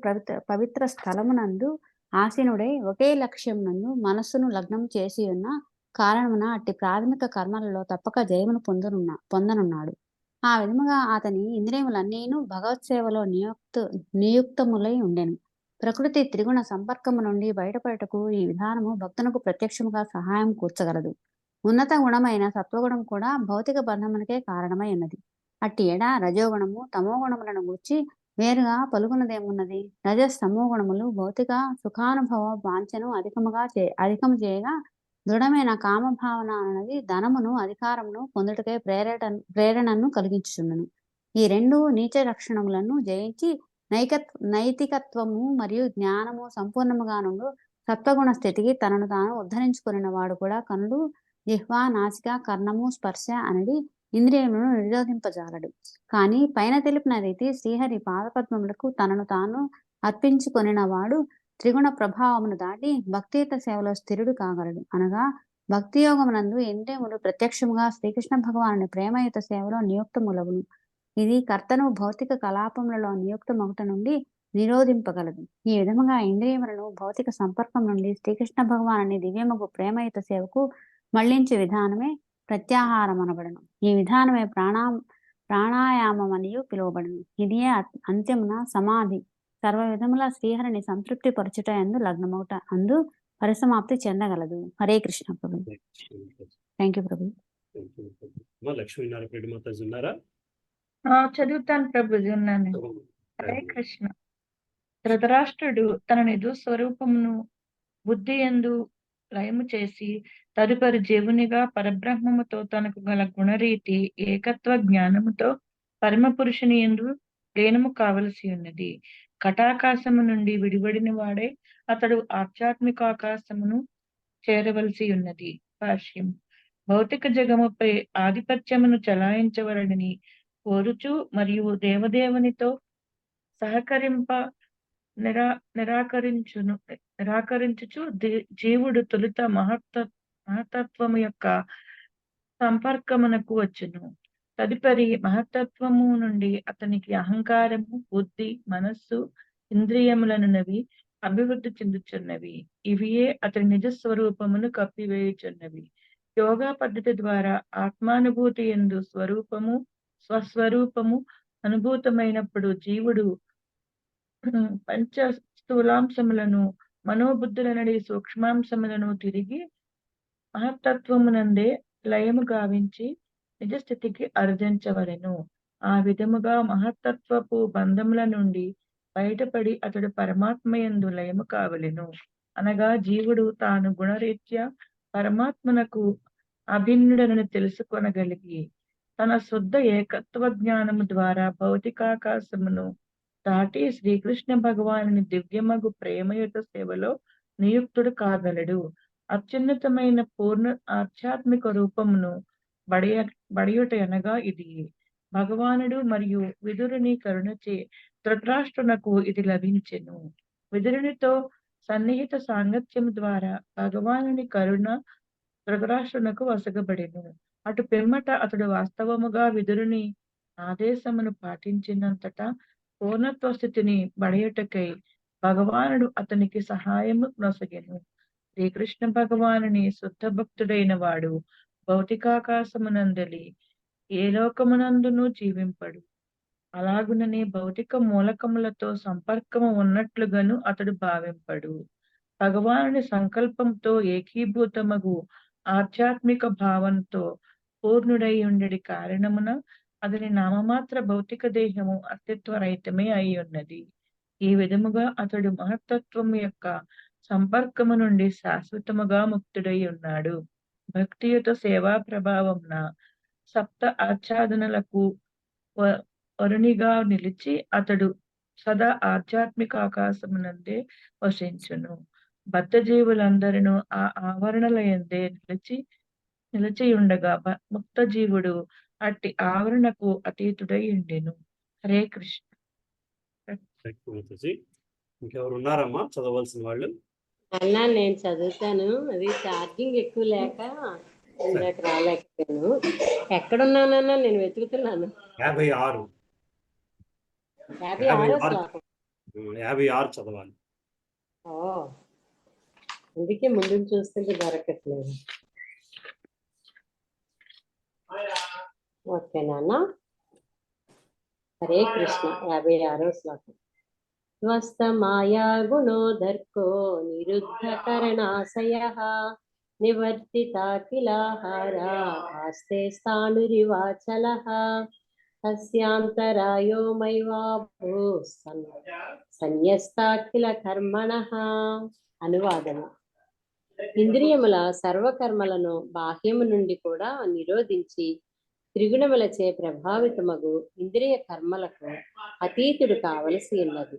పవిత్ర స్థలమునందు ఆసీనుడై ఒకే లక్ష్యం నందు మనస్సును లగ్నం చేసి ఉన్న కారణమున అట్టి ప్రాథమిక కర్మలలో తప్పక జయమును పొందనున్నాడు. ఆ విధముగా అతని ఇంద్రియములన్నీను భగవత్ సేవలో నియుక్తములై ఉండెను. ప్రకృతి త్రిగుణ సంపర్కము నుండి బయటపడటకు ఈ విధానము భక్తునకు ప్రత్యక్షముగా సహాయం కూర్చగలదు. ఉన్నత గుణమైన సత్వగుణం కూడా భౌతిక బంధమునకే కారణమై ఉన్నది. అట్టి ఎడ రజోగుణము తమో గుణములను గూర్చి వేరుగా పలుకున్నదేమున్నది? రజస్ తమో గుణములు భౌతిక సుఖానుభవ వాంఛను అధికము చేయగా దృఢమైన కామభావన అన్నది ధనమును అధికారమును పొందుటకే ప్రేరణను కలిగించుచుండును. ఈ రెండు నీచ లక్షణములను జయించి నైతికత్వము మరియు జ్ఞానము సంపూర్ణముగా నుండు సత్వగుణ స్థితికి తనను తాను ఉద్ధరించుకున్న వాడు కూడా కనులు, జిహ్వ, నాసిక, కర్ణము, స్పర్శ అనేది ఇంద్రియములను నిరోధింపజాలడు. కానీ పైన తెలిపిన రీతి శ్రీహరి పాదపద్మములకు తనను తాను అర్పించుకొనిన వాడు త్రిగుణ ప్రభావమును దాటి భక్తియుత సేవలో స్థిరుడు కాగలడు. అనగా భక్తి యోగమునందు ఇంద్రియములు ప్రత్యక్షముగా శ్రీకృష్ణ భగవానుని ప్రేమయుత సేవలో నియుక్తములవును. ఇది కర్తను భౌతిక కలాపములలో నియుక్తమగుట నుండి నిరోధింపగలదు. ఈ విధముగా ఇంద్రియములను భౌతిక సంపర్కం నుండి శ్రీకృష్ణ భగవానుని దివ్యముగు ప్రేమయుత సేవకు మళ్లించే విధానమే ప్రత్యాహారం అనబడను. ఈ విధానమే ప్రాణాయామం అనియు పిలువబడును. ఇదియే అంత్యమున సమాధి సర్వ విధముల శ్రీహరిని సంతృప్తి పరచుట ఎందు లగ్నమౌట అందు పరిసమాప్తి చెందగలదు. హరే కృష్ణ ప్రభు. థ్యాంక్ యూ ప్రభు. లక్ష్మీనారాయణ మాతాజీ ఉన్నారా? చదువుతాను ప్రభుజీ, ఉన్నాను. హరే కృష్ణ. ధృతరాష్ట్రుడు తన నిజ స్వరూపమును బుద్ధి యందు లయము చేసి తదుపరి జీవునిగా పరబ్రహ్మముతో తనకు గల గుణరీతి ఏకత్వ జ్ఞానముతో పరమ పురుషుని యందు లీనము కావలసి ఉన్నది. కటాకాశము నుండి విడిబడిన వాడే అతడు ఆధ్యాత్మికాకాశమును చేరవలసి ఉన్నది. భాష్యం. భౌతిక జగముపై ఆధిపత్యమును చలాయించవలనని కోరుచు మరియు దేవదేవునితో సహకరింప నిరాకరించుచు జీవుడు తొలుత మహత్తత్వము యొక్క సంపర్కమునకు వచ్చును. తదుపరి మహత్తత్వము నుండి అతనికి అహంకారము, బుద్ధి, మనస్సు, ఇంద్రియములనున్నవి అభివృద్ధి చెందుచున్నవి. ఇవియే అతని నిజ స్వరూపమును కప్పివేయుచున్నవి. యోగా పద్ధతి ద్వారా ఆత్మానుభూతి యందు స్వస్వరూపము అనుభూతమైనప్పుడు జీవుడు పంచ స్థూలాంశములను మనోబుద్ధులనడి సూక్ష్మాంశములను తిరిగి మహత్తత్వమునందే లయము గావించి నిజస్థితికి అర్జించవలెను. ఆ విధముగా మహత్తత్వపు బంధముల నుండి బయటపడి అతడు పరమాత్మయందు లయము కావలెను. అనగా జీవుడు తాను గుణరీత్యా పరమాత్మనకు అభిన్నుడనని తెలుసుకొనగలిగి తన శుద్ధ ఏకత్వ జ్ఞానము ద్వారా భౌతికాకాశమును దాటి శ్రీకృష్ణ భగవానుని దివ్యమగు ప్రేమయుత సేవలో నియుక్తుడు కాగలడు. అత్యున్నతమైన పూర్ణ ఆధ్యాత్మిక రూపమును బడియుట అనగా ఇది. భగవానుడు మరియు విదురుని కరుణచే ధృతరాష్ట్రునకు ఇది లభించెను. విదురునితో సన్నిహిత సాంగత్యము ద్వారా భగవానుని కరుణ ధృతరాష్ట్రునకు వసగబడెను. అటు పిమ్మట అతడు వాస్తవముగా విదురుని ఆదేశమును పాటించినంతటా పూర్ణత్వ స్థితిని బడయుటకై భగవానుడు అతనికి సహాయము నొసగెను. శ్రీకృష్ణ భగవానుని శుద్ధ భక్తుడైన వాడు భౌతికాకాశమునందలి ఏ లోకమునందును జీవింపడు. అలాగుననే భౌతిక మూలకములతో సంపర్కము ఉన్నట్లుగాను అతడు భావింపడు. భగవానుని సంకల్పంతో ఏకీభూతమగు ఆధ్యాత్మిక భావంతో పూర్ణుడై ఉండడి కారణమున అతని నామమాత్ర భౌతిక దేహము అస్తిత్వరహితమే అయి ఉన్నది. ఈ విధముగా అతడు మహత్తత్వము యొక్క సంపర్కము నుండి శాశ్వతముగా ముక్తుడై ఉన్నాడు. భక్తియుత సేవా ప్రభావంన సప్త ఆచ్ఛాదనలకు వరునిగా నిలిచి అతడు సదా ఆధ్యాత్మిక ఆకాశమునందే వసించును. బద్ధ జీవులందరూ ఆ ఆవరణల యందే నిలిచి ఉండగా ముక్త జీవుడు అట్టి ఆవరణకు అతీతుడై ఉండెను. హరే కృష్ణ. ఇంకెవరు ఉన్నారమ్మా చదవలసిన వాళ్ళు? అన్నా నేను చదువుతాను. అది ఛార్జింగ్ ఎక్కువ లేక ఇందాక రాలేకపోయాను. ఎక్కడున్నానన్నా నేను వెతుకుతున్నాను. 56 56వ శ్లోకం. 56 చదవాలి. ఓ, అందుకే ముందు చూస్తుంటే దొరకట్లేదు. ఓకే నాన్న. హరే కృష్ణ. 56వ శ్లోకం. స్వస్థ మాయా గుణోదర్కో నిరుద్ధ కరణాశయః నివర్తితాఖిలాహారా ఆస్తే స్థాణురివాచలః తస్యాంతరాయో మైవాభూ సన్యస్తాఖిల కర్మణః. అనువాదము. ఇంద్రియముల సర్వకర్మలను బాహ్యము నుండి కూడా నిరోధించి త్రిగుణములచే ప్రభావితమగు ఇంద్రియ కర్మలకు అతీతుడు కావలసి ఉన్నది.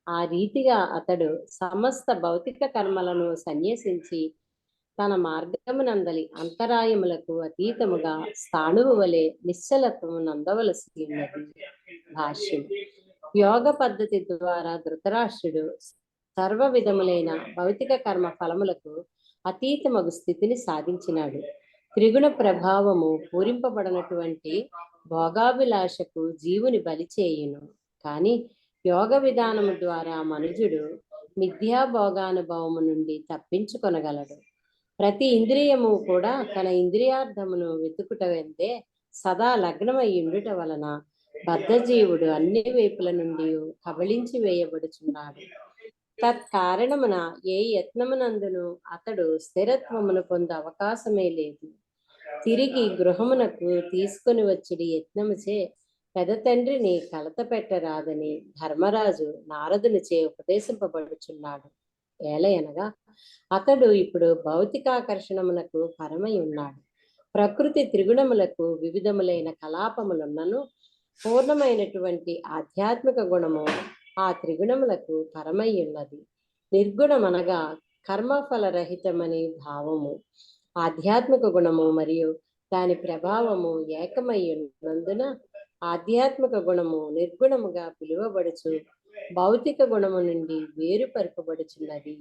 ఆ రీతిగా అతడు సమస్త భౌతిక కర్మలను సన్యసించి తన మార్గమునందలి అంతరాయములకు అతీతముగా స్థాణువు వలె నిశ్చలత్వము నందవలసి ఉన్నది. భాష్యం. యోగ పద్ధతి ద్వారా ధృతరాష్ట్రుడు సర్వ విధములైన భౌతిక కర్మ ఫలములకు అతీతమగు స్థితిని సాధించినాడు. త్రిగుణ ప్రభావము పూరింపబడినటువంటి భోగాభిలాషకు జీవుని బలి చేయును. కానీ యోగ విధానము ద్వారా మనుజుడు మిథ్యా భోగానుభవము నుండి తప్పించుకొనగలడు. ప్రతి ఇంద్రియము కూడా తన ఇంద్రియార్థమును వెతుకుట వెందే సదా లగ్నమై ఉండుట వలన బద్ధజీవుడు అన్ని వైపుల నుండి కబళించి వేయబడుచున్నాడు. తత్కారణమున ఏ యత్నమునందును అతడు స్థిరత్వమును పొంద అవకాశమే లేదు. తిరిగి గృహమునకు తీసుకుని వచ్చిడి యత్నముచే పెద తండ్రిని కలత పెట్టరాదని ధర్మరాజు నారదునిచే ఉపదేశింపబడుచున్నాడు. ఏలయనగా అతడు ఇప్పుడు భౌతికాకర్షణమునకు పరమై ఉన్నాడు. ప్రకృతి త్రిగుణములకు వివిధములైన కలాపములున్నను పూర్ణమైనటువంటి ఆధ్యాత్మిక గుణము ఆ త్రిగుణములకు పరమై ఉన్నది. నిర్గుణమనగా కర్మఫలరహితమని భావము. ఆధ్యాత్మిక గుణము మరియు దాని ప్రభావము ఏకమై ఉన్నందున ఆధ్యాత్మిక గుణము నిర్గుణముగా పిలువబడుచు భౌతిక గుణము నుండి వేరుపరపబడుచున్నది.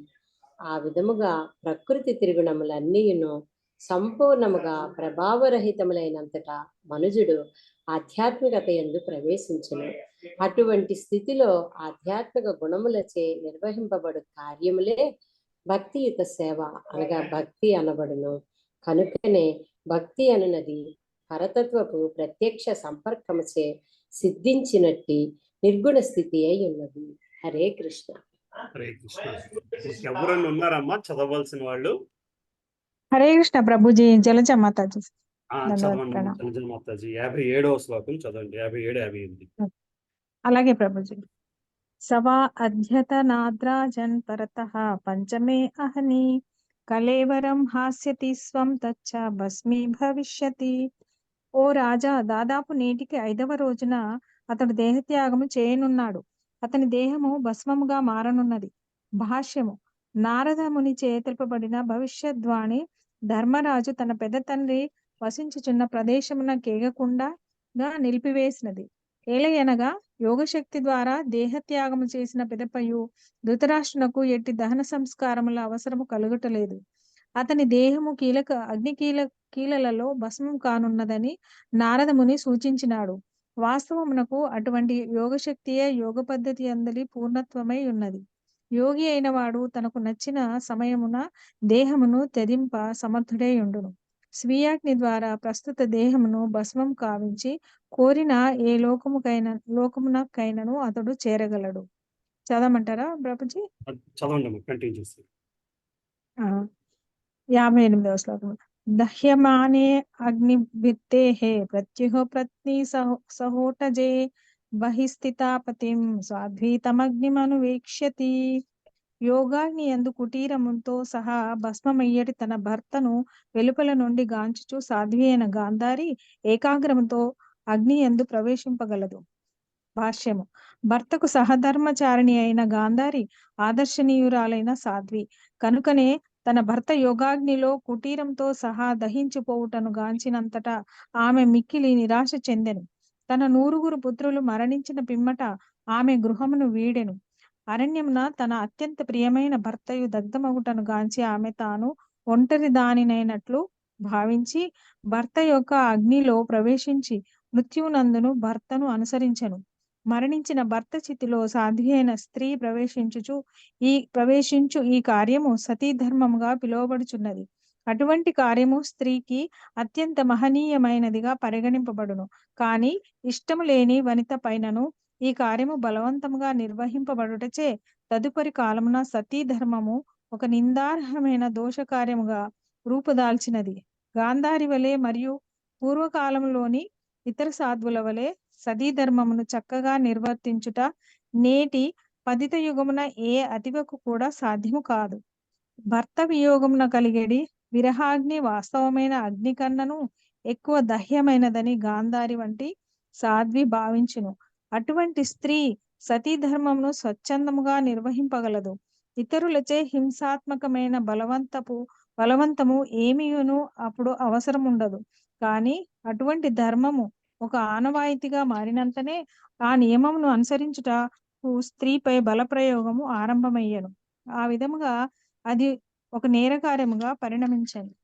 ఆ విధముగా ప్రకృతి త్రిగుణములన్నీయును సంపూర్ణముగా ప్రభావరహితములైనంతటా మనుజుడు ఆధ్యాత్మికత యందు ప్రవేశించును. అటువంటి స్థితిలో ఆధ్యాత్మిక గుణములచే నిర్వహింపబడు కార్యములే భక్తియుత సేవ అనగా భక్తి అనబడును. కనుకనే భక్తి అనునది పరతత్వపు ప్రత్యక్ష సంపర్కముచే సిద్ధించినట్టి నిర్గుణ స్థితి అయి ఉన్నది. హరే కృష్ణ. హరే కృష్ణ. ఎవరన్నా ఉన్నారమ్మా చదవలసిన వాళ్ళు? హరే కృష్ణ ప్రభుజీ. జలజ మాతాజీ. చదవండి మాతాజీ. 57వ శ్లోకం చదవండి. 57, 58. అలాగే ప్రభుజీ. సవా అధ్యతనాద్రాజన్ పరతః పంచమే అహని కలేవరం హాస్యతి స్వం తచ్చ భస్మీ భవిష్యతి. ఓ రాజా, దాదాపు నేటికి 5వ రోజున అతడు దేహత్యాగము చేయనున్నాడు. అతని దేహము భస్మముగా మారనున్నది. భాష్యము. నారద మునిచే తెలుపబడిన భవిష్యద్వాణి ధర్మరాజు తన పెద్ద తండ్రి వసించుచున్న ప్రదేశమున కేగకుండా నిలిపివేసినది. ఏలయనగా యోగశక్తి ద్వారా దేహత్యాగము చేసిన పిదపయు ధృతరాష్ట్రునకు ఎట్టి దహన సంస్కారముల అవసరము కలుగుటలేదు. అతని దేహము కీలలలో భస్మం కానున్నదని నారదముని సూచించినాడు. వాస్తవమునకు అటువంటి యోగశక్తియే యోగ పద్ధతి అందలి పూర్ణత్వమై ఉన్నది. యోగి అయిన వాడు తనకు నచ్చిన సమయమున దేహమును త్యజింప సమర్థుడై ఉండును. స్వీయాగ్ని ద్వారా ప్రస్తుత దేహమును భస్మం కావించి కోరిన ఏ లోకమునకైనను అతడు చేరగలడు. చదవమంటారా ప్రభుజీ? చదవండి. కంటిన్యూ చేసి 58వ శ్లోకం. దహ్యమానే అగ్నిభిత్తేః ప్రత్యుః పత్ని సహోటజే బహిస్థితాపతిం స్వాద్వీతమగ్నిమనువేక్ష్యతి. యోగాగ్ని యందు కుటీరముతో సహా భస్మమయ్యటి తన భర్తను వెలుపల నుండి గాంచుచు సాధ్వి అయిన గాంధారి ఏకాగ్రముతో అగ్ని యందు ప్రవేశింపగలదు. భాష్యము. భర్తకు సహధర్మచారిణి అయిన గాంధారి ఆదర్శనీయురాలైన సాధ్వి కనుకనే తన భర్త యోగాగ్నిలో కుటీరంతో సహా దహించిపోవుటను గాంచినంతటా ఆమె మిక్కిలి నిరాశ చెందెను. తన 9 పుత్రులు మరణించిన పిమ్మట ఆమె గృహమును వీడెను. అరణ్యమున తన అత్యంత ప్రియమైన భర్తయు దగ్ధమగుటను గాంచి ఆమె తాను ఒంటరి దానినైనట్లు భావించి భర్త యొక్క అగ్నిలో ప్రవేశించి మృత్యునందును భర్తను అనుసరించెను. మరణించిన భర్త చితిలో సాధ్వి అయిన స్త్రీ ప్రవేశించు ఈ కార్యము సతీ ధర్మముగా పిలువబడుచున్నది. అటువంటి కార్యము స్త్రీకి అత్యంత మహనీయమైనదిగా పరిగణింపబడును. కానీ ఇష్టము లేని వనిత పైనను ఈ కార్యము బలవంతముగా నిర్వహింపబడుటచే తదుపరి కాలమున సతీ ధర్మము ఒక నిందార్హమైన దోషకార్యముగా రూపుదాల్చినది. గాంధారి వలె మరియు పూర్వకాలంలోని ఇతర సాధ్వుల వలె సతీ ధర్మమును చక్కగా నిర్వర్తించుట నేటి పతిత యుగమున ఏ అతివకు కూడా సాధ్యము కాదు. భర్త వియోగమున కలిగేడి విరహాగ్ని వాస్తవమైన అగ్ని కన్నను ఎక్కువ దహ్యమైనదని గాంధారి వంటి సాధ్వి భావించును. అటువంటి స్త్రీ సతీ ధర్మమును స్వచ్ఛందముగా నిర్వహింపగలదు. ఇతరులచే హింసాత్మకమైన బలవంతము ఏమీయును అప్పుడు అవసరం ఉండదు. కానీ అటువంటి ధర్మము ఒక ఆనవాయితీగా మారినంతనే ఆ నియమమును అనుసరించుట స్త్రీపై బలప్రయోగము ఆరంభమయ్యను. ఆ విధముగా అది ఒక నేరకార్యముగా పరిణమించింది.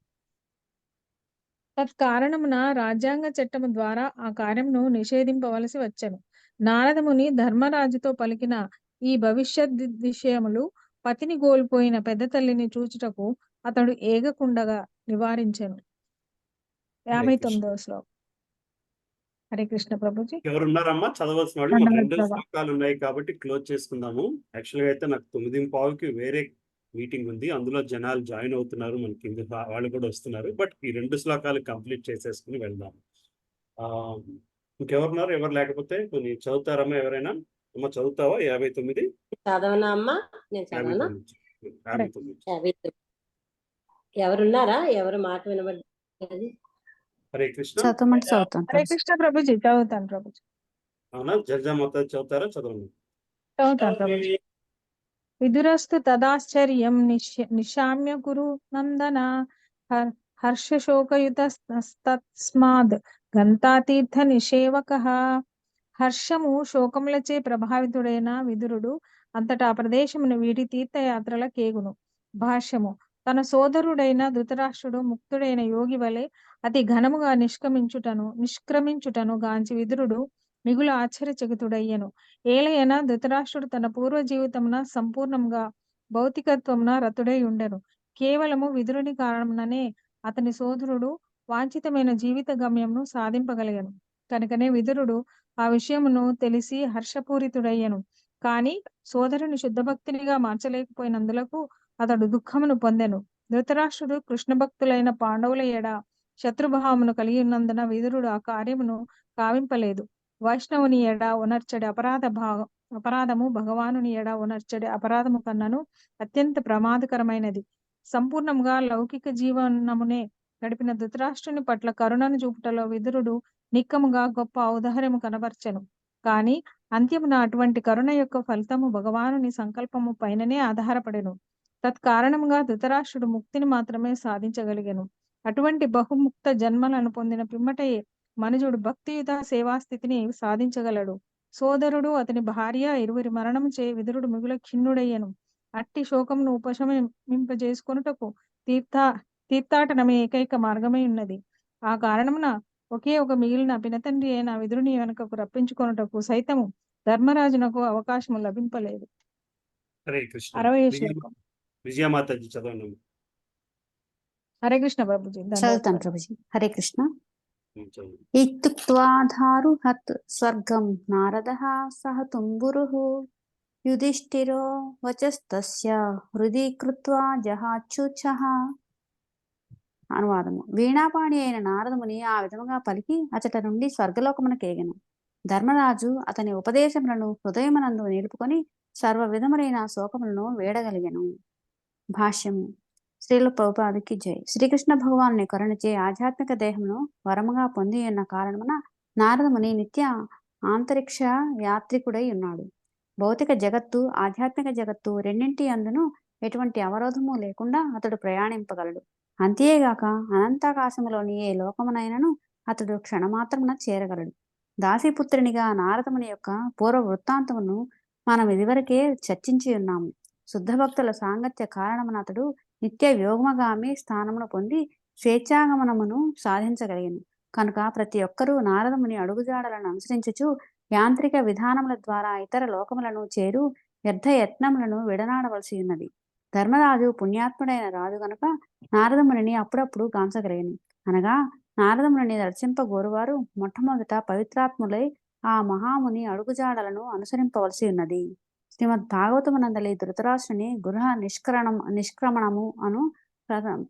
తత్కారణమున రాజ్యాంగ చట్టము ద్వారా ఆ కార్యమును నిషేధింపవలసి వచ్చెను. నారదముని ధర్మరాజుతో పలికిన ఈ భవిష్యత్ విషయములు పతిని కోల్పోయిన పెద్ద తల్లిని చూచుటకు అతడు ఏగకుండగా నివారించెను. 59వ శ్లోకం. హరే కృష్ణ ప్రభుజీ. ఎవరున్నారమ్మా చదవాల్సిన వాళ్ళు? మన 2 శ్లోకాలు ఉన్నాయి కాబట్టి క్లోజ్ చేసుకుందాము. యాక్చువల్గా అయితే నాకు 9:15కి వేరే మీటింగ్ ఉంది, అందులో జనాలు జాయిన్ అవుతున్నారు, మన కింద వాళ్ళు కూడా వస్తున్నారు. బట్ ఈ 2 శ్లోకాలు కంప్లీట్ చేసేసుకుని వెళ్దాం. ఇంకెవరున్నారు? ఎవరు లేకపోతే కొన్ని చదువుతారమ్మా ఎవరైనా? అమ్మ చదువుతావా? 59 చదవనా అమ్మా? నేను చదవనా? 59. ఎవరున్నారా? ఎవరు మాట వినబడ్డది? హరే కృష్ణ. హరే కృష్ణ ప్రభుజీ. చదువుతాను ప్రభుజీ. అవునా? జర్జామాత చదువుతారా? చదవండి. చదువుతాను ప్రభుజీ. విదురస్తు తదాశ్చర్యం నిశామ్య కురు నందన హర్షశోకయుతస్తస్మాద్ గంతాతీర్థ నిషేవకః. హర్షము శోకములచే ప్రభావితుడైన విదురుడు అంతటా ప్రదేశమును వీడి తీర్థయాత్రల కేగును. భాష్యము. తన సోదరుడైన ధృతరాష్ట్రుడు ముక్తుడైన యోగి వలె అతి ఘనముగా నిష్క్రమించుటను గాంచి విదురుడు మిగులు ఆశ్చర్యచకితుడయ్యను. ఏలయన ధృతరాష్ట్రుడు తన పూర్వ జీవితమున సంపూర్ణంగా భౌతికత్వమున రతుడై ఉండెను. కేవలము విదురుని కారణముననే అతని సోదరుడు వాంఛితమైన జీవిత గమ్యమును సాధింపగలిగను. కనుకనే విదురుడు ఆ విషయమును తెలిసి హర్షపూరితుడయ్యను. కాని సోదరుని శుద్ధభక్తినిగా మార్చలేకపోయినందులకు అతడు దుఃఖమును పొందెను. ధృతరాష్ట్రుడు కృష్ణభక్తులైన పాండవుల ఎడ శత్రుభావమును కలిగి ఉన్నందున విదురుడు ఆ కార్యమును కావింపలేదు. వైష్ణవుని ఎడ ఉనర్చడి అపరాధము భగవానుని ఎడ ఉనర్చడి అపరాధము కన్నను అత్యంత ప్రమాదకరమైనది. సంపూర్ణంగా లౌకిక జీవనమునే గడిపిన ధృతరాష్ట్రుని పట్ల కరుణను చూపుటలో విదురుడు నిక్కముగా గొప్ప ఔదార్యము కనబర్చెను. కాని అంత్యమున అటువంటి కరుణ యొక్క ఫలితము భగవానుని సంకల్పము పైననే ఆధారపడెను. తత్కారణముగా ధృతరాష్ట్రుడు ముక్తిని మాత్రమే సాధించగలిగెను. అటువంటి బహుముక్త జన్మలను పొందిన పిమ్మటయే మనుజుడు భక్తియుత సేవాస్థితిని సాధించగలడు. సోదరుడు అతని భార్య ఇరువురి మరణము చే విదురుడు మిగుల ఖిన్నుడయ్యను. అట్టి శోకమును ఉపశమింపజేసుకొనుటకు తీర్థాటనమే ఏకైక మార్గమై ఉన్నది. ఆ కారణమున ఒకే ఒక మిగిలిన పినతండ్రి అయిన విదురుని వెనుకకు రప్పించుకొనుటకు సైతము ధర్మరాజునకు అవకాశము లభింపలేదు. హరే కృష్ణ. 60వ శ్లోకం. విజయమాతాజీ చదవండి. హరే కృష్ణ ప్రభుజీ. చదువుతాను ప్రభుజీ. హరే కృష్ణ. ఇత్యుక్త్వా ధారుహత్ స్వర్గం నారదః సహ తుంబురుః యుధిష్ఠిరో వచస్తస్య హృది కృత్వా జహాచ్యుచః. అనువాదము. వీణాపాణి అయిన నారదముని ఆ విధముగా పలికి అచట నుండి స్వర్గలోకమునకేగెను. ధర్మరాజు అతని ఉపదేశములను హృదయమునందు నిలుపుకొని సర్వ విధములైన శోకములను వేడగలిగెను. భాష్యము. శ్రీల ప్రభుపాదికి జై. శ్రీకృష్ణ భగవానుని కరుణచే ఆధ్యాత్మిక దేహమును వరముగా పొంది ఉన్న కారణమున నారదముని నిత్య అంతరిక్ష యాత్రికుడై ఉన్నాడు. భౌతిక జగత్తు ఆధ్యాత్మిక జగత్తు రెండింటి అందును ఎటువంటి అవరోధము లేకుండా అతడు ప్రయాణింపగలడు. అంతేగాక అనంతాకాశములోని ఏ లోకమునైనను అతడు క్షణమాత్రమున చేరగలడు. దాసీపుత్రునిగా నారదముని యొక్క పూర్వ వృత్తాంతమును మనం ఇదివరకే చర్చించి ఉన్నాము. శుద్ధ భక్తుల సాంగత్య కారణమున అతడు నిత్య యోగమగామి స్థానమును పొంది స్వేచ్ఛాగమనమును సాధించగలిగను. కనుక ప్రతి ఒక్కరూ నారదముని అడుగుజాడలను అనుసరించుచు యాంత్రిక విధానముల ద్వారా ఇతర లోకములను చేరు వ్యర్థ యత్నములను విడనాడవలసి ఉన్నది. ధర్మరాజు పుణ్యాత్ముడైన రాజు గనుక నారదమునిని అప్పుడప్పుడు గాంచగలిగను. అనగా నారదమునిని దర్శింపగోరువారు మొట్టమొదట పవిత్రాత్ములై ఆ మహాముని అడుగుజాడలను అనుసరింపవలసి ఉన్నది. శ్రీమద్ భాగవతమునందలి ధృతరాష్ట్రుని గృహ నిష్క్రమణము అను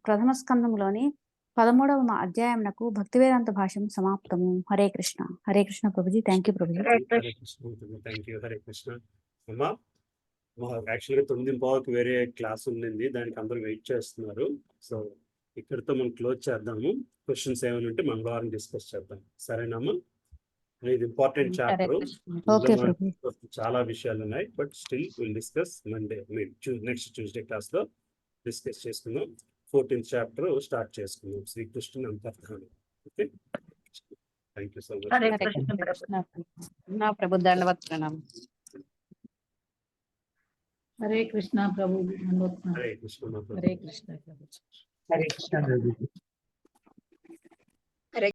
ప్రథమ స్కందములోని 13వ అధ్యాయమునకు భక్తివేదాంత భాష్యం సమాప్తము. హరే కృష్ణ. హరే కృష్ణ ప్రభుజీ. థ్యాంక్ యూ ప్రభుజీ. Thank you. హరే కృష్ణ. అమ్మా యాక్చువల్గా 9:15కి వేరే క్లాస్ ఉండింది, దానికి అందరూ వెయిట్ చేస్తున్నారు. సో ఇక్కడితో మనం క్లోజ్ చేద్దాము. క్వశ్చన్స్ ఏమైనా ఉంటే మంగళవారం డిస్కస్ చేద్దాం. సరేనమ్మా? ఇది ఇంపార్టెంట్ చాప్టర్, చాలా విషయాలు ఉన్నాయి. But still will discuss Monday, next Tuesday class లో డిస్కస్ చేసుకుందాం. 14th చాప్టర్ స్టార్ట్ చేసుకుందాం, శ్రీకృష్ణుని అంతర్ధానం. Okay, thank you so much. హరే కృష్ణ ప్రభు. దండవత్ ప్రణామం. హరే కృష్ణ ప్రభు. హరే కృష్ణ. హరే కృష్ణ ప్రభు. హరే కృష్ణ.